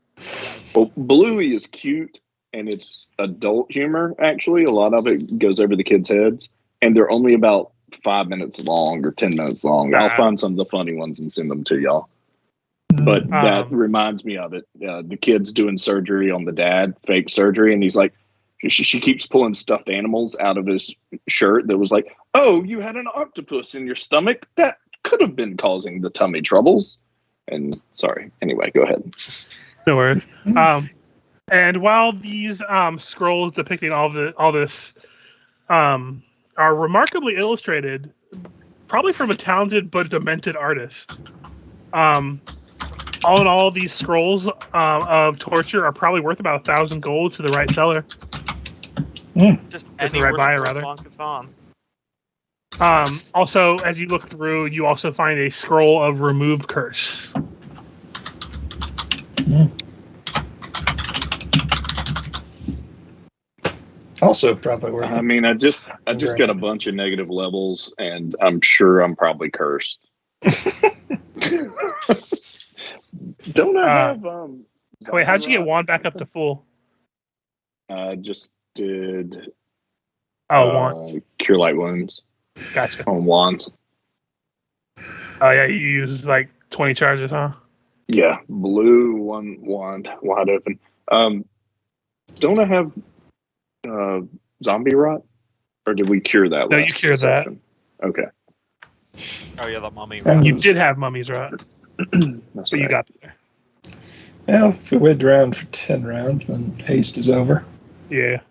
Well, Bluey is cute, and it's adult humor. Actually, a lot of it goes over the kids' heads, and they're only about 5 minutes long or 10 minutes long. I'll find some of the funny ones and send them to y'all. But that reminds me of it. The kid's doing surgery on the dad, fake surgery, and he's like, she keeps pulling stuffed animals out of his shirt that was like, oh, you had an octopus in your stomach? That could have been causing the tummy troubles. And sorry. Anyway, go ahead. No worries. And while these scrolls depicting all this are remarkably illustrated, probably from a talented but demented artist, all in all, these scrolls of torture are probably worth about 1,000 gold to the right seller. Just Right anywhere buyer, the rather. song is on. Also, as you look through, you also find a scroll of Remove Curse. Also, probably worth I it. mean, I just got a bunch of negative levels, and I'm sure I'm probably cursed. Don't I have Wait, how'd you get Zombie wand back up to full? I just did Wand. Cure Light Wounds Gotcha. on wands. Oh yeah, you use like 20 charges, huh? Yeah, blue one wand wide open. Don't I have zombie rot, or did we cure that? No, last you cured that. session? Okay, Oh yeah, the mummy. And- You did have mummies, right? that's So you right. got there. Well, if we went around for 10 rounds, then haste is over. Yeah.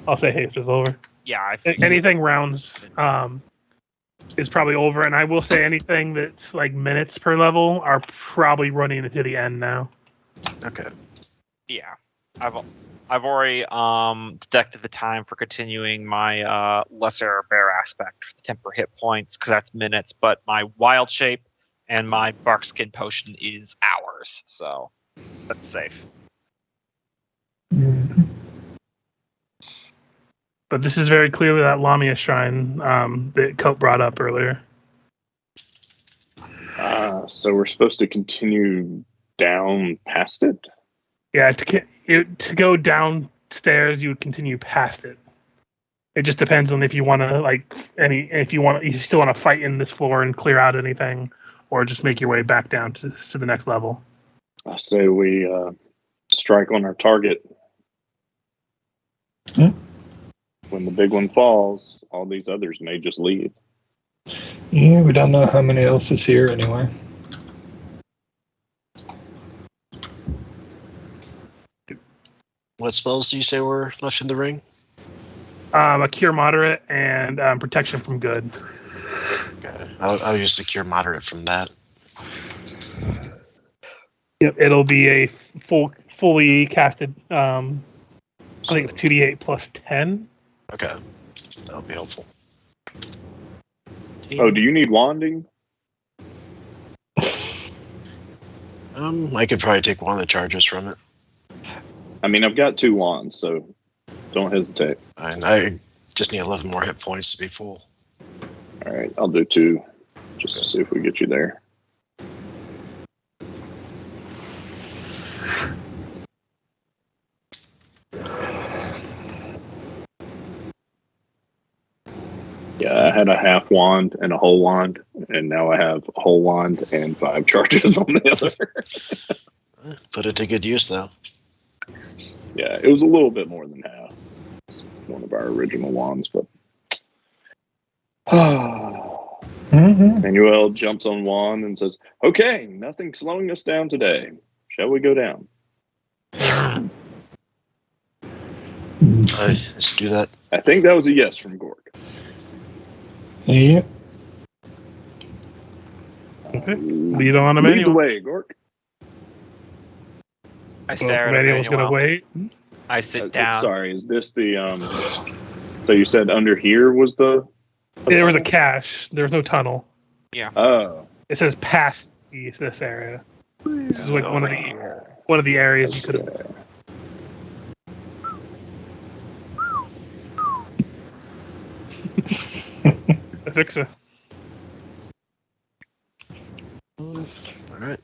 I'll say haste is over. Yeah, I think Anything rounds is probably over, and I will say anything that's like minutes per level are probably running into the end now. Okay. yeah. I've already deducted the time for continuing my lesser bear aspect for the temper hit points because that's minutes, but my wild shape and my bark skin potion is hours, so that's safe. But this is very clearly that Lamia shrine that Cope brought up earlier. So we're supposed to continue down past it. Yeah, to go downstairs, you would continue past it. It just depends on if you want to you still want to fight in this floor and clear out anything, or just make your way back down to the next level. I say we strike on our target. When the big one falls, all these others may just leave. Yeah, we don't know how many else is here anyway. What spells do you say were left in the ring? A cure moderate and protection from good. Okay. I'll use the cure moderate from that. Yep, it'll be a fully casted. I think it's 2d8 plus 10. Okay. That'll be helpful. Oh, do you need wanding? I could probably take one of the charges from it. I mean, I've got 2 wands, so don't hesitate. And I just need 11 more hit points to be full. All right, I'll do 2 just to see if we get you there. Yeah, I had a half wand and a whole wand, and now I have a whole wand and 5 charges on the other. Put it to good use, though. Yeah, it was a little bit more than half. It's one of our original wands, but Manuel jumps on wand and says, "Okay, nothing's slowing us down today. Shall we go down?" Let's do that. I think that was a yes from Gork. Yep. Okay. Lead on, Lead the Emmanuel. way, Gork. I Well, stare at Emmanuel's going to Emmanuel. wait. I sit down. Sorry, is this the So you said under here was the There was a tunnel? cache. There was no tunnel. Oh. It says past this area. This is like one of the areas you could have. Fixa. All right.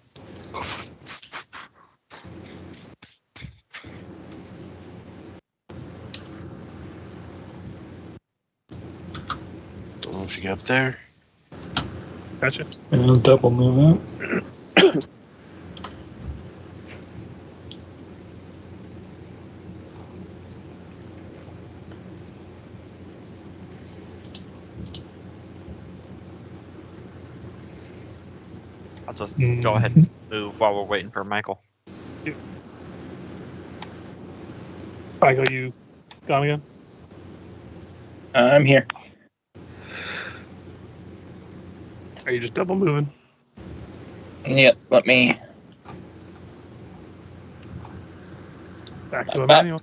Don't know if you get up there. Gotcha. And I'll double move out. I'll just go ahead and move while we're waiting for Michael. Michael, you gone again? I'm here. Are you just double moving? Yep, let me. Back to Emmanuel.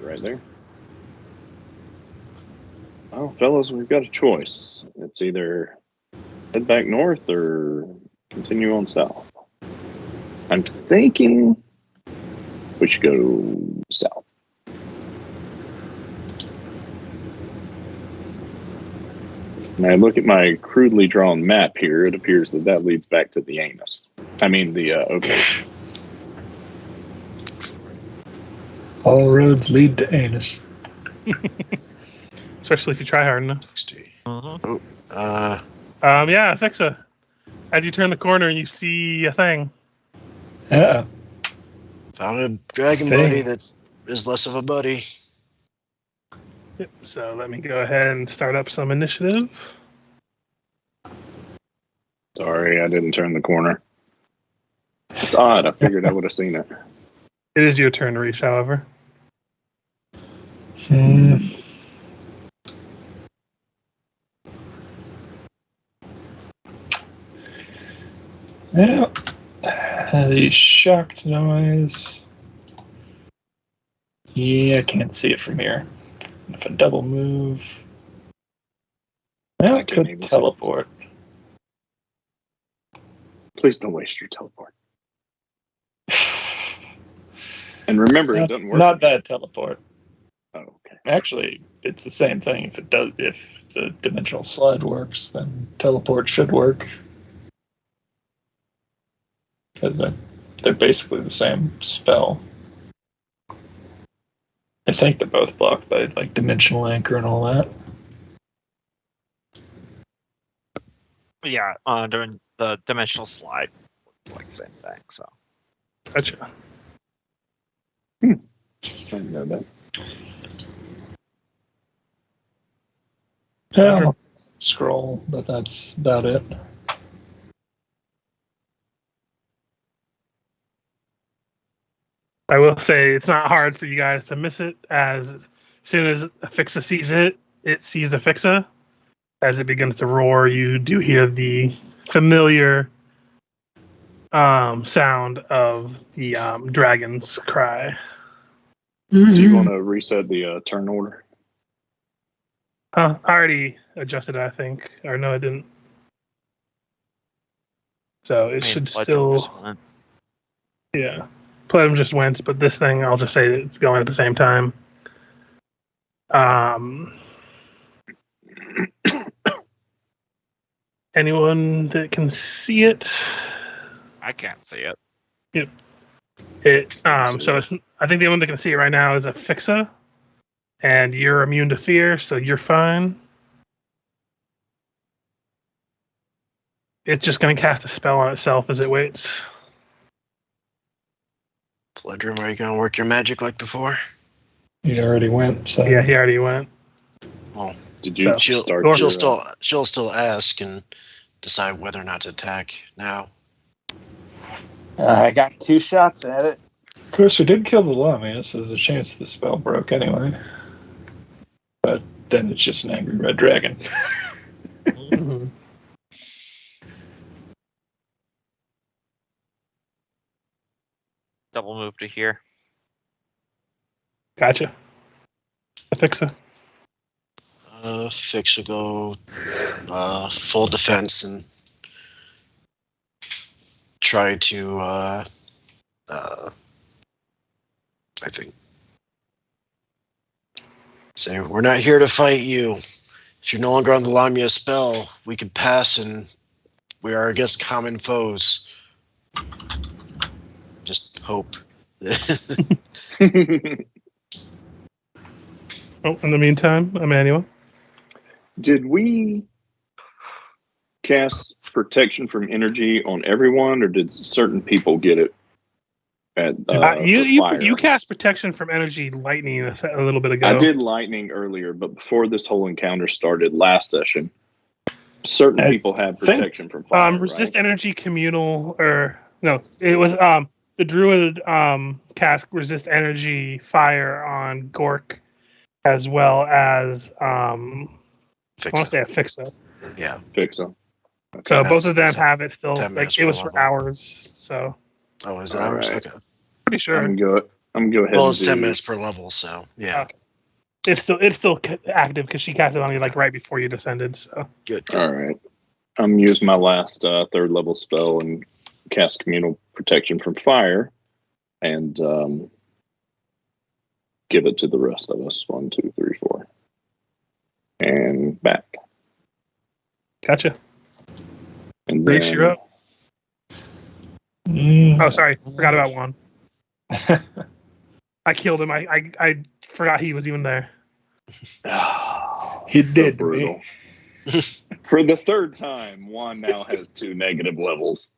Right there. Well, fellas, we've got a choice. It's either head back north or continue on south. I'm thinking we should go south. And I look at my crudely drawn map here. It appears that leads back to the anus. I mean, the okay. All roads lead to anus. Especially if you try hard enough. 60. Mm-hmm. Yeah, Fixa. As you turn the corner, you see a thing. Yeah. Found a dragon Thing. buddy that is less of a buddy. Yep. So let me go ahead and start up some initiative. Sorry, I didn't turn the corner. It's odd. I figured I would have seen it. It is your turn to reach, however. Yeah. The shocked noise. Yeah, I can't see it from here. If I double move. Well, I it can't could even see it. teleport. Please don't waste your teleport. And remember, it doesn't work. Not that teleport. Oh, okay. Actually, it's the same thing. If it does, if the dimensional slide works, then teleport should work. Because they're basically the same spell. I think they're both blocked by like dimensional anchor and all that. Yeah, during the dimensional slide, it's like the same thing. So Gotcha. I didn't know that. Yeah, I'll scroll, but that's about it. I will say it's not hard for you guys to miss it. As soon as Afixa sees it, it sees Afixa. As it begins to roar, you do hear the familiar sound of the dragon's cry. Do you want to reset the turn order? I already adjusted it, I think. Or no, I didn't. So it should still... Yeah. Pledum just went, but this thing, I'll just say it's going at the same time. Anyone that can see it? I can't see it. So it's, I think the only one that can see it right now is Afixa, and you're immune to fear, so you're fine. It's just going to cast a spell on itself as it waits. Pledrum, are you going to work your magic like before? He already went, so Yeah, he already went. Well, Did you So, start or- your, she'll still ask and decide whether or not to attack now. I got 2 shots at it. of course we did kill the Lamia, so there's a chance the spell broke anyway. But then it's just an angry red dragon. Mhm. Double move to here. Gotcha. Afixa. Fix will go full defense and try to, I think, say, we're not here to fight you. If you're no longer on the Lamia spell, we can pass and we are against common foes. Just hope. Oh, in the meantime, Emmanuel. Did we cast protection from energy on everyone, or did certain people get it? For fire? You cast protection from energy lightning a little bit ago. I did lightning earlier, but before this whole encounter started last session, certain people have protection from fire. Resist right? energy communal, or no, it was the druid cast resist energy fire on Gork, as well as I want to say Afixa. Yeah. Fix them. So that's- both of them that's have it still. 10 Like minutes it per was for level. hours, so Oh, is it All hours? right. Okay. pretty sure I'm gonna go ahead. Well, and it's 10 do- minutes per level, so yeah. Okay. it's still active because she cast it on you like right before you descended. So Good. All right. I'm using my last 3rd level spell and cast communal protection from fire, and give it to the rest of us. 1, 2, 3, 4, and back. gotcha. And Reese, then you're up. Oh, sorry, forgot about one. I killed him. I forgot he was even there. He so did brutal. me. For the 3rd time, Juan now has 2 negative levels.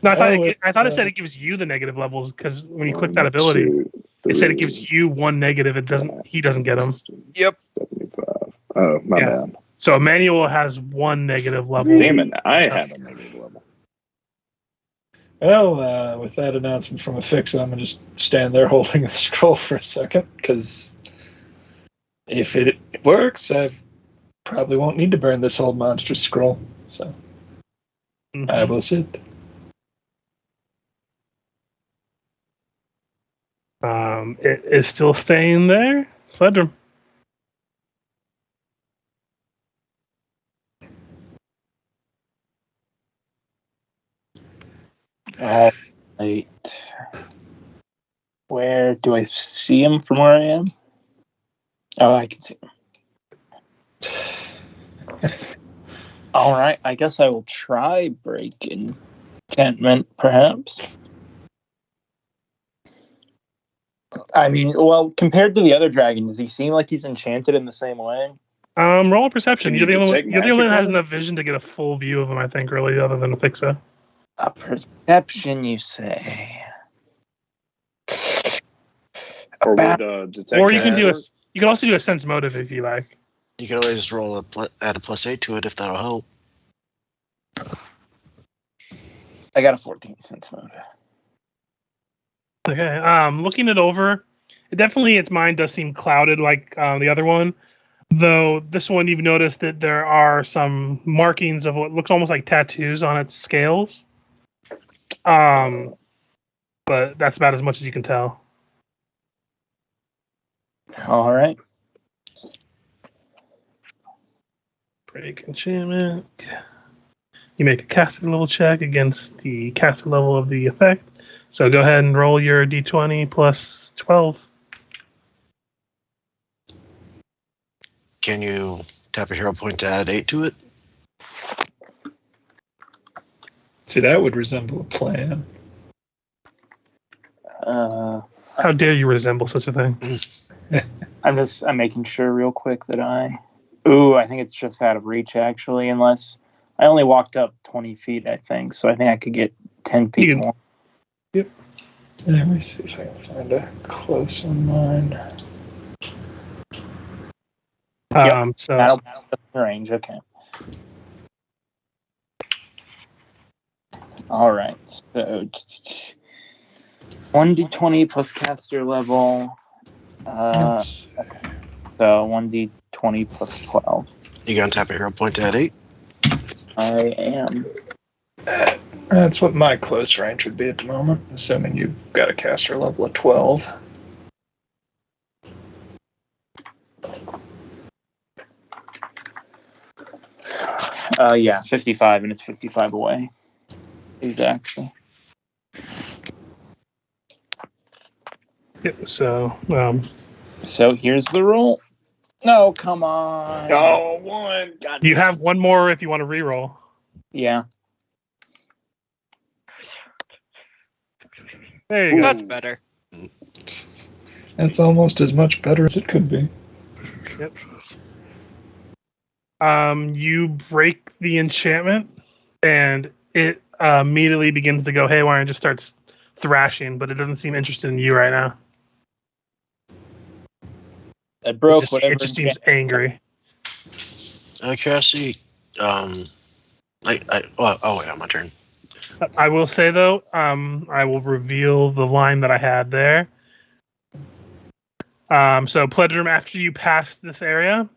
No, I thought Oh, I thought it it's, said it gives you the negative levels because when you click 1, that ability, 2, it said it 3, gives you 1 negative. It doesn't. He doesn't get them. Yep. 75. Oh, my Yeah. bad. So Emmanuel has 1 negative level. Damn it! I have a negative level. Well, with that announcement from Afixa, I'm going to just stand there holding the scroll for a second, because if it works, I probably won't need to burn this old monstrous scroll. So Mhm. I will sit. It is still staying there. Pledrum. All right. Where do I see him from where I am? Oh, I can see him. All right. I guess I will try break enchantment, perhaps. I mean, well, compared to the other dragon, does he seem like he's enchanted in the same way? Roll a perception. Can You're the you only detect you're the only one that has magic on enough vision to get a full view of him. I think, really, other than Afixa. A perception, you say? Or About- would detect? Or you can do a. work? You can also do a sense motive if you like. You can always roll add a +8 to it if that'll help. I got a 14 sense motive. Okay. Looking it over, its mind does seem clouded like the other one. Though this one, you've noticed that there are some markings of what looks almost like tattoos on its scales. But that's about as much as you can tell. All right. Break enchantment. You make a caster level check against the caster level of the effect. So go ahead and roll your d20 plus 12. Can you tap a hero point to add 8 to it? See, that would resemble a plan. How dare you resemble such a thing? I'm making sure real quick that I think it's just out of reach actually, unless I only walked up 20 feet, I think, so I think I could get 10 feet You- more. Let me see if I can find a close on mine. So That'll be the range, okay. Alright, so 1d20 plus caster level. It's- So 1d20 plus 12. You gonna tap a hero point to add 8? I am. That's what my close range would be at the moment, assuming you've got a caster level of 12. Yeah, 55, and it's 55 away. Exactly. yep, so So here's the roll. No, come on. Oh, one. God. you have one more if you want to reroll. Yeah. There you go. That's better. That's almost as much better as it could be. Yep. You break the enchantment, and it immediately begins to go haywire and just starts thrashing, but it doesn't seem interested in you right now. It broke It just seems angry. Curiosity. Oh wait, on my turn. I will say though, I will reveal the line that I had there. So Pledgerum, after you pass this area,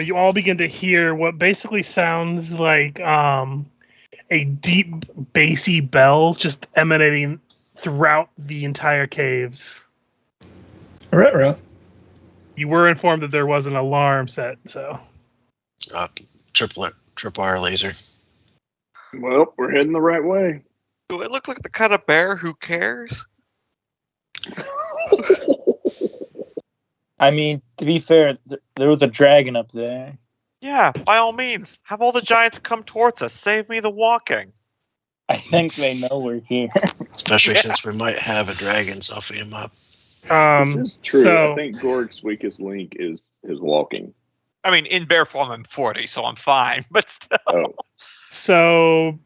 you all begin to hear what basically sounds like a deep, bassy bell just emanating throughout the entire caves. Right. You were informed that there was an alarm set, so Triple R laser. Well, we're heading the right way. Do I look like the kind of bear who cares? I mean, to be fair, there was a dragon up there. Yeah, by all means. Have all the giants come towards us. Save me the walking. I think they know we're here. Especially since we might have a dragon soften him up. This is true. so- I think Gorg's weakest link is his walking. I mean, in bear form, I'm 40, so I'm fine. But still. Oh, So,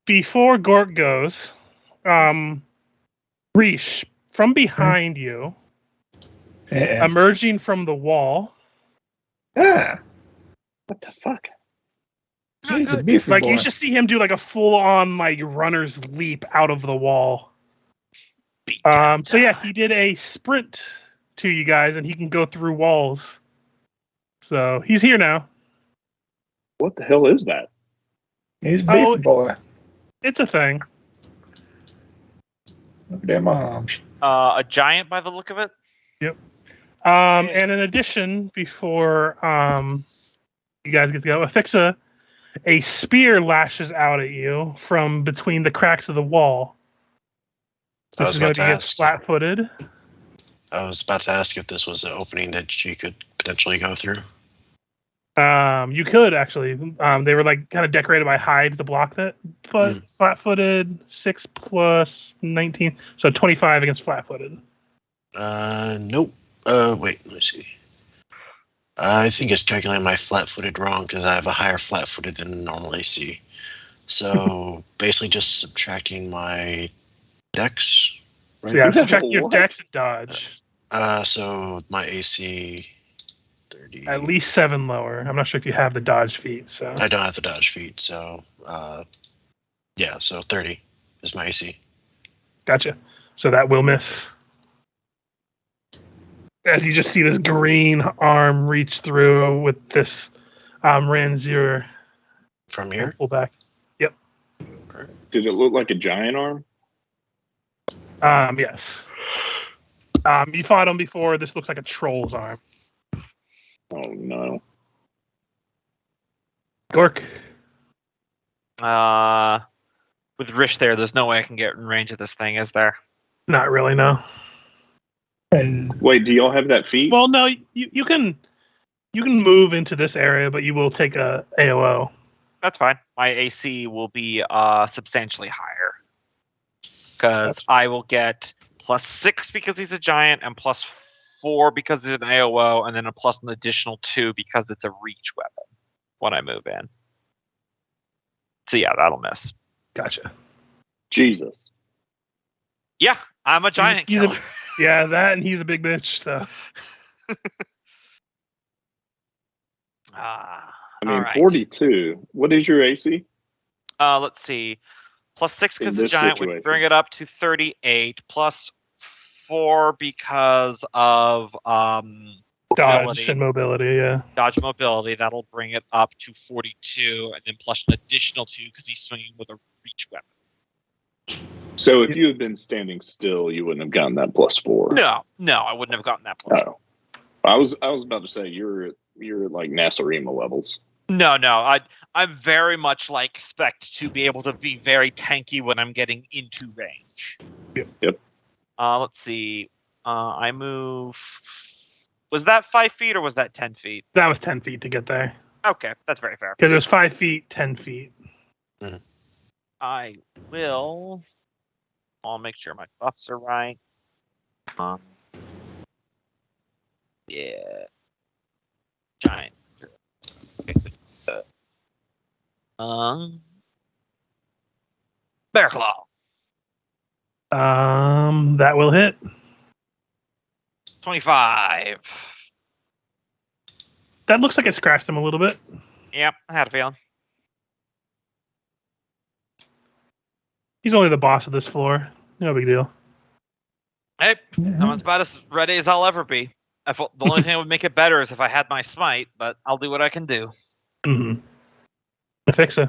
before Gort goes, Reesh, from behind you, Yeah. emerging from the wall, Ah, what the fuck? he's a beefy like boy. you just see him do like a full-on like runner's leap out of the wall. So yeah, he did a sprint to you guys, and he can go through walls. So he's here now. What the hell is that? He's a beefy Oh, boy. It's a thing. Look at them arms. A giant by the look of it? And in addition, before you guys get to go, Afixa, a spear lashes out at you from between the cracks of the wall. I This was is going about to to get ask. flat-footed. I was about to ask if this was an opening that you could potentially go through. You could actually. They were like kind of decorated by hides to block that. But flat-footed, 6 plus 19, so 25 against flat-footed. Nope. Wait, let me see. I think it's calculating my flat-footed wrong because I have a higher flat-footed than normal AC. So basically just subtracting my dex. Right? So yeah, You have subtract a your what? dex and dodge. So my AC 30. At least 7 lower. I'm not sure if you have the dodge feat. So I don't have the dodge feat, so yeah, so 30 is my AC. gotcha. So that will miss. As you just see this green arm reach through with this Ranzir From here? pull back. Did it look like a giant arm? Yes. You fought him before. This looks like a troll's arm. Oh no. Gork. With Rish there's no way I can get in range of this thing, is there? Not really, no. And Wait, do y'all have that feat? Well, no, you can move into this area, but you will take a AOO. That's fine. My AC will be substantially higher. Because I will get +6 because he's a giant, and +4 because it's an AOO, and then a plus an additional 2 because it's a reach weapon when I move in. So yeah, that'll miss. Gotcha. Jesus. Yeah, I'm a giant He's killer. Yeah, that, and he's a big bitch, so. I mean, all right. 42. What is your AC? Let's see. +6 In because the this giant situation. would bring it up to 38. +4 because of Dodge mobility. and mobility, yeah. Dodge mobility. That'll bring it up to 42, and then plus an additional 2 because he's swinging with a reach weapon. So if you had been standing still, you wouldn't have gotten that +4. No, I wouldn't have gotten that +4. Oh. I was about to say you're at like Nasarima levels. No, I'm very much like expect to be able to be very tanky when I'm getting into range. Yep. Let's see. I move. Was that 5 feet or was that 10 feet? That was 10 feet to get there. Okay, that's very fair. Because it was 5 feet, 10 feet. I will. I'll make sure my buffs are right. Yeah. Giant. Bear Claw. That will hit. 25. That looks like it scratched him a little bit. Yep, I had a feeling. He's only the boss of this floor. No big deal. Hey, someone's about as ready as I'll ever be. The only thing that would make it better is if I had my smite, but I'll do what I can do. Mm-hmm. Fixa.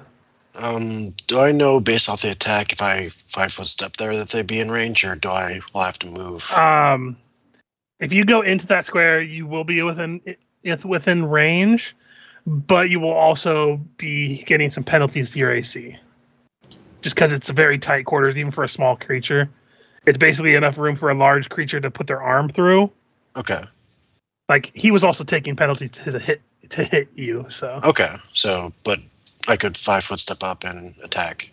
Do I know based off the attack if I 5-foot step there that they'd be in range, or will I have to move? If you go into that square, you will be within range, but you will also be getting some penalties to your AC. Just because it's very tight quarters, even for a small creature. It's basically enough room for a large creature to put their arm through. Okay. Like, he was also taking penalties to hit you, so. Okay, so, but I could 5-foot step up and attack.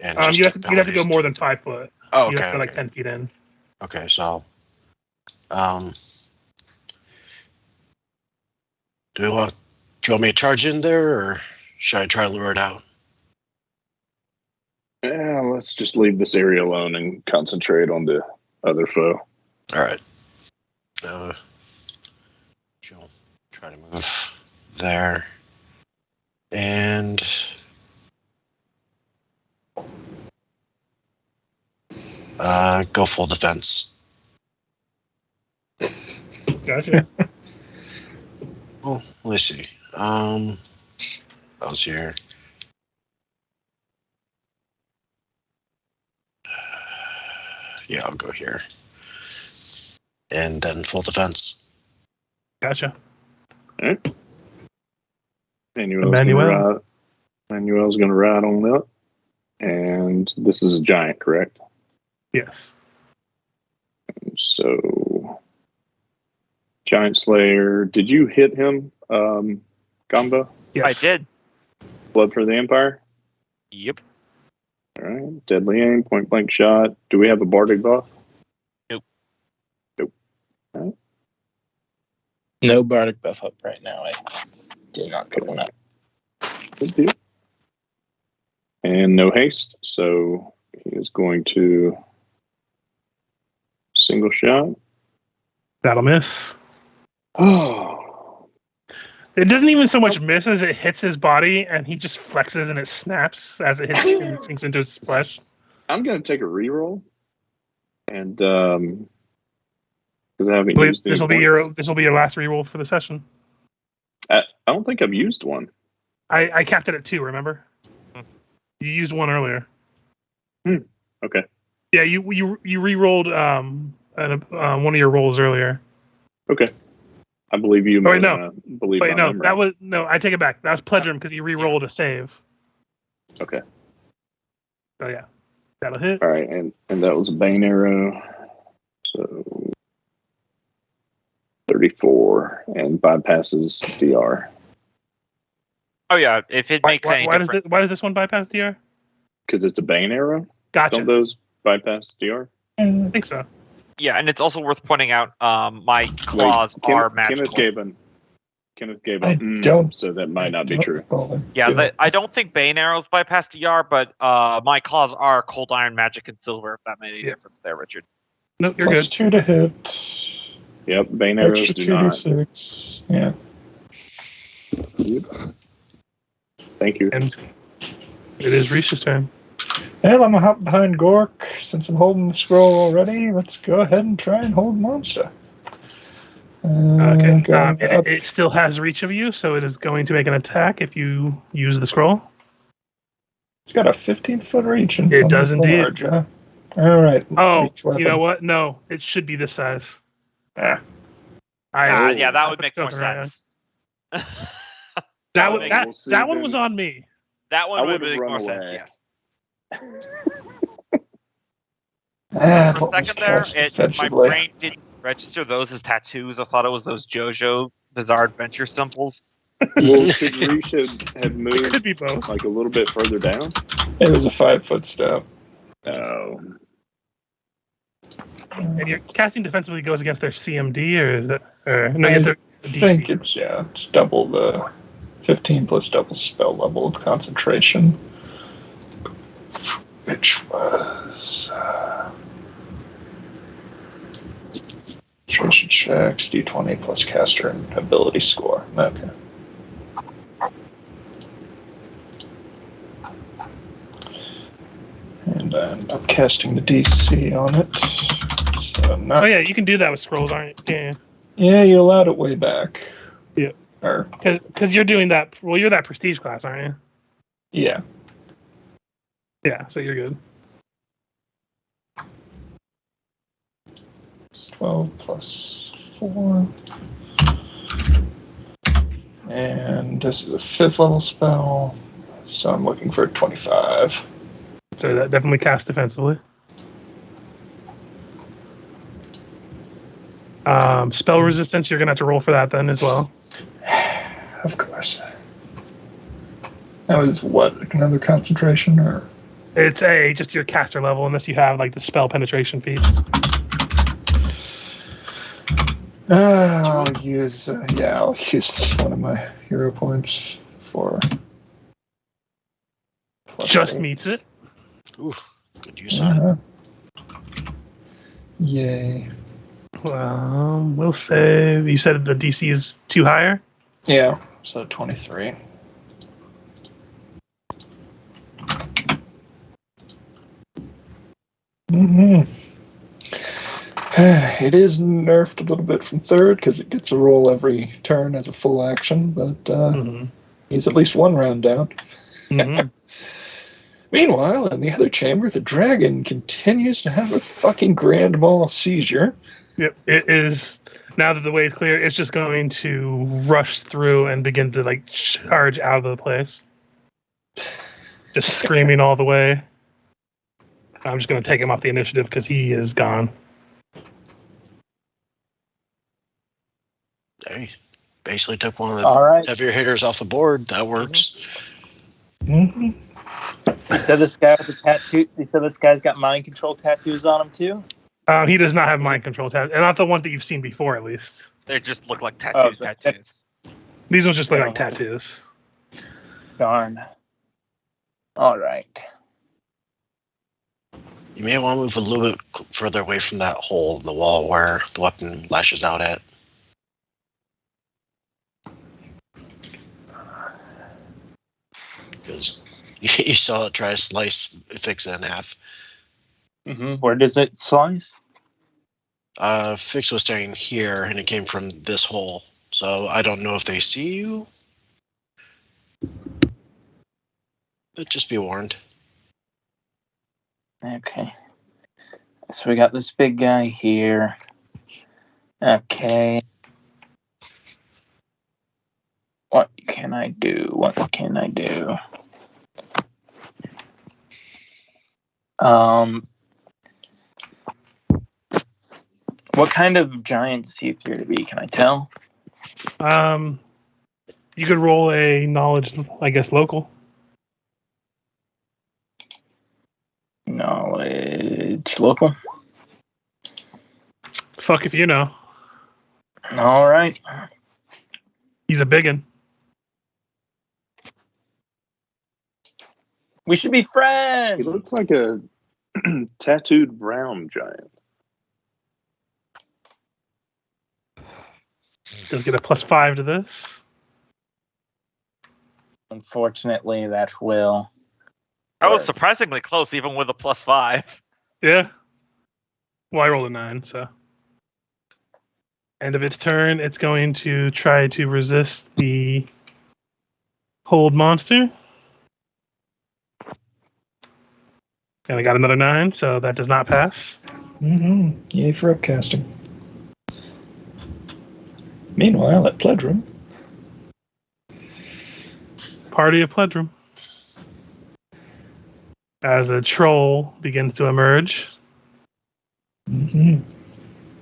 And You'd have to go more than 5 foot. Oh, okay. You'd have to go like Okay. 10 feet in. Okay, so, do you want me to charge in there, or should I try to lure it out? Yeah, let's just leave this area alone and concentrate on the other foe. All right. She'll try to move there, and go full defense. Gotcha. Well, let me see. I was here. Yeah, I'll go here. And then full defense. Gotcha. Manuel's going to ride on up. And this is a giant, correct? Yes. So, Giant Slayer, did you hit him, Gamba? Yes. I did. Blood for the Empire? Yep. All right. Deadly aim, point blank shot. Do we have a Bardic buff? Nope. All right. No Bardic buff up right now. I did not put one up. Good deal. And no haste, so he is going to single shot. That'll miss. Oh, It doesn't even so much miss as it hits his body, and he just flexes and it snaps as it hits and sinks into his flesh. I'm going to take a reroll, and because I haven't used any This will be your last reroll for the session. I don't think I've used one. I capped it at 2. Remember? You used 1 earlier. Okay. Yeah, you re-rolled one of your rolls earlier. Okay. I believe you. Oh, wait, no. Believe Wait, my no, memory. I take it back. That was Pledrum because you re-rolled a save. Okay. Oh yeah, that'll hit. All right, and that was a Bane arrow. So 34 and bypasses DR. Oh yeah, if it makes any difference. Why does this one bypass DR? Because it's a bane arrow. Gotcha. Don't those bypass DR? I think so. Yeah, and it's also worth pointing out my claws are magical. Kenneth gave I up. don't- So that might not be true. Yeah, I don't think Bane arrows bypass DR, but my claws are cold iron, magic, and silver. If that made any difference there, Richard. Nope, you're Plus good. 2 to hit. Yep, Bane arrows Extra do 2d6. Yeah. Yep. Thank you. And it is Reese's turn. Well, I'm gonna hop behind Gork. Since I'm holding the scroll already, let's go ahead and try and hold monster. Okay. Up. It still has reach of you, so it is going to make an attack if you use the scroll. It's got a 15-foot reach. And It does indeed. large, huh? All right. Oh, reach weapon. you know what? No, it should be this size. Ah. Yeah, that I would put make more something right sense. That would one, make- We'll see that one then. was on me. That one I would would've make run more sense. away. Yes. For a What was second there, cast my defensively? brain didn't register those as tattoos. I thought it was those JoJo Bizarre Adventure symbols. Well, should Reach have moved Could be both. like a little bit further down? It was a 5-foot step. Oh. And your casting defensively goes against their CMD, or is it? Or no, you I have to think DC. it's double the 15 plus double spell level of concentration, which was concentration checks d20 plus caster and ability score. Okay. And I'm casting the DC on it. So not, Oh yeah, you can do that with scrolls, aren't you? Yeah. yeah, you allowed it way back. Yeah. Or Because you're doing that. Well, you're that prestige class, aren't you? yeah. Yeah, so you're good. 12 plus 4. And this is a 5th level spell, so I'm looking for 25. So that definitely casts defensively. Spell resistance, you're gonna have to roll for that then as well. Of course. That was what, another concentration or? It's just your caster level, unless you have like the spell penetration feats. I'll use one of my hero points for. Just 8. meets it. Ooh, good use on it. Yay. We'll say you said the DC is too higher. Yeah, so 23. It is nerfed a little bit from 3rd because it gets a roll every turn as a full action, but he's at least 1 round down. Meanwhile, in the other chamber, the dragon continues to have a fucking grand mal seizure. Yep, it is. Now that the way is clear, it's just going to rush through and begin to like charge out of the place, just screaming all the way. I'm just going to take him off the initiative because he is gone. Hey, basically took one of the All right. heavier hitters off the board. That works. Mm-hmm. You said this guy with the tattoo. You said this guy's got mind control tattoos on him too. He does not have mind control tattoos, and not the one that you've seen before, at least. They just look like tattoos. Oh, Tattoos. These ones just look like tattoos. Darn. All right. You may want to move a little bit further away from that hole in the wall where the weapon lashes out at. Because you saw it try to fix it in half. Where does it slice? Fix was staying here, and it came from this hole. So I don't know if they see you. But just be warned. Okay. So we got this big guy here. Okay. What can I do? What kind of giant does he appear to be? Can I tell? You could roll a knowledge, I guess, local. Knowledge local. Fuck if you know. All right. He's a biggin. We should be He friends. looks like a tattooed brown giant. Does get a +5 to this. Unfortunately, that will. That was work. surprisingly close, even with a +5. Yeah. Well, I rolled a 9, so. End of its turn, it's going to try to resist the hold monster. And I got another 9, so that does not pass. Mm-hmm. Yay for upcasting. Meanwhile, at Pledrum, Party of Pledrum. As a troll begins to emerge, mm-hmm.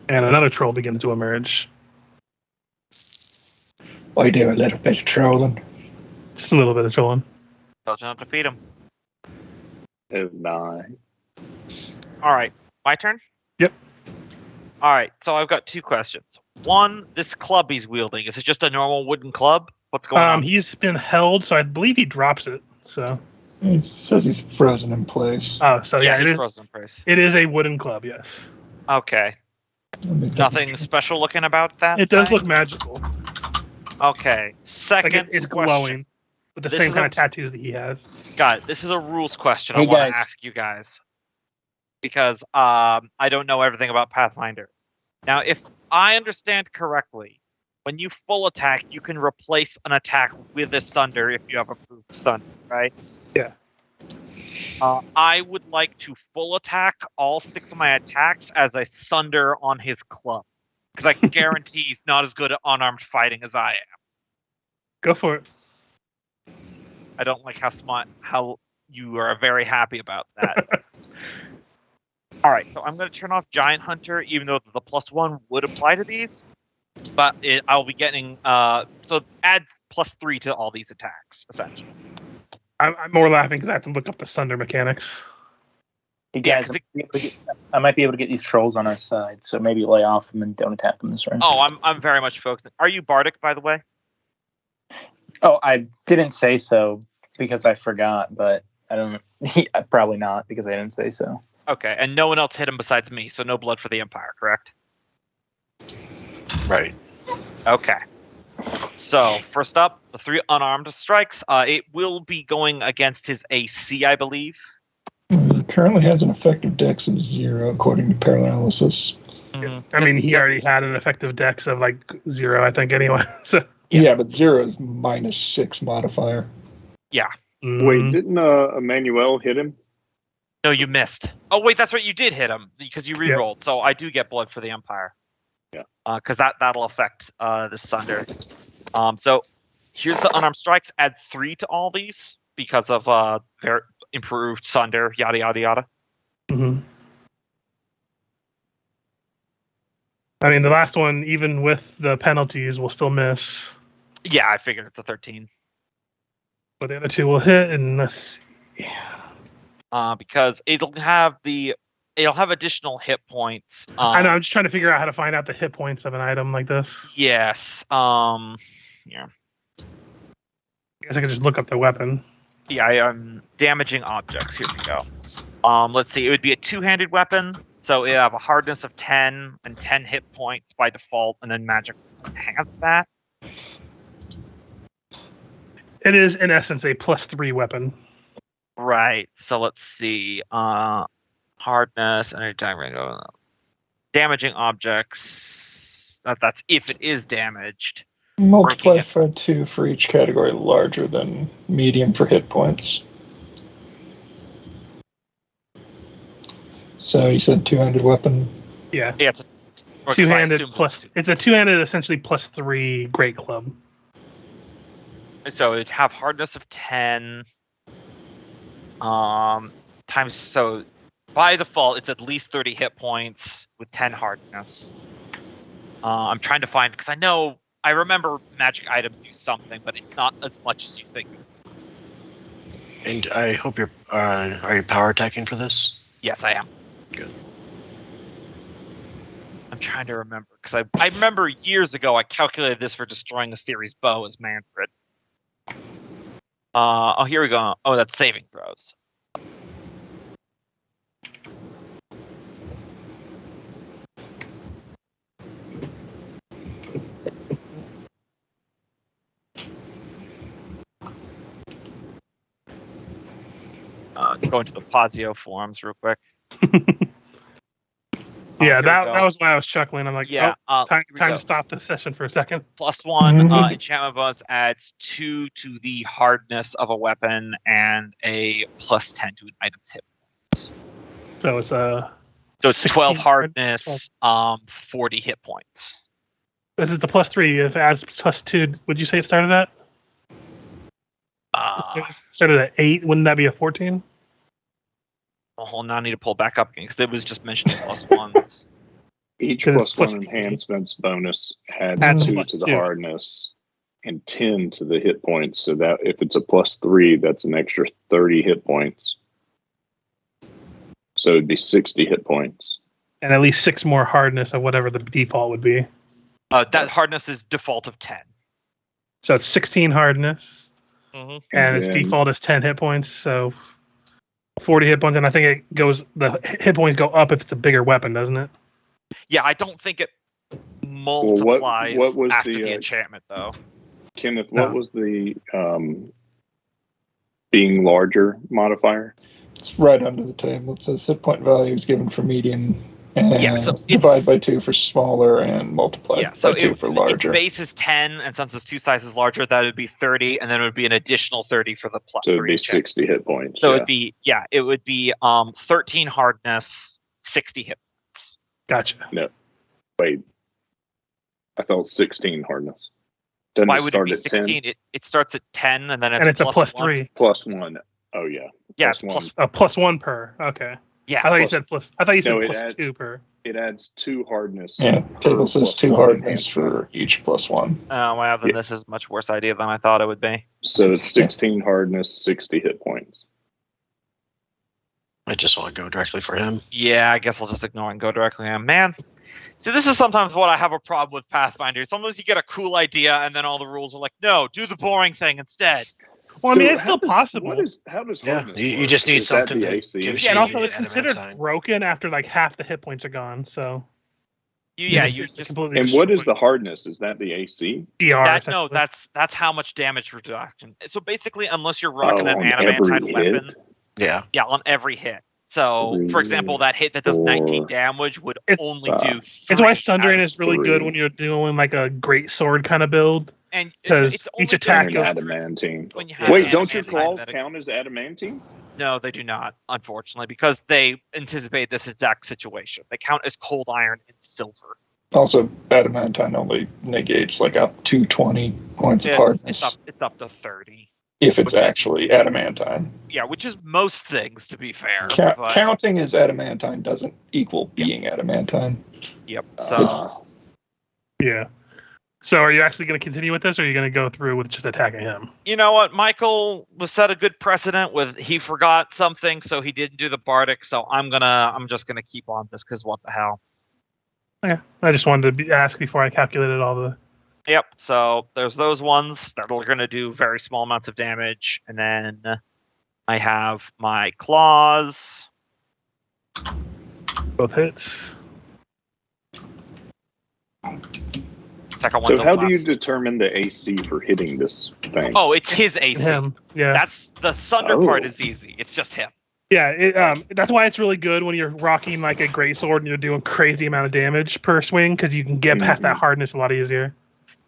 and another troll begins to emerge. I do a little bit of trolling. Just a little bit of trolling. Don't you have to feed him. Oh my. All right, my turn? Yep. All right, so I've got 2 questions. One, this club he's wielding, is it just a normal wooden club? What's going on? He's been held, so I believe he drops it. So. It says he's frozen in place. Oh, so yeah, he's frozen in place. it is a wooden club, yes. Okay. Nothing special looking about that? It does thing? look magical. Okay. Second Like it's question. glowing with the This same is kind a- of tattoos that he has. Got it. This is a rules question Hey, I want guys. to ask you guys. Because I don't know everything about Pathfinder. Now, if I understand correctly, when you full attack, you can replace an attack with a Sunder if you have approved Sunder, right? Yeah. I would like to full attack all 6 of my attacks as a Sunder on his club. Because I can guarantee he's not as good at unarmed fighting as I am. Go for it. I don't like how you are very happy about that. All right, so I'm going to turn off Giant Hunter, even though the +1 would apply to these. But I'll be getting so add +3 to all these attacks essentially. I'm more laughing because I have to look up the Sunder mechanics. Hey Yeah, guys, I might be able to get these trolls on our side, so maybe lay off them and don't attack them this round. Oh, I'm very much focused. Are you Bardic, by the way? Oh, I didn't say so because I forgot, but I don't. Probably not because I didn't say so. Okay, and no one else hit him besides me, so no blood for the Empire, correct? Right. Okay. So first up, the 3 unarmed strikes. It will be going against his AC, I believe. He currently has an effective dex of 0, according to Paralysis. I mean, he already had an effective dex of like 0, I think, anyway. So Yeah, but 0 is -6 modifier. Wait, didn't Emmanuel hit him? No, you missed. Oh wait, that's right, you did hit him because you rerolled. So I do get blood for the Empire. Yeah. Because that'll affect the Sunder. So here's the unarmed strikes. Add 3 to all these because of their improved Sunder. Yada yada yada. Mhm. I mean, the last one, even with the penalties, will still miss. Yeah, I figured it's a 13. But the other 2 will hit, and let's see. Because it'll have additional hit points. I know, I'm just trying to figure out how to find out the hit points of an item like this. Yes. Yeah. I guess I could just look up the weapon. Yeah, I'm damaging objects. Here we go. Let's see. It would be a 2-handed weapon, so it have a hardness of 10 and 10 hit points by default, and then magic will enhance that. It is, in essence, a +3 weapon. Right. So let's see. Hardness, anytime damaging objects. That's if it is damaged. Multiply by 2 for each category larger than medium for hit points. So you said 2-handed weapon? Yeah. Yeah, it's a 2-handed plus. It's a 2-handed, essentially +3 great club. So it'd have hardness of 10. Times so by default it's at least 30 hit points with 10 hardness. I'm trying to find because I know I remember magic items do something, but it's not as much as you think. And I hope you're. Are you power attacking for this? Yes, I am. Good. I'm trying to remember because I remember years ago I calculated this for destroying Asteri's bow as Manfred. Oh, here we go. Oh, that's saving throws. Go into the Pazio forums real quick. Yeah, here we that go. was why I was chuckling. I'm like, Yeah, oh, time here we to go. stop the session for a second. +1 enchantment bonus adds 2 to the hardness of a weapon and a +10 to an item's hit points. So it's So it's 16 12 hardness, 40 hit points. This is the +3. If it adds +2, would you say it started at? Started at 8. Wouldn't that be a 14? Oh, now I need to pull back up again because it was just mentioned +1s. Each Because it's +1 +3. enhancements bonus adds Adds 2 to the +2. hardness and 10 to the hit points. So that if it's a +3, that's an extra 30 hit points. So it'd be 60 hit points. And at least 6 more hardness of whatever the default would be. That hardness is default of 10. So it's 16 hardness, Mm-hmm. and its then- default is 10 hit points. So 40 hit points, and I think it goes. The hit points go up if it's a bigger weapon, doesn't it? Yeah, I don't think it multiplies what was after the, the enchantment, though. Kenneth, what No. was the being larger modifier? It's right under the table. It says hit point value is given for medium and Yeah, so divide by 2 for smaller and multiply Yeah, so by 2 for its larger. base is 10, and since it's 2 sizes larger, that would be 30, and then it would be an additional 30 for the +3. So it'd be enchantment. 60 hit points. So yeah. it would be 13 hardness, 60 hit points. Gotcha. Wait, I thought 16 hardness. Doesn't Why it would it start be at 16? 10? It starts at 10, and then it's, And it's a +1. +3. +1. Oh yeah. Yeah, +1. it's A +1 per. Okay. Yeah, I thought you plus- said plus. I thought you said No, it +2 per. It adds 2 hardness. Yeah, per table says 2 +1 hardness enhancement. for each +1. oh wow, then Yeah. this is a much worse idea than I thought it would be. So it's 16 hardness, 60 hit points. I just want to go directly for him. Yeah, I guess I'll just ignore and go directly on. Man, see, this is sometimes what I have a problem with Pathfinder. Sometimes you get a cool idea, and then all the rules are like, no, do the boring thing instead. Well, I mean, So it's how still does- possible. How does Yeah, hardness you work? just need Is that something the that AC? gives Yeah, and you also it's considered adamantine. broken after like half the hit points are gone. So You it's just completely And what is destroyed. the hardness? Is that the AC? DR? no, essentially. that's how much damage reduction. So basically, unless you're rocking Oh, an on every adamantine weapon, hit? Yeah. yeah, on every hit. So, for example, that hit that does 19 damage would It's- only do. It's why 3 Sundering out is really good 3. when you're doing like a great sword kind of build. and 'cause it's only each attack And good goes- adamantine. when you have Wait, don't your adamantine claws that- count as adamantine? No, they do not, unfortunately, because they anticipate this exact situation. They count as cold iron and silver. Also, adamantine only negates like up to 20 points of hardness It's up to 30. if it's which is- actually adamantine. Yeah, which is most things, to be fair. but- Counting as adamantine doesn't equal being adamantine. Yep. Uh, So Yeah. So are you actually going to continue with this, or are you going to go through with just attacking him? you know what? Michael was set a good precedent with he forgot something, so he didn't do the bardic. So I'm just gonna keep on this because what the hell? Yeah. I just wanted to ask before I calculated all the. Yep. So there's those ones that are gonna do very small amounts of damage, and then I have my claws. Both hits. Second one. So how do you determine the AC for hitting this thing? Oh, it's his AC. Him. Yeah. That's the thunder Oh. part is easy. It's just him. Yeah, that's why it's really good when you're rocking like a great sword and you're doing crazy amount of damage per swing because you can get past that hardness a lot easier.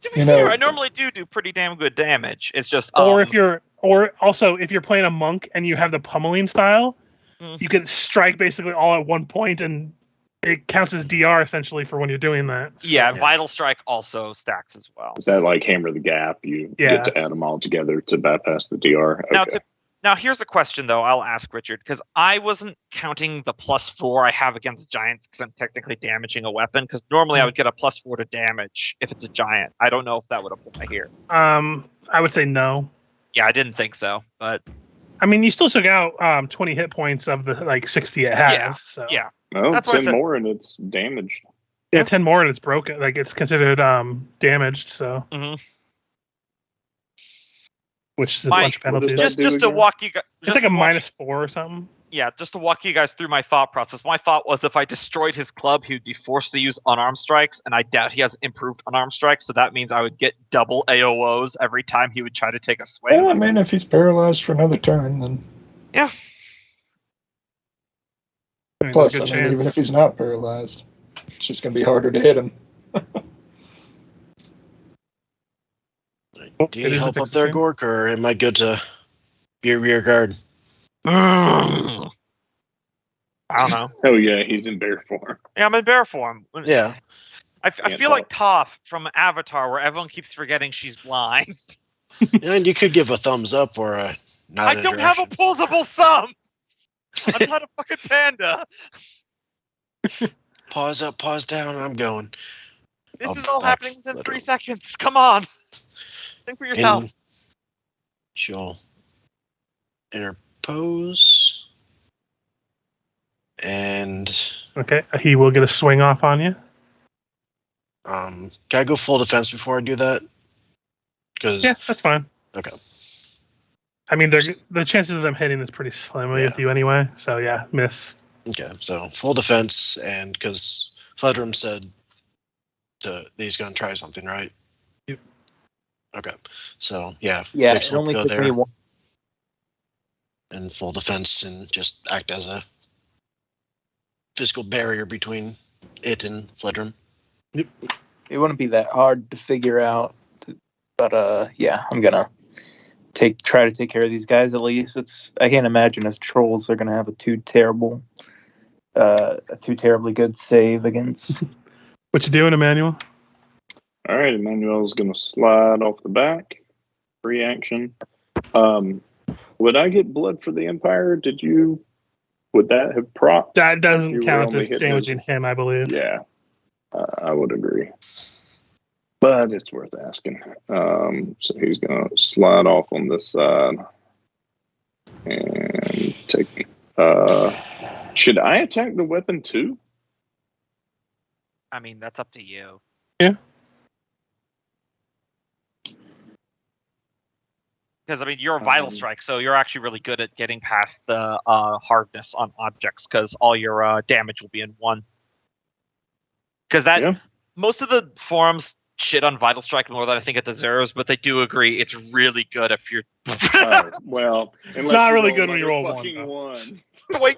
To be You fair, know- I normally do pretty damn good damage. It's just Or if you're playing a monk and you have the pummeling style, Mhm. you can strike basically all at one point and it counts as DR essentially for when you're doing that. yeah, Yeah. Vital Strike also stacks as well. Is that like Hammer the Gap? You Yeah. get to add them all together to bypass the DR? Okay. Now, Now, here's a question, though, I'll ask Richard, because I wasn't counting the +4 I have against giants because I'm technically damaging a weapon, because normally I would get a +4 to damage if it's a giant. I don't know if that would apply here. I would say no. Yeah, I didn't think so, but I mean, you still took out 20 hit points of the 60 it has. Yeah, So. yeah. Oh, That's what I 10 said. more and it's damaged. Yeah, 10 more and it's broken. Like, it's considered damaged, so. Mhm. Which is a My- bunch of what does penalties. that just do to again? walk you guys. It's like a -4 or something. Yeah, just to walk you guys through my thought process. My thought was if I destroyed his club, he would be forced to use unarmed strikes, and I doubt he has improved unarmed strikes, so that means I would get double AOOs every time he would try to take a swing. Well, I mean, if he's paralyzed for another turn, then Yeah. I mean, plus, there's a I good mean, chance. even if he's not paralyzed, it's just going to be harder to hit him. Do you It need is a help up fixed there, turn. Gork, or am I good to be a rear guard? I don't know. Oh, yeah, he's in bear form. Yeah, I'm in bear form. Yeah. I Can't feel like talk. Toph from Avatar, where everyone keeps forgetting she's blind. And you could give a thumbs up or a nod I in a don't have direction. opposable thumb. I'm not a fucking panda. Pause up, pause down, I'm going. This I'll is all back happening within flip 3 him. seconds. Come on. Think for yourself. And she'll interpose. And Okay, he will get a swing off on you. can I go full defense before I do that? Because Yeah, that's fine. okay. I mean, the chances of them hitting is pretty slim with you anyway. So yeah, miss. Okay, so full defense, and because Fledrum said he's going to try something, right? Yep. Okay, so yeah, Yeah, Fix it will only go took there me one. in full defense and just act as a physical barrier between it and Fledrum. It wouldn't be that hard to figure out, but yeah, I'm gonna try to take care of these guys at least. I can't imagine as trolls they're gonna have a too terribly good save against. What you doing, Emmanuel? All right, Emmanuel's going to slide off the back. Free action. Would I get blood for the Empire? Would that have propped? That You doesn't were count only as hitting damaging him, I believe. Yeah, I would agree. But it's worth asking. So he's going to slide off on this side and take. Should I attack the weapon too? I mean, that's up to you. Yeah. Because, I mean, you're a vital strike, so you're actually really good at getting past the hardness on objects, because all your damage will be in one. Because most of the forums shit on vital strike more than I think it deserves, but they do agree it's really good if you're. Well, unless Not you really roll good when you roll fucking one, Wait.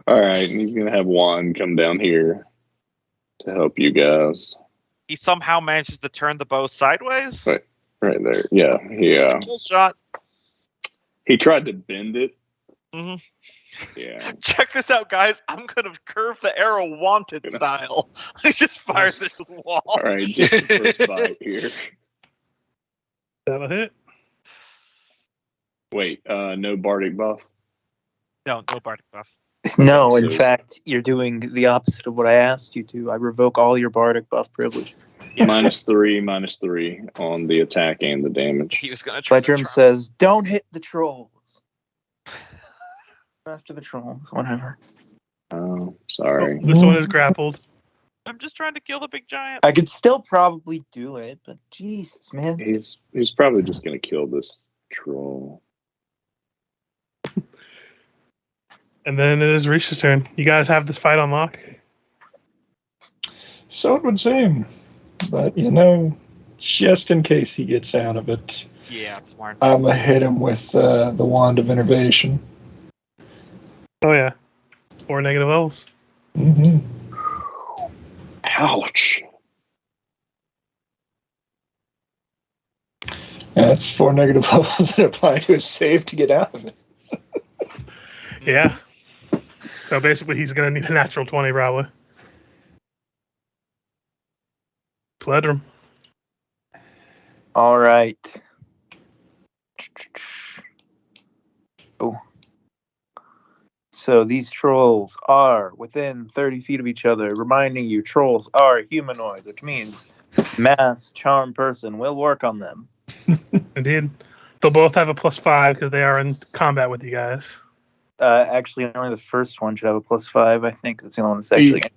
All right, and he's gonna have Juan come down here to help you guys. He somehow manages to turn the bow sideways. Right there, yeah. Full shot. He tried to bend it. Mhm. Yeah. Check this out, guys. I'm gonna curve the arrow wanted style. He just fires it to the wall. All right, just the first bite here. That'll hit. Wait, no bardic buff. No bardic buff. No, in So- fact, you're doing the opposite of what I asked you to. I revoke all your bardic buff privilege. Yeah. -3 on the attack and the damage. He was gonna try. Fletchum says, "Don't hit the trolls." After the trolls, whatever. Oh, sorry. Oh, this one is grappled. I'm just trying to kill the big giant. I could still probably do it, but Jesus, man. He's probably just gonna kill this troll. And then it is Reese's turn. You guys have this fight on lock? So it would seem. But, just in case he gets out of it, Yeah, it's smart. I'm going to hit him with the Wand of Innervation. Oh, yeah. 4 negative levels. Mm-hmm. Ouch. That's 4 negative levels that apply to his save to get out of it. Yeah. So basically, he's going to need a natural 20, probably. Pledrum. All right. Oh. So these trolls are within 30 feet of each other, reminding you trolls are humanoids, which means mass charm person will work on them. Indeed. They'll both have a +5 because they are in combat with you guys. Actually, only the first one should have a +5. I think that's the only one that's actually. The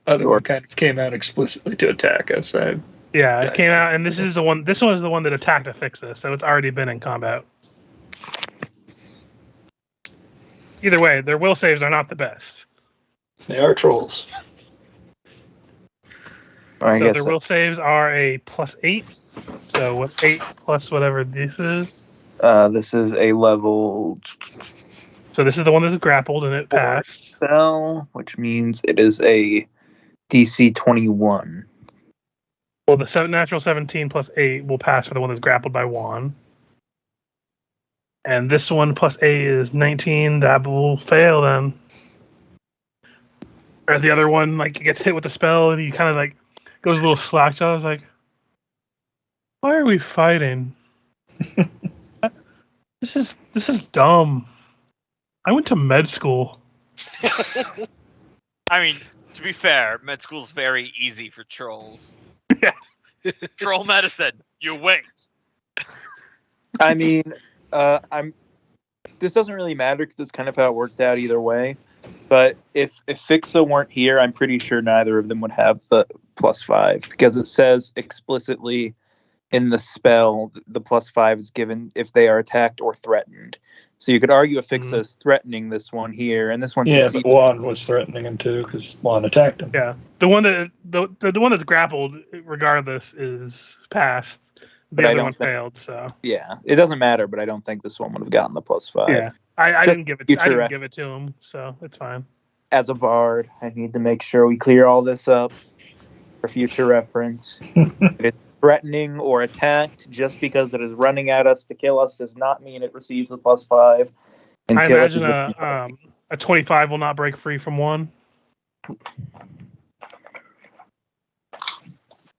other one kind of came out explicitly to attack us. Yeah, it came out, and this is the one. This one is the one that attacked Affixus, so it's already been in combat. Either way, their will saves are not the best. They are trolls. I So guess their will saves are a +8. So what 8 plus whatever this is. this is a level So this is the one that's grappled and it passed. spell, which means it is a DC 21. Well, the natural 17 +8 will pass for the one that's grappled by 1. And this one +8 is 19. That will fail then. Whereas the other one, like, gets hit with the spell and he kind of like goes a little slack. I was like, why are we fighting? This is dumb. I went to med school. I mean, to be fair, med school's very easy for trolls. Yeah. Troll medicine, you wait. I mean, this doesn't really matter because it's kind of how it worked out either way. But if Fixa weren't here, I'm pretty sure neither of them would have the +5 because it says explicitly in the spell the +5 is given if they are attacked or threatened. So you could argue Fixa is threatening this one here, and this one Yeah, succeeds. but Juan was threatening him too because Juan attacked him. Yeah, the one that the one that's grappled, regardless, is passed. But The I other don't one think- failed. So Yeah, it doesn't matter, but I don't think this one would have gotten the +5. yeah, I Just didn't give it. I future didn't give it to him, so it's fine. As a bard, I need to make sure we clear all this up for future reference. If it's threatening or attacked just because it is running at us to kill us does not mean it receives the +5. I Until it imagine is a 25 will not break free from 1.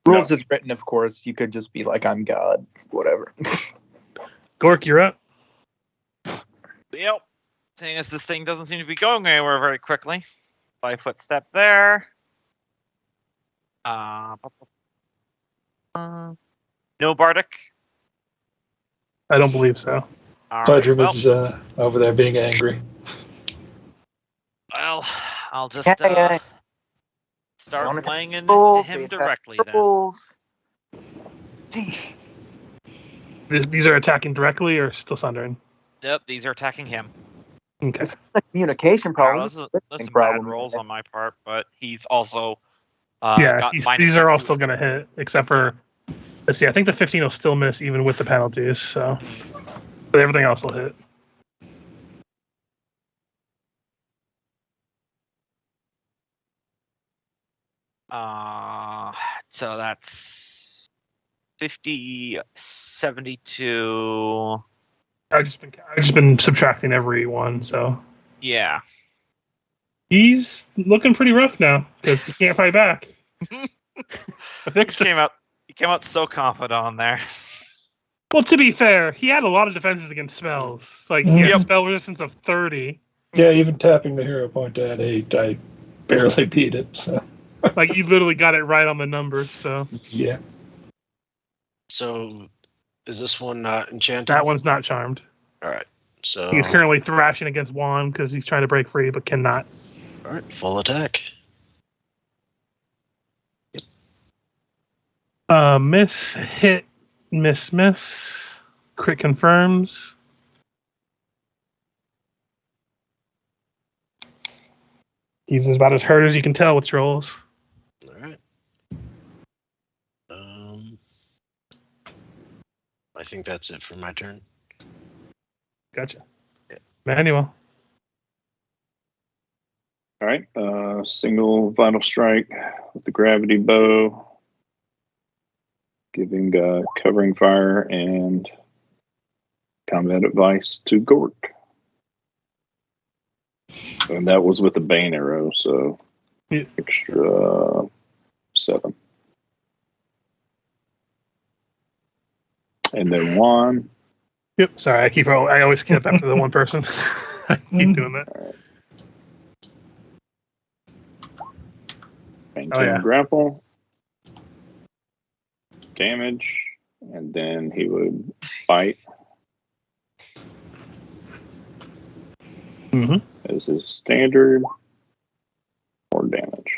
rules is written, of course. You could just be like, I'm God, whatever. Gork, you're up. Yep. Seeing as this thing doesn't seem to be going anywhere very quickly. 5-foot step there. No Bardic. I don't believe so. All Pledger right, was over there being angry. well, I'll just Yeah. start Don't playing into Trolls, him they attack directly then. trolls. Jeez. These are attacking directly or still sundering? Yep, these are attacking him. Okay. It's a communication problem. Wow, This is a that's listening some problem. bad rolls on my part, but he's also Yeah, got these -6 are all to still his- going to hit, except for, let's see, I think the 15 will still miss even with the penalties, so. But everything else will hit. So that's 50, 72. I've just been subtracting every one, so. Yeah. He's looking pretty rough now, because he can't fight back. He came out so confident on there. Well, to be fair, he had a lot of defenses against spells. Like, he had Yep. spell resistance of 30. Yeah, even tapping the hero point at 8, I barely beat it. So Like, you literally got it right on the numbers, so. yeah, So, is this one not enchanted? That one's not charmed. All right. So, He's currently thrashing against Juan because he's trying to break free, but cannot. all right, full attack. Miss, hit, miss. Crit confirms. He's about as hurt as you can tell with trolls. All right. I think that's it for my turn. Gotcha. Yeah. Manuel. All right. Single vital strike with the gravity bow, giving covering fire and combat advice to Gork. And that was with the Bane arrow, so Yeah. extra 7. And then 1. Yep. Sorry, I always skip after the one person. I keep doing that. Maintain Oh, yeah. grapple. Damage. And then he would bite Mm-hmm. as his standard or damage.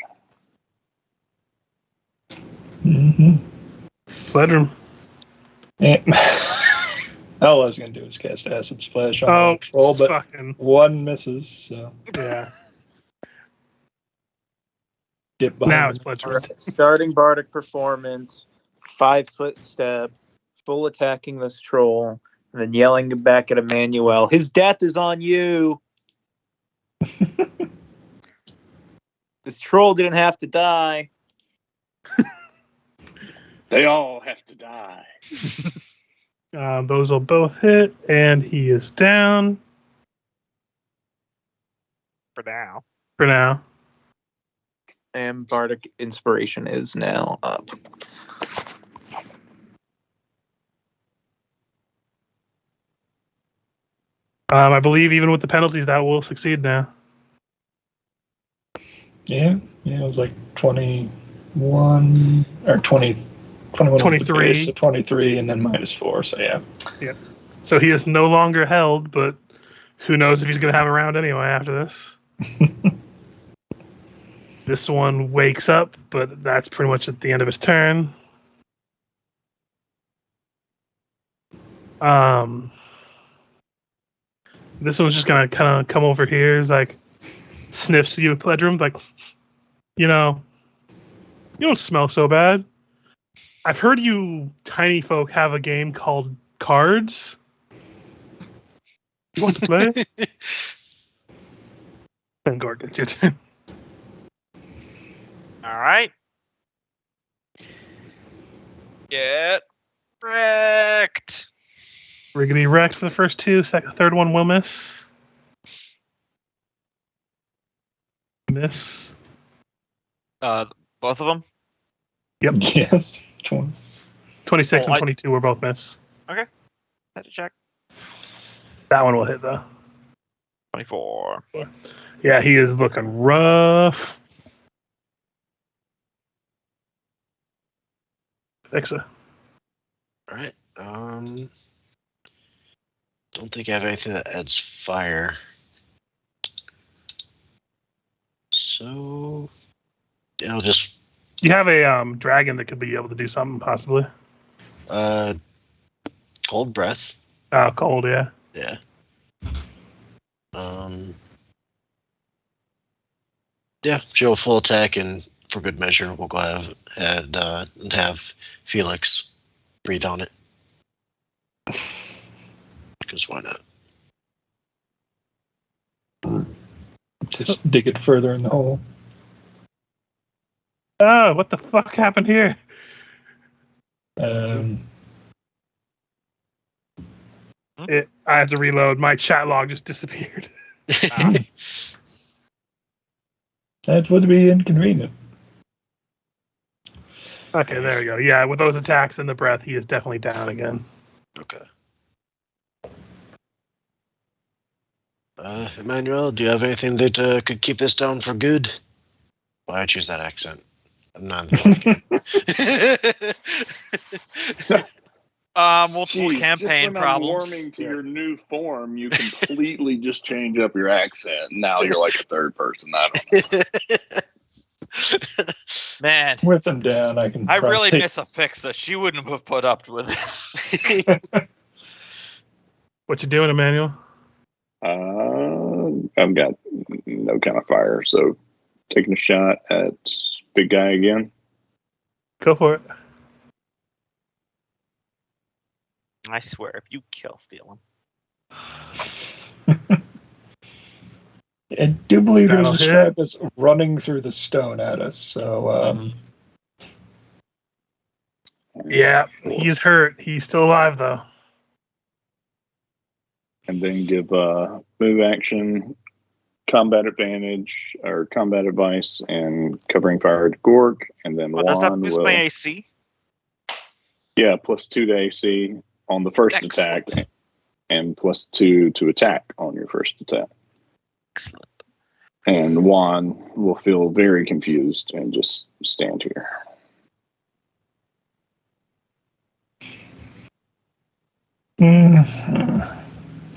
Mm-hmm. Bedroom. All I was going to do is cast Acid Splash on Oh, the troll, but fucking one misses, so yeah. get behind Now him. it's Bedroom. Alright, starting Bardic Performance, 5-foot step, full attacking this troll, and then yelling back at Emmanuel, "His death is on you! This troll didn't have to die." They all have to die. Those will both hit, and he is down For now. for now. And Bardic Inspiration is now up. I believe even with the penalties, that will succeed now. Yeah, it was like 21 or 20. 21 was the 23. base, so 23 and then -4, so yeah. So he is no longer held, but who knows if he's going to have a round anyway after this. This one wakes up, but that's pretty much at the end of his turn. This one's just gonna kind of come over here. Is like sniffs you, Pledrum, like, you don't smell so bad. I've heard you tiny folk have a game called Cards. You want to play? And Gord, it's your turn. All right. Get wrecked. We're gonna be wrecked for the first two. Third one will miss. Miss. Both of them. Yep. Yes. 20. 26 Oh, and 22 were both miss. Had to check. That one will hit though. 24. Yeah, he is looking rough. Fixa. All right. Don't think I have anything that adds fire. So I'll just You have a dragon that could be able to do something possibly. cold breath. Oh, cold, yeah. Yeah. Yeah, she'll full attack, and for good measure, we'll go ahead and have Felix breathe on it. Because why not? Just dig it further in the hole. Oh, what the fuck happened here? Um, I have to reload. My chat log just disappeared. that would be inconvenient. Okay, there we go. Yeah, with those attacks and the breath, he is definitely down again. Okay. Emmanuel, do you have anything that could keep this down for good? Why I choose that accent? I'm not. Multiple Jeez, campaign just when I'm problems. warming to your new form, you completely just change up your accent. Now you're like a third person. I don't know. Man, With them down, I can. I probably really take- miss a Fixa. She wouldn't have put up with it. What you doing, Emmanuel? I've got no kind of fire, so taking a shot at big guy again. Go for it. I swear, if you kill Steal I do believe it That'll was hit. described as running through the stone at us. So, Yeah, he's hurt. He's still alive, though. And then give move action, combat advantage, or combat advice, and covering fire to Gork. And then does that Juan boost will, my AC? yeah, +2 to AC on the first Excellent. attack. and +2 to attack on your first attack. Excellent. And Juan will feel very confused and just stand here.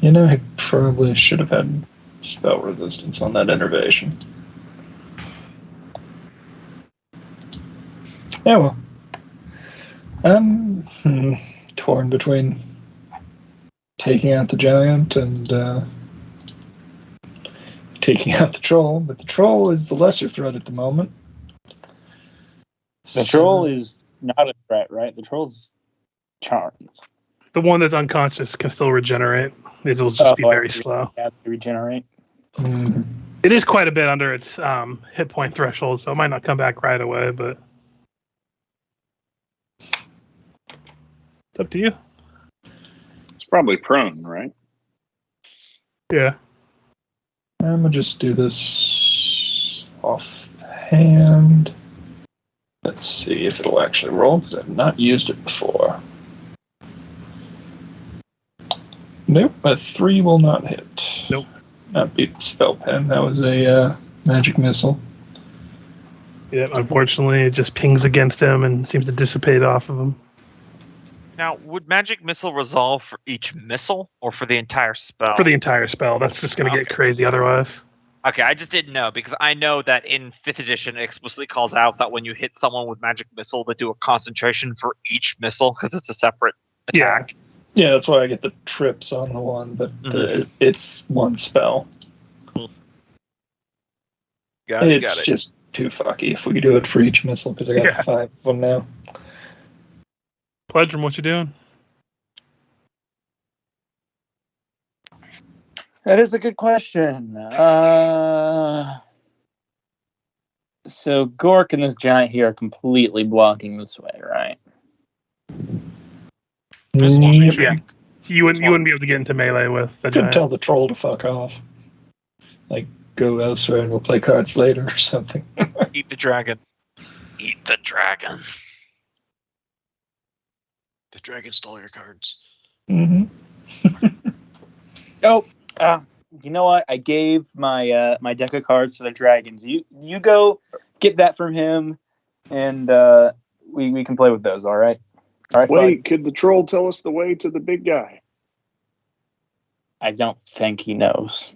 You know, I probably should have had spell resistance on that innervation. Yeah, well. I'm torn between taking out the giant and taking out the troll, but the troll is the lesser threat at the moment. The troll is not a threat, right? The troll's charmed. The one that's unconscious can still regenerate. It'll just be very slow. Yeah, regenerate. It is quite a bit under its hit point threshold, so it might not come back right away, but it's up to you. It's probably prone, right? Yeah. I'm gonna just do this offhand. Let's see if it'll actually roll, because I've not used it before. Nope, a 3 will not hit. Nope. Not beat spell pen. That was a magic missile. Yeah, unfortunately, it just pings against him and seems to dissipate off of him. Now, would magic missile resolve for each missile or for the entire spell? For the entire spell. That's just going to get crazy otherwise. Okay, I just didn't know, because I know that in 5th edition it explicitly calls out that when you hit someone with magic missile, they do a concentration for each missile because it's a separate attack. Yeah, that's why I get the trips on the one, but it's one spell. Got it. It's just too fucky if we could do it for each missile, because I got 5 of them now. Pledrum, what you doing? That is a good question. So Gork and this giant here are completely blocking this way, right? Yeah. You wouldn't be able to get into melee with the Could giant. tell the troll to fuck off. Like, go elsewhere and we'll play cards later or something. Eat the dragon. Eat the dragon. The dragon stole your cards. Mm-hmm. You know what? I gave my my deck of cards to the dragons. You go get that from him, and we can play with those. All right. All right. Wait, could the troll tell us the way to the big guy? I don't think he knows.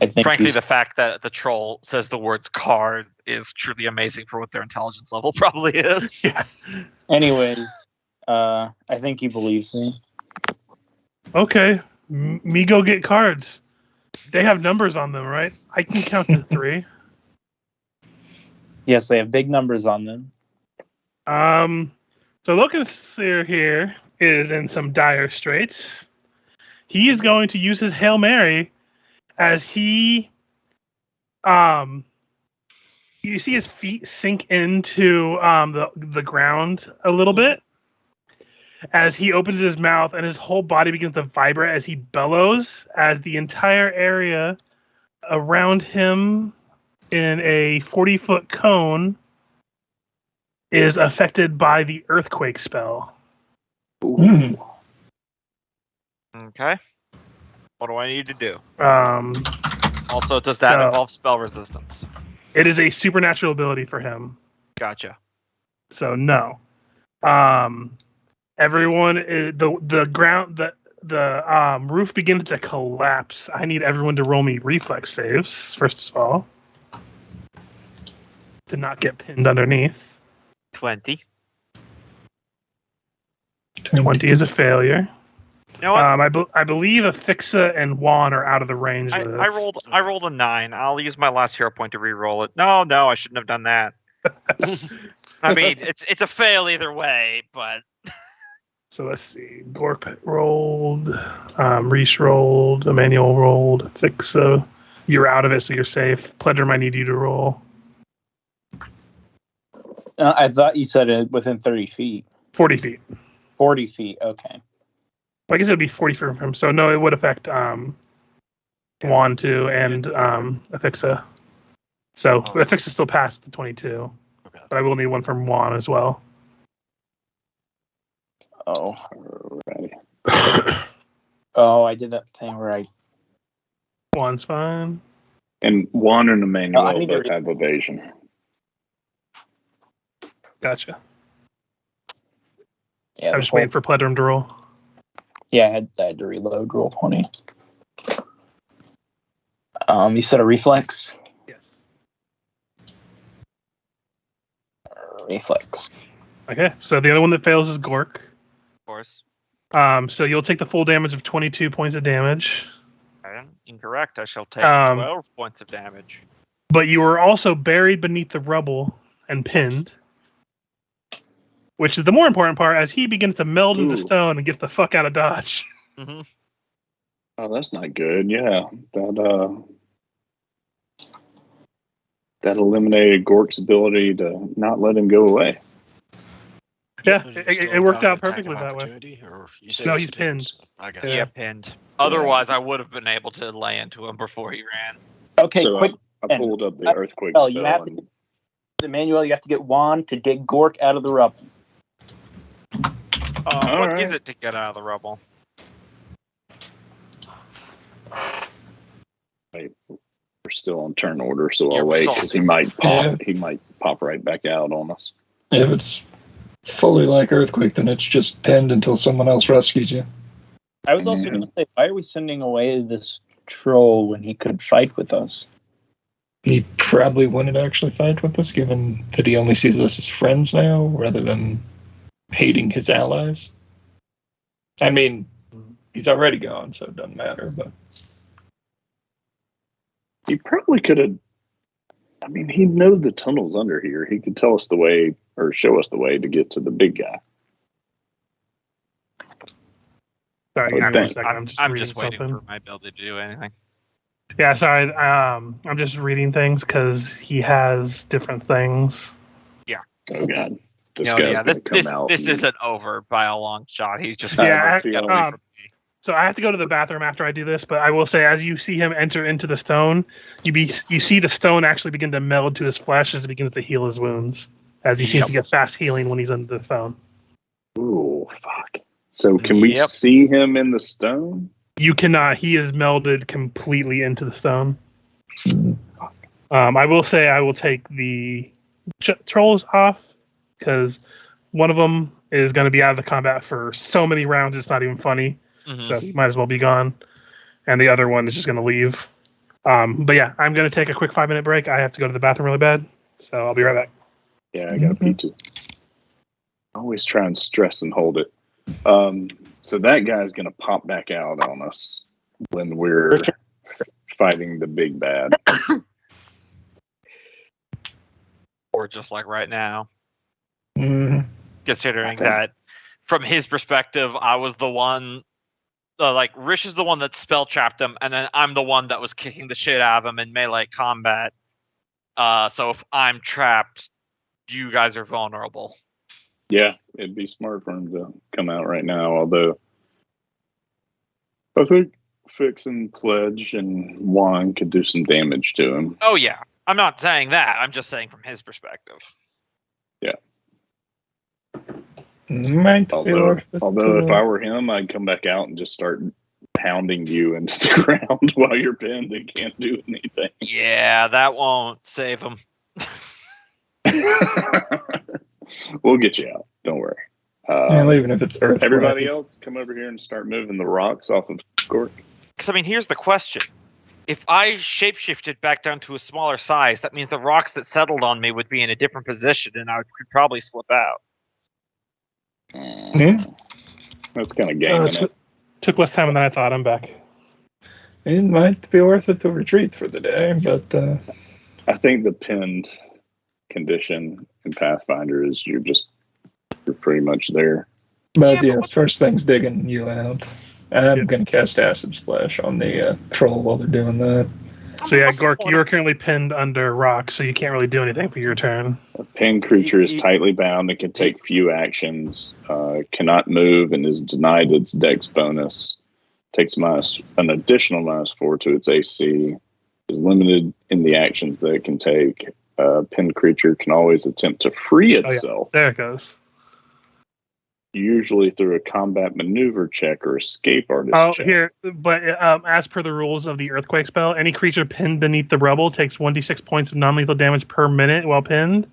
I think Frankly, the fact that the troll says the words card is truly amazing for what their intelligence level probably is. Yeah. Anyways, I think he believes me. Okay. Me go get cards. They have numbers on them, right? I can count to 3. Yes, they have big numbers on them. So Lokenseer here is in some dire straits. He is going to use his Hail Mary as he, you see his feet sink into the ground a little bit as he opens his mouth, and his whole body begins to vibrate as he bellows, as the entire area around him in a 40-foot cone is affected by the earthquake spell. Mm. Okay. What do I need to do? Um, Also, does that So- involve spell resistance? it is a supernatural ability for him, Gotcha. so no. Everyone, the ground, the roof begins to collapse. I need everyone to roll me reflex saves first of all, to not get pinned underneath. 20. 20 is a failure. You know what? I believe Afixa and Juan are out of the range. I of this. I rolled a 9. I'll use my last hero point to re-roll it. No, I shouldn't have done that. I mean, it's a fail either way, but So let's see. Gorp rolled, Reese rolled, Emmanuel rolled, Afixa. You're out of it, so you're safe. Pledrum, I need you to roll. I thought you said it within 30 feet. 40 feet. 40 feet, okay. I guess it would be 40 from him. So no, it would affect Juan too and Afixa. So Afixa still passed the 22, Okay. but I will need one from Juan as well. Oh. Alrighty. Oh, I did that thing where I. One's fine. And Juan and I Emmanuel need to both have evasion. Gotcha. Yeah, I'm just waiting for Pledrum to roll. Yeah, I had to reload roll 20. You said a reflex? Yes. Reflex. Okay, so the other one that fails is Gork. Of course. So you'll take the full damage of 22 points of damage. Incorrect. I shall take 12 points of damage. But you are also buried beneath the rubble and pinned. Which is the more important part as he begins to meld into stone and gets the fuck out of Dodge. Mm-hmm. Oh, that's not good. Yeah, that eliminated Gork's ability to not let him go away. Yeah, But you it still worked got out attack perfectly of that way. opportunity, or you say No, he's he's pinned. so I got Yeah. Yeah, pinned. Otherwise, I would have been able to lay into him before he ran. Okay, So quick. I pulled up the earthquake Oh, spell. you have to, Emmanuel, you have to get Juan to dig Gork out of the rubble. What is right. it to get out of the rubble? Wait, we're still on turn order, so You're I'll wait still- because he might pop. Yeah. He might pop right back out on us. If it's fully like earthquake, then it's just pinned until someone else rescues you. I was also going to say, why are we sending away this troll when he could fight with us? He probably wouldn't actually fight with us, given that he only sees us as friends now, rather than hating his allies. I mean, he's already gone, so it doesn't matter, but... He probably could have. I mean, he knows the tunnels under here. He could tell us the way or show us the way to get to the big guy. Sorry, give me 1 second. I'm just reading waiting something. for my ability to do anything. Yeah, sorry. I'm just reading things because he has different things. Oh God, this No, guy's yeah, gonna come out. this and- isn't over by a long shot. He's just I have a Yeah, get feeling- away from me. So I have to go to the bathroom after I do this, but I will say, as you see him enter into the stone, you see the stone actually begin to meld to his flesh as it begins to heal his wounds, as he seems to get fast healing when he's under the stone. Ooh, fuck. So can we Yep. see him in the stone? You cannot. He is melded completely into the stone. I will say I will take the trolls off because one of them is going to be out of the combat for so many rounds it's not even funny. Mhm. So he might as well be gone. And the other one is just going to leave. But yeah, I'm going to take a quick 5-minute break. I have to go to the bathroom really bad. So I'll be right back. Yeah, I got a pee too. Always try and stress and hold it. So that guy's gonna pop back out on us when we're fighting the big bad. Or just like right now, Mm, considering Okay. that from his perspective, I was the one. Like Rish is the one that spell trapped him, and then I'm the one that was kicking the shit out of him in melee combat. So if I'm trapped, you guys are vulnerable. Yeah, it'd be smart for him to come out right now. Although I think Fix and Pledge and Juan could do some damage to him. Oh yeah, I'm not saying that. I'm just saying from his perspective. might be Although worth it, if I were him, I'd come back out and just start pounding you into the ground while you're pinned and can't do anything. Yeah, that won't save him. We'll get you out. Don't worry. and even if it's earthquake. Everybody else, come over here and start moving the rocks off of Gork. Because I mean, here's the question: if I shapeshifted back down to a smaller size, that means the rocks that settled on me would be in a different position, and I could probably slip out. Yeah. That's kind of gaming it. Took less time than I thought. I'm back. It might be worth it to retreat for the day, but I think the pinned condition in Pathfinder is you're pretty much there. yes, first thing's digging you out. I'm going to cast Acid Splash on the troll while they're doing that. So yeah, Gork, you're currently pinned under rock, so you can't really do anything for your turn. A pinned creature is tightly bound and can take few actions, cannot move, and is denied its dex bonus. Takes an additional -4 to its AC. Is limited in the actions that it can take. A pinned creature can always attempt to free itself. There it goes. Until its turn ends. Until its turn ends, it can take 2 actions. Cannot move and is denied its dex bonus. Takes an additional -4 to its AC. Is limited in the actions that it can take. Pinned creature can always attempt to free itself usually through a combat maneuver check or escape artist Oh, check. here, but as per the rules of the earthquake spell, any creature pinned beneath the rubble takes 1d6 points of non-lethal damage per minute while pinned.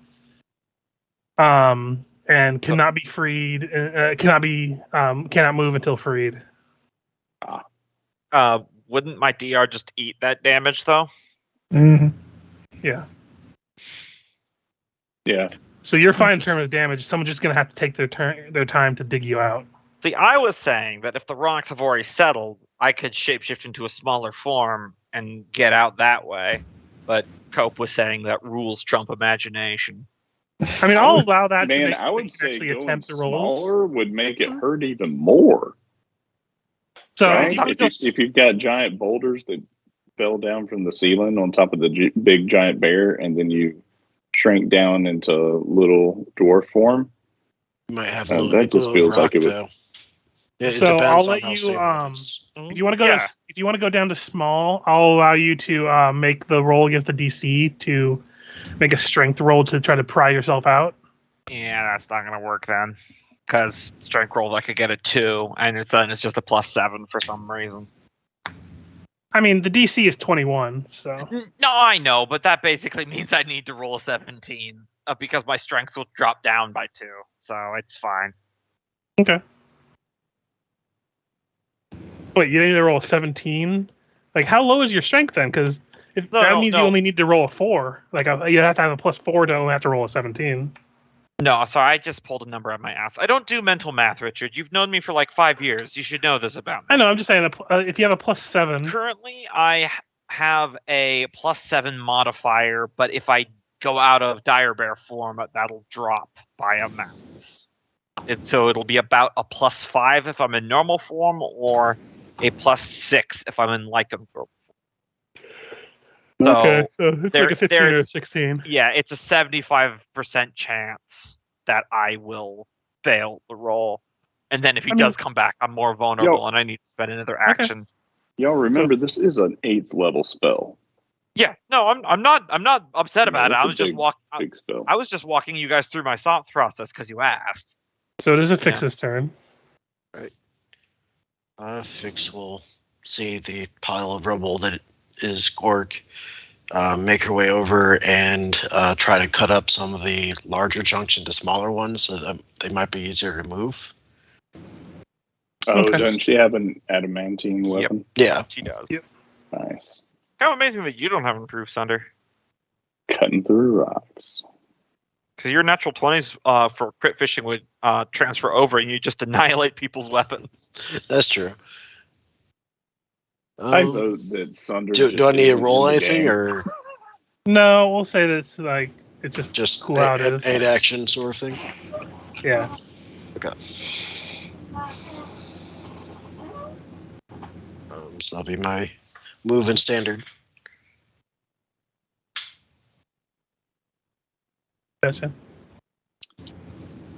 And cannot be freed. Cannot move until freed. Wouldn't my DR just eat that damage though? Mm-hmm. Yeah. Yeah. So you're fine in terms of damage. Someone's just gonna have to take their time to dig you out. See, I was saying that if the rocks have already settled, I could shapeshift into a smaller form and get out that way. But Cope was saying that rules trump imagination. I mean, I'll allow that. Man, to make I would you say actually going attempt the rolls. smaller would make it hurt even more. So Right? if you wanna go If you've got giant boulders that fell down from the ceiling on top of the big giant bear, and then you shrink down into little dwarf form, You might have that a little just feels rock, like it would. though. It So depends I'll on let how you, stable it is. if you want to go, if you want to go down to small, I'll allow you to make the roll against the DC to make a strength roll to try to pry yourself out. Yeah, that's not gonna work then. Because strength roll, I could get a 2, and then it's just a +7 for some reason. I mean, the DC is 21, so No, I know, but that basically means I need to roll a 17 because my strength will drop down by 2, so it's fine. okay. Wait, you need to roll a 17? Like, how low is your strength then? Because that means you only need to roll a 4. Like, you have to have a +4 to only have to roll a 17. No, sorry, I just pulled a number out of my ass. I don't do mental math, Richard. You've known me for like 5 years. You should know this about me. I know. I'm just saying, if you have a +7, Currently, I have a +7 modifier, but if I go out of dire bear form, that'll drop by a max. So it'll be about a +5 if I'm in normal form, or a +6 if I'm in lycanthrope. So okay, so it's like a 15 or a 16. Yeah, it's a 75% chance that I will fail the roll. And then if he does come back, I'm more vulnerable and I need to spend another action. Y'all remember, this is an 8th level spell. Yeah, no, I'm not upset about it. I was just big spell. I was just walking you guys through my thought process because you asked. So does it fix his turn? Right. Fix will see the pile of rubble that is Gork, make her way over and try to cut up some of the larger chunks into smaller ones so that they might be easier to move. Oh, doesn't she have an adamantine weapon? Yeah. She does. Yep. Nice. How amazing that you don't have improved Sunder. Cutting through rocks. Because your natural 20s for crit fishing would transfer over and you just annihilate people's weapons. That's true. I vote that Sunder. Do I need to roll anything, or no? We'll say that it's like it's just cool out. Eight action sort of thing. Yeah. Okay. So that'll be my move in standard. Gotcha.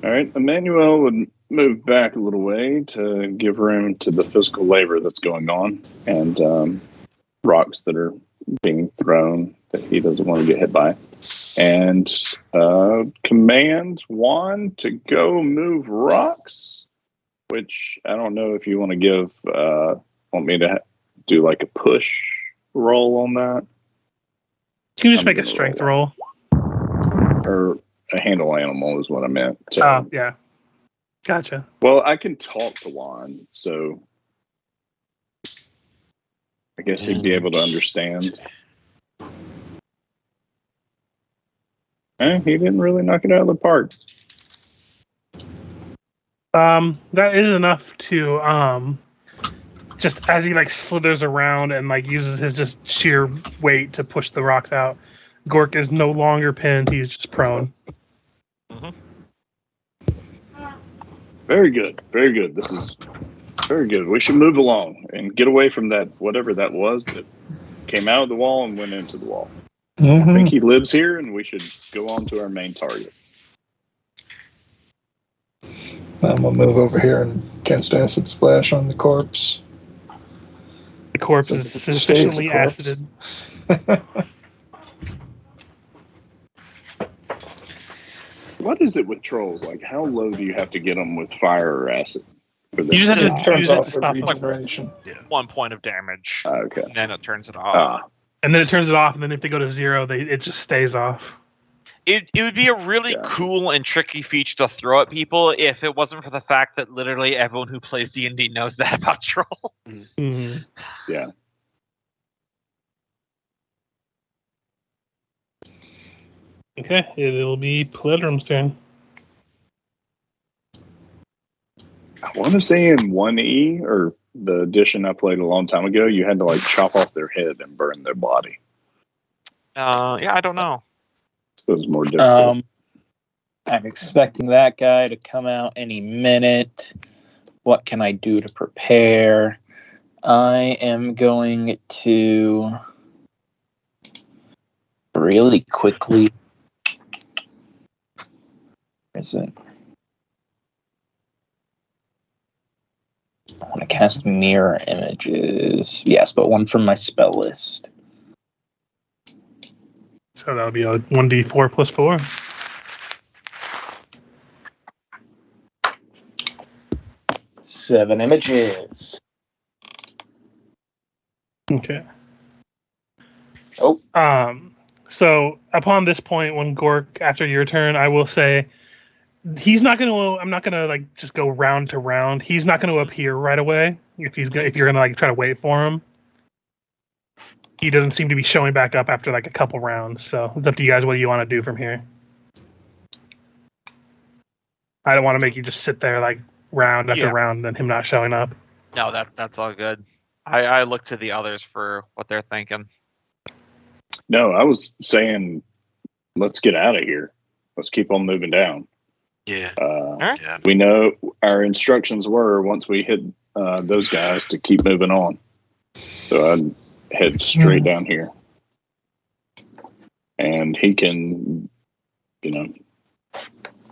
All right, Emmanuel would move back a little way to give room to the physical labor that's going on and rocks that are being thrown that he doesn't want to get hit by. And command Juan to go move rocks, which I don't know if you want to give, want me to do like a push roll on that. You can just make a strength roll. Or a handle animal is what I meant. Oh, yeah. Gotcha. Well, I can talk to Juan, so I guess he'd be able to understand. He didn't really knock it out of the park. That is enough to just as he like slithers around and like uses his just sheer weight to push the rocks out. Gork is no longer pinned; he's just prone. Mm-hmm. Very good, very good. This is very good. We should move along and get away from that whatever that was that came out of the wall and went into the wall. Mm-hmm. I think he lives here, and we should go on to our main target. I'm gonna move over here and cast acid splash on the corpse. The corpse So is it stays a sufficiently corpse. acided. Come what is it with trolls? Like, how low do you have to get them with fire or acid? For them You just have to die? Turns use it off to the stop them. regeneration. 1 point of damage. Okay. And then it turns it off. Ah, And then it turns it off, and then if they go to 0, it just stays off. It would be a really Gotcha. cool and tricky feature to throw at people if it wasn't for the fact that literally everyone who plays D&D knows that about trolls. Mm-hmm. yeah. Okay, it'll be Pledrum's turn. I want to say in 1E, or the edition I played a long time ago, you had to like chop off their head and burn their body. Yeah, I don't know. So it was more difficult. I'm expecting that guy to come out any minute. What can I do to prepare? I am going to really quickly. Where is it? I want to cast mirror images. Yes, but one from my spell list. So that'll be a 1d4 plus 4. Seven images. Okay. Oh. So upon this point, when Gork, after your turn, I will say he's not gonna. I'm not gonna like just go round to round. He's not gonna appear right away. If you're gonna like try to wait for him, he doesn't seem to be showing back up after like a couple rounds. So it's up to you guys. What do you want to do from here? I don't want to make you just sit there like round after round and him not showing up. No, that's all good. I look to the others for what they're thinking. No, I was saying, let's get out of here. Let's keep on moving down. Yeah. Yeah. We know our instructions were once we hit those guys to keep moving on. So I'd head straight down here. And he can,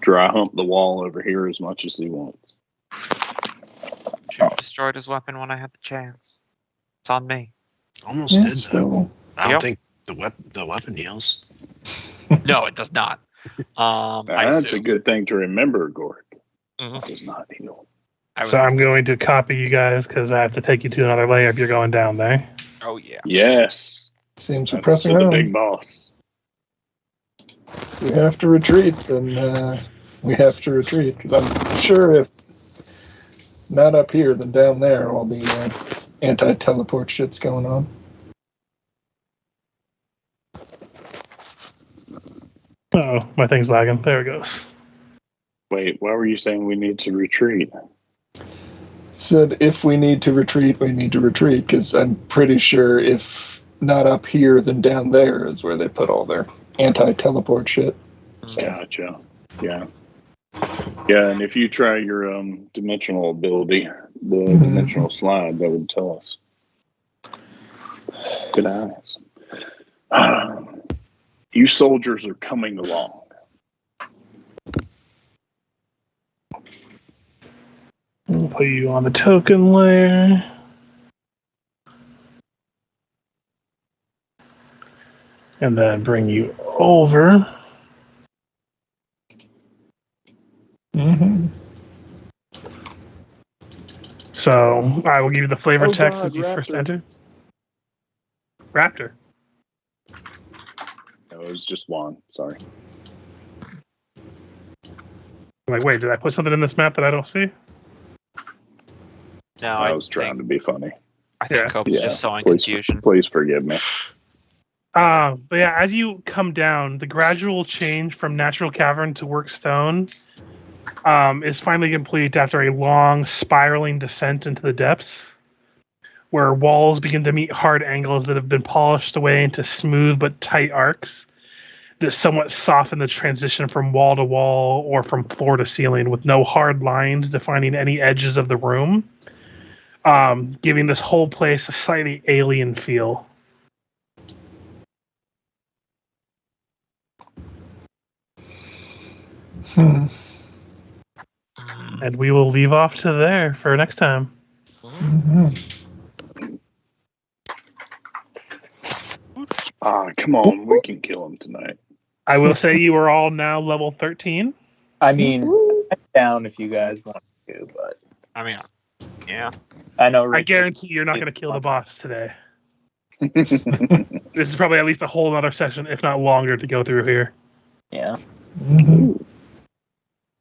dry hump the wall over here as much as he wants. Should have destroyed his weapon when I had the chance. It's on me. Almost did, though. I don't think the weapon heals. No, it does not. That's a good thing to remember, Gord. Mm-hmm. It does not heal. So I'm going to copy you guys because I have to take you to another layer if you're going down there. Oh, yeah. Yes. Seems we're That's pressing to the on. big boss. We have to retreat, then we have to retreat. Because I'm sure if not up here, then down there, all the anti-teleport shit's going on. Oh, my thing's lagging. There it goes. Wait, why were you saying we need to retreat? Said if we need to retreat, we need to retreat. Because I'm pretty sure if not up here, then down there is where they put all their anti-teleport shit. So. Gotcha. Yeah. Yeah, and if you try your dimensional ability, the dimensional slide, that would tell us. Good eyes. You soldiers are coming along. We'll put you on the token layer. And then bring you over. Mm-hmm. So I will give you the flavor text God, as you first Raptor. enter. Raptor. No, it was just one. Sorry. I'm like, wait, did I put something in this map that I don't see? No, I was trying to be funny. I think Yeah. Cope's just sowing Please, confusion. please forgive me. But yeah, as you come down, the gradual change from natural cavern to work stone is finally complete after a long spiraling descent into the depths, where walls begin to meet hard angles that have been polished away into smooth but tight arcs that somewhat soften the transition from wall to wall or from floor to ceiling, with no hard lines defining any edges of the room, giving this whole place a slightly alien feel. And we will leave off to there for next time. Come on, we can kill him tonight. I will say you are all now level 13. I mean, I'm down if you guys want to, but I mean, yeah. I know. I Rich- guarantee you're not going to kill the boss today. This is probably at least a whole other session, if not longer, to go through here. Yeah. Mhm.